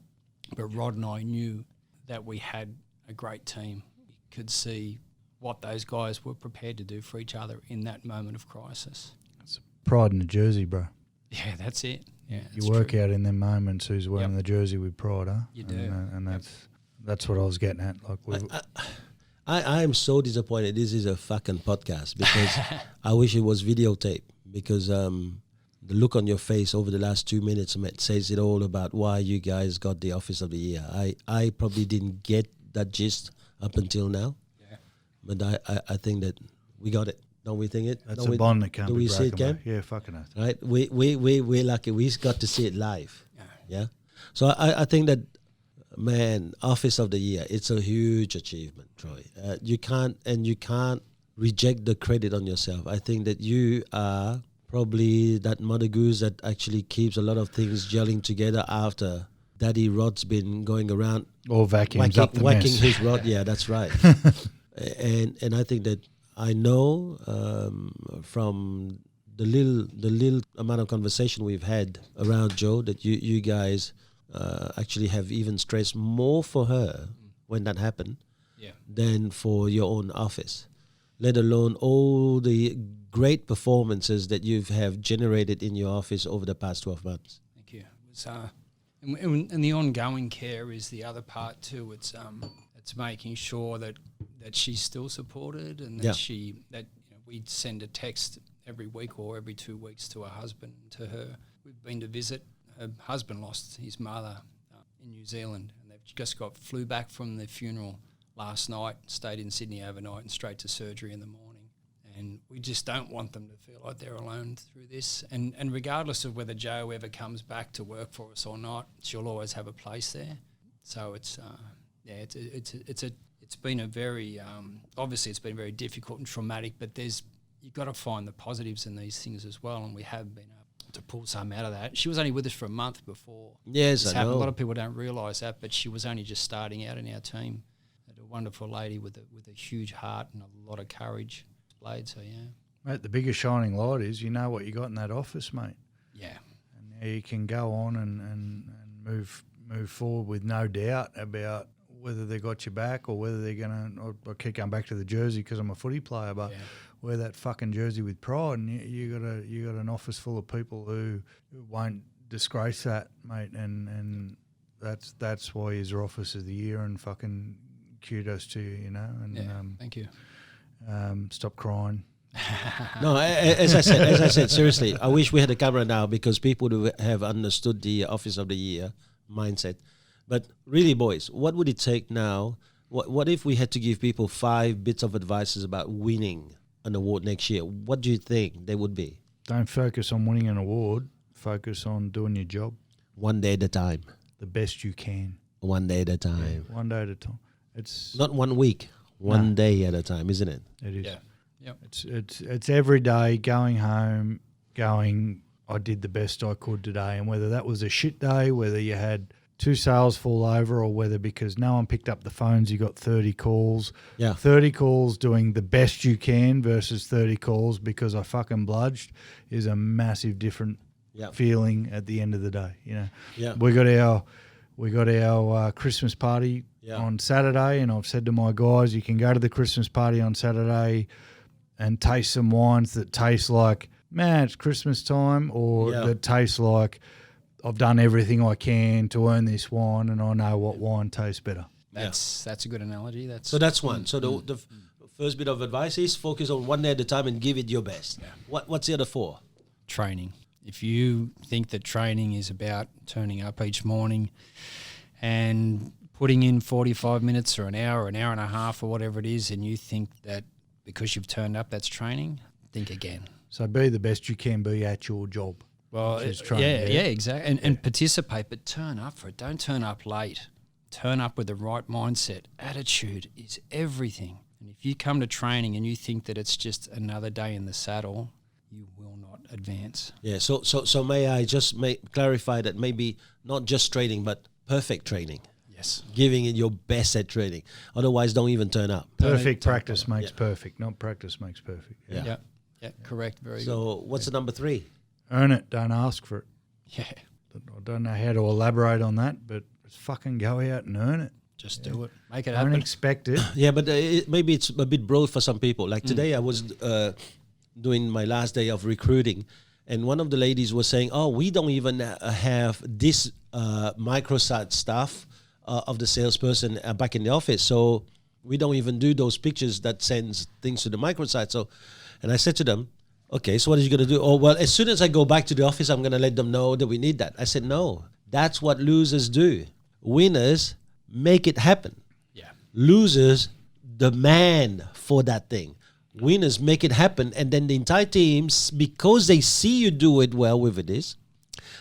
But Rod and I knew that we had a great team. We could see what those guys were prepared to do for each other in that moment of crisis. It's pride in the jersey, bro. Yeah, that's it. Yeah, you work out in them moments who's wearing the jersey with pride, huh? You do. And that's what I was getting at. I am so disappointed this is a fucking podcast because I wish it was videotape because the look on your face over the last 2 minutes says it all about why you guys got the Office of the Year. I probably didn't get that gist up until now. Yeah. But I think that we got it. Don't we think it? That's a bond that can't be broken. Do we see it, Cam? Yeah, fucking oath. Right? We're lucky. We got to see it live. Yeah? So I think that, man, Office of the Year, it's a huge achievement, Troy. You can't reject the credit on yourself. I think that you are probably that mother goose that actually keeps a lot of things gelling together after Daddy Rod's been going around or vacuums up the whacking mess. his rod. Yeah, that's right. and I think that I know from the little amount of conversation we've had around Joe that you guys actually have even stressed more for her when that happened than for your own office, let alone all the great performances that you have generated in your office over the past 12 months. Thank you. And the ongoing care is the other part too. It's making sure that she's still supported and that we send a text every week or every 2 weeks to her husband, to her. We've been to visit. Her husband lost his mother in New Zealand, and they've just flew back from the funeral last night, stayed in Sydney overnight and straight to surgery in the morning. And we just don't want them to feel like they're alone through this. And regardless of whether Jo ever comes back to work for us or not, she'll always have a place there. So it's been a very obviously it's been very difficult and traumatic, but you've got to find the positives in these things as well, and we have been able to pull some out of that. She was only with us for a month before. Yes, this I happened. know. A lot of people don't realise that, but she was only just starting out in our team. A wonderful lady with a huge heart and a lot of courage displayed. So mate, the biggest shining light is you know what you got in that office, mate. Yeah, and now you can go on and move forward with no doubt about whether they got you back or whether they're going to. I keep going back to the jersey because I'm a footy player, but wear that fucking jersey with pride, and you got an office full of people who won't disgrace that, mate, and that's why he's your Office of the Year, and fucking kudos to you, and thank you. Stop crying. No, as I said, seriously, I wish we had a camera now because people would have understood the Office of the Year mindset. But really, boys, what would it take now? What if we had to give people 5 bits of advices about winning an award next year? What do you think they would be? Don't focus on winning an award. Focus on doing your job. One day at a time. The best you can. One day at a time. Yeah, one day at a time. It's not 1 week. One day at a time, isn't it? It is. Yeah. Yep. It's every day going home, I did the best I could today, and whether that was a shit day, whether you had 2 sales fall over, or whether because no one picked up the phones, you got 30 calls. Yeah. 30 calls doing the best you can versus 30 calls because I fucking bludged is a massive different feeling at the end of the day. Yeah. We got our Christmas party on Saturday, and I've said to my guys, you can go to the Christmas party on Saturday and taste some wines that taste like, man, it's Christmas time, or that taste like I've done everything I can to earn this wine and I know what wine tastes better. That's a good analogy. So that's one. So the first bit of advice is focus on one day at a time and give it your best. Yeah. What's the other 4? Training. If you think that training is about turning up each morning and putting in 45 minutes or an hour and a half or whatever it is, and you think that because you've turned up that's training, think again. So be the best you can be at your job. Well, exactly. And participate, but turn up for it. Don't turn up late. Turn up with the right mindset. Attitude is everything. And if you come to training and you think that it's just another day in the saddle, you will not advance. Yeah, so may I just clarify that maybe not just training, but perfect training. Yes. Giving it your best at training. Otherwise, don't even turn up. Perfect practice makes perfect, not practice makes perfect. Yeah, correct. Very good. So what's the number 3? Earn it, don't ask for it. Yeah. I don't know how to elaborate on that, but just fucking go out and earn it. Just do it. Make it happen. Don't expect it. Yeah, but maybe it's a bit broad for some people. Like today I was doing my last day of recruiting, and one of the ladies was saying, oh, we don't even have this microsite stuff of the salesperson back in the office. So we don't even do those pictures that sends things to the microsite. So, and I said to them, okay, so what are you going to do? Oh, well, as soon as I go back to the office, I'm going to let them know that we need that. I said, no, that's what losers do. Winners make it happen. Yeah. Losers demand for that thing. Winners make it happen. And then the entire team, because they see you do it well with this,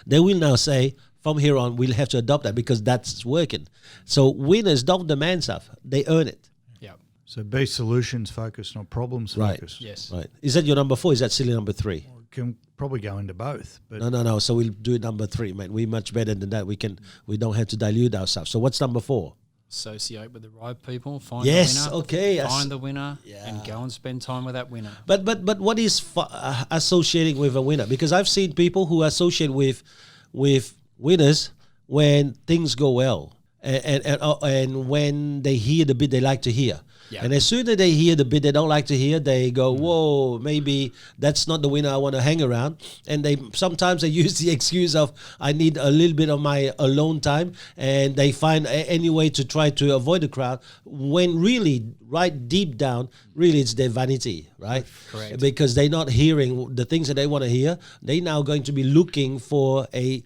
they will now say, from here on, we'll have to adopt that because that's working. So winners don't demand stuff. They earn it. Yeah. So be solutions focused, not problems focused. Yes. Right. Is that your number 4? Is that silly number 3? Can probably go into both. But No. So we'll do it number 3, man. We're much better than that. We don't have to dilute ourselves. So what's number 4? Associate with the right people. Find the winner. Okay. Find the winner and go and spend time with that winner. But what is associating with a winner? Because I've seen people who associate with winners when things go well and when they hear the bit they like to hear. Yeah. And as soon as they hear the bit they don't like to hear, they go, whoa, maybe that's not the winner I want to hang around. And sometimes they use the excuse of, I need a little bit of my alone time. And they find any way to try to avoid the crowd, when really, right deep down, really it's their vanity, right? Correct. Because they're not hearing the things that they want to hear. They're now going to be looking for a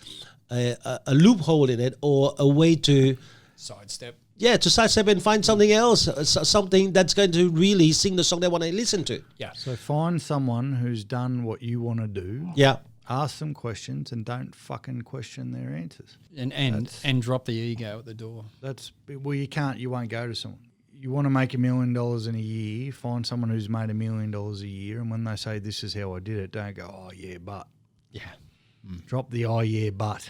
loophole in it, or a way to sidestep. Yeah, to sidestep and find something else, something that's going to really sing the song they want to listen to. Yeah. So find someone who's done what you want to do. Yeah. Ask them questions and don't fucking question their answers. And drop the ego at the door. You won't go to someone. You want to make $1 million in a year, find someone who's made $1 million a year, and when they say this is how I did it, don't go, oh yeah, but. Yeah. Drop the oh yeah, but.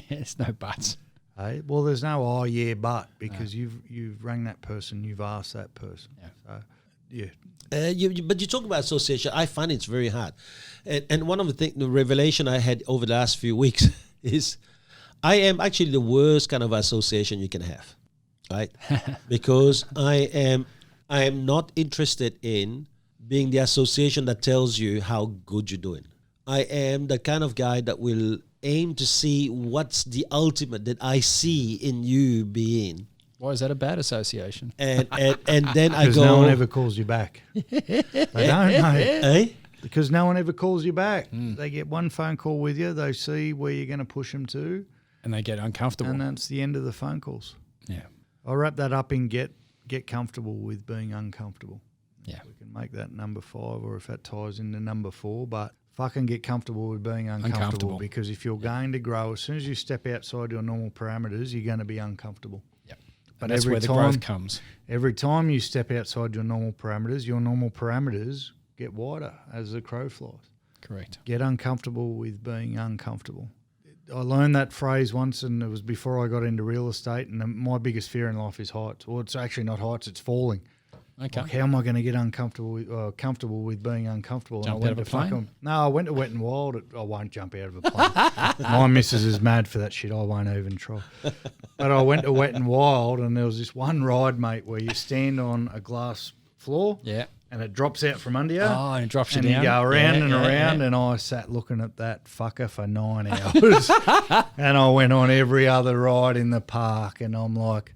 There's no buts. Hey, well, there's no oh yeah, but, because you've rang that person, you've asked that person. Yeah. So but you talk about association. I find it's very hard, and one of the revelation I had over the last few weeks is I am actually the worst kind of association you can have, right? Because I am not interested in being the association that tells you how good you're doing. I am the kind of guy that will aim to see what's the ultimate that I see in you being. Why is that a bad association? And then I go. Because no one ever calls you back. They don't, mate. Eh? Because no one ever calls you back. They get one phone call with you. They see where you're going to push them to. And they get uncomfortable. And that's the end of the phone calls. Yeah. I'll wrap that up in get comfortable with being uncomfortable. Yeah. We can make that number 5, or if that ties into number 4, but fucking get comfortable with being uncomfortable. Because if you're going to grow, as soon as you step outside your normal parameters, you're going to be uncomfortable. Yep. But that's where the growth comes. Every time you step outside your normal parameters get wider as the crow flies. Correct. Get uncomfortable with being uncomfortable. I learned that phrase once, and it was before I got into real estate, and my biggest fear in life is heights. Well, it's actually not heights, it's falling. Okay. Like, how am I going to get comfortable with being uncomfortable? Jump And I out went of a to plane? No, I went to Wet and Wild. I won't jump out of a plane. My missus is mad for that shit. I won't even try. But I went to Wet and Wild, and there was this one ride, mate, where you stand on a glass floor. Yeah. And it drops out from under you. Oh, and it drops you and down. you go around and around, and I sat looking at that fucker for 9 hours. And I went on every other ride in the park, and I'm like,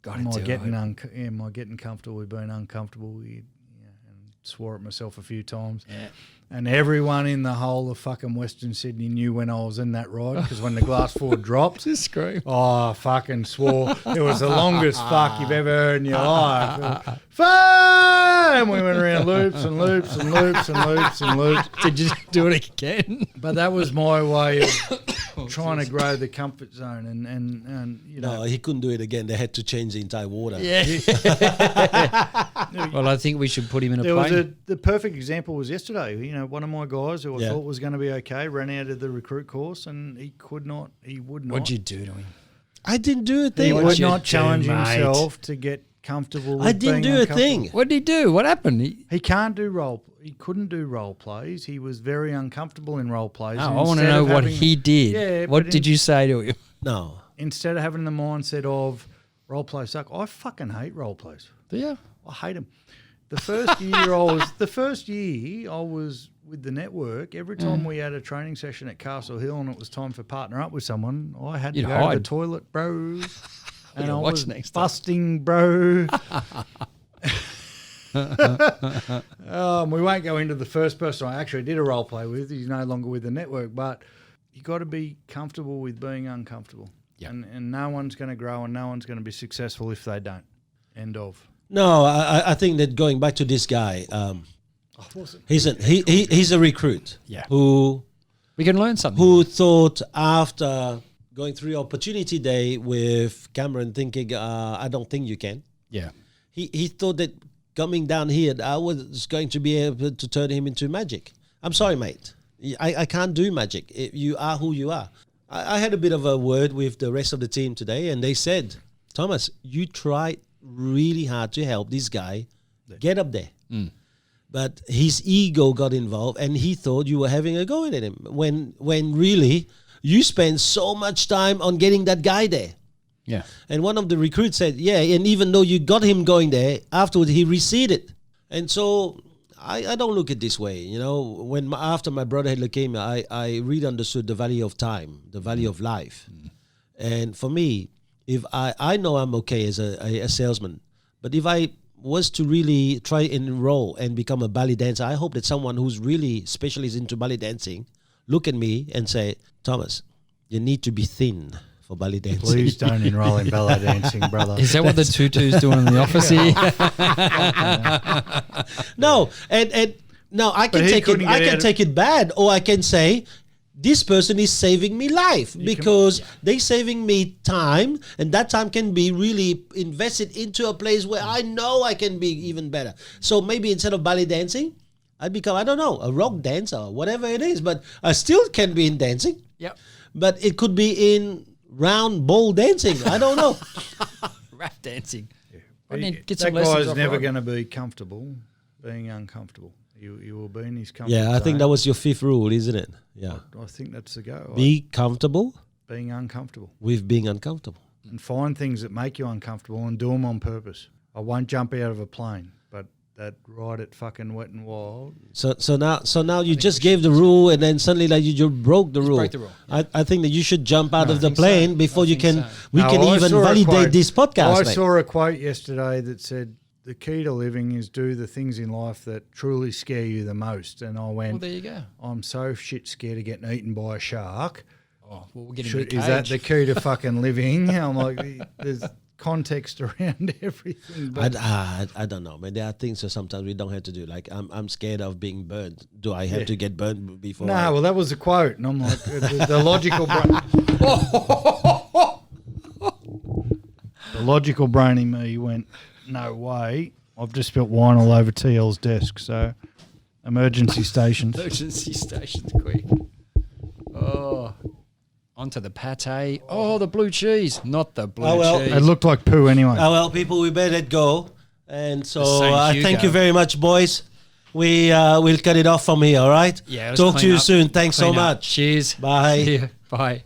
am I getting comfortable with being uncomfortable? And swore at myself a few times. Yeah. And everyone in the whole of fucking Western Sydney knew when I was in that ride, because when the glass floor dropped, Just scream. I fucking swore. It was the longest fuck you've ever heard in your life. Fuck! And we went around loops and loops and loops and loops and loops. Did you do it again? But that was my way of trying to grow the comfort zone. And you know. No, he couldn't do it again. They had to change the entire water. Yeah. Well, I think we should put him in a plane. The perfect example was yesterday. You know, one of my guys who I Yeah. thought was going to be okay ran out of the recruit course, and he would not. What'd you do to him? I didn't do a He thing. would not do, challenge mate? himself to get comfortable with I didn't being do a uncomfortable. thing. What did he do? What happened? He can't do he couldn't do role plays. He was very uncomfortable in role plays. Oh, And I want to instead know of what having- he did. Yeah, what but did you say to him? No. Instead of having the mindset of role plays suck, I fucking hate role plays. Yeah. I hate them. The first year I was with the network. Every time we had a training session at Castle Hill and it was time for partner up with someone, I had to You'd go to the hide. toilet, bro. And Yeah, I watch was next time. busting, bro. We won't go into the first person I actually did a role play with. He's no longer with the network, but you got to be comfortable with being uncomfortable. Yeah. And no one's going to grow and no one's going to be successful if they don't. End of. No, I think that going back to this guy, he's a recruit. Yeah. Who We can learn something. who thought after going through opportunity day with Cameron thinking, I don't think you can. Yeah. He thought that coming down here, I was going to be able to turn him into magic. I'm sorry, mate. I can't do magic. You are who you are. I had a bit of a word with the rest of the team today, and they said, Thomas, you tried really hard to help this guy get up there. But his ego got involved, and he thought you were having a go at him when really you spent so much time on getting that guy there. Yeah. And one of the recruits said, yeah, and even though you got him going there, afterwards he receded. And so I don't look at it this way. You know, after my brother had leukemia, I really understood the value of time, the value of life. And for me, if I know I'm okay as a salesman, but if I was to really try and enroll and become a ballet dancer, I hope that someone who's really specialist into ballet dancing look at me and say, Thomas, you need to be thin for ballet dancing. Please don't enroll in ballet dancing, brother. Is that what the tutu's doing in the office here? No, and no, I can he take it. couldn't I get can out take it bad, or I can say, this person is saving me life because they saving me time, and that time can be really invested into a place where I know I can be even better. So maybe instead of ballet dancing, I become, I don't know, a rock dancer or whatever it is, but I still can be in dancing. Yep. But it could be in round ball dancing. I don't know. Rap dancing. That guy's never going to be comfortable being uncomfortable. You will be in his comfort Yeah, I think zone. that was your fifth rule, isn't it? Yeah. I think that's the go. Be comfortable Being uncomfortable. with being uncomfortable. And find things that make you uncomfortable and do them on purpose. I won't jump out of a plane, but that ride at fucking Wet and Wild. So now you just gave the rule, and then suddenly like you broke the rule. broke the rule, I think that you should jump out of the plane before you can. We No, can I even saw a validate quote- this podcast. I mate. saw a quote yesterday that said, the key to living is do the things in life that truly scare you the most. And I went, Well, there you go. I'm so shit scared of getting eaten by a shark. Oh, well, we'll get him in Should, the is that cage. the key to fucking living? I'm like, there's context around everything. But I don't know, man. There are things that sometimes we don't have to do. Like I'm scared of being burned. Do I have to get burned before? no, well, that was a quote. And I'm like, the logical brain. The logical brain in me went, no way. I've just spilt wine all over TL's desk. So, emergency stations. Emergency stations, quick. Oh, onto the pate. Oh, the blue cheese, not the blue Oh, well. cheese. It looked like poo anyway. Oh well, people, we better go. And so St. thank you Hugo. very much, boys. We'll cut it off from here, all right? Yeah. let's Talk to clean you up. soon. Thanks so Clean up. much. Cheers. Bye. See you. Bye.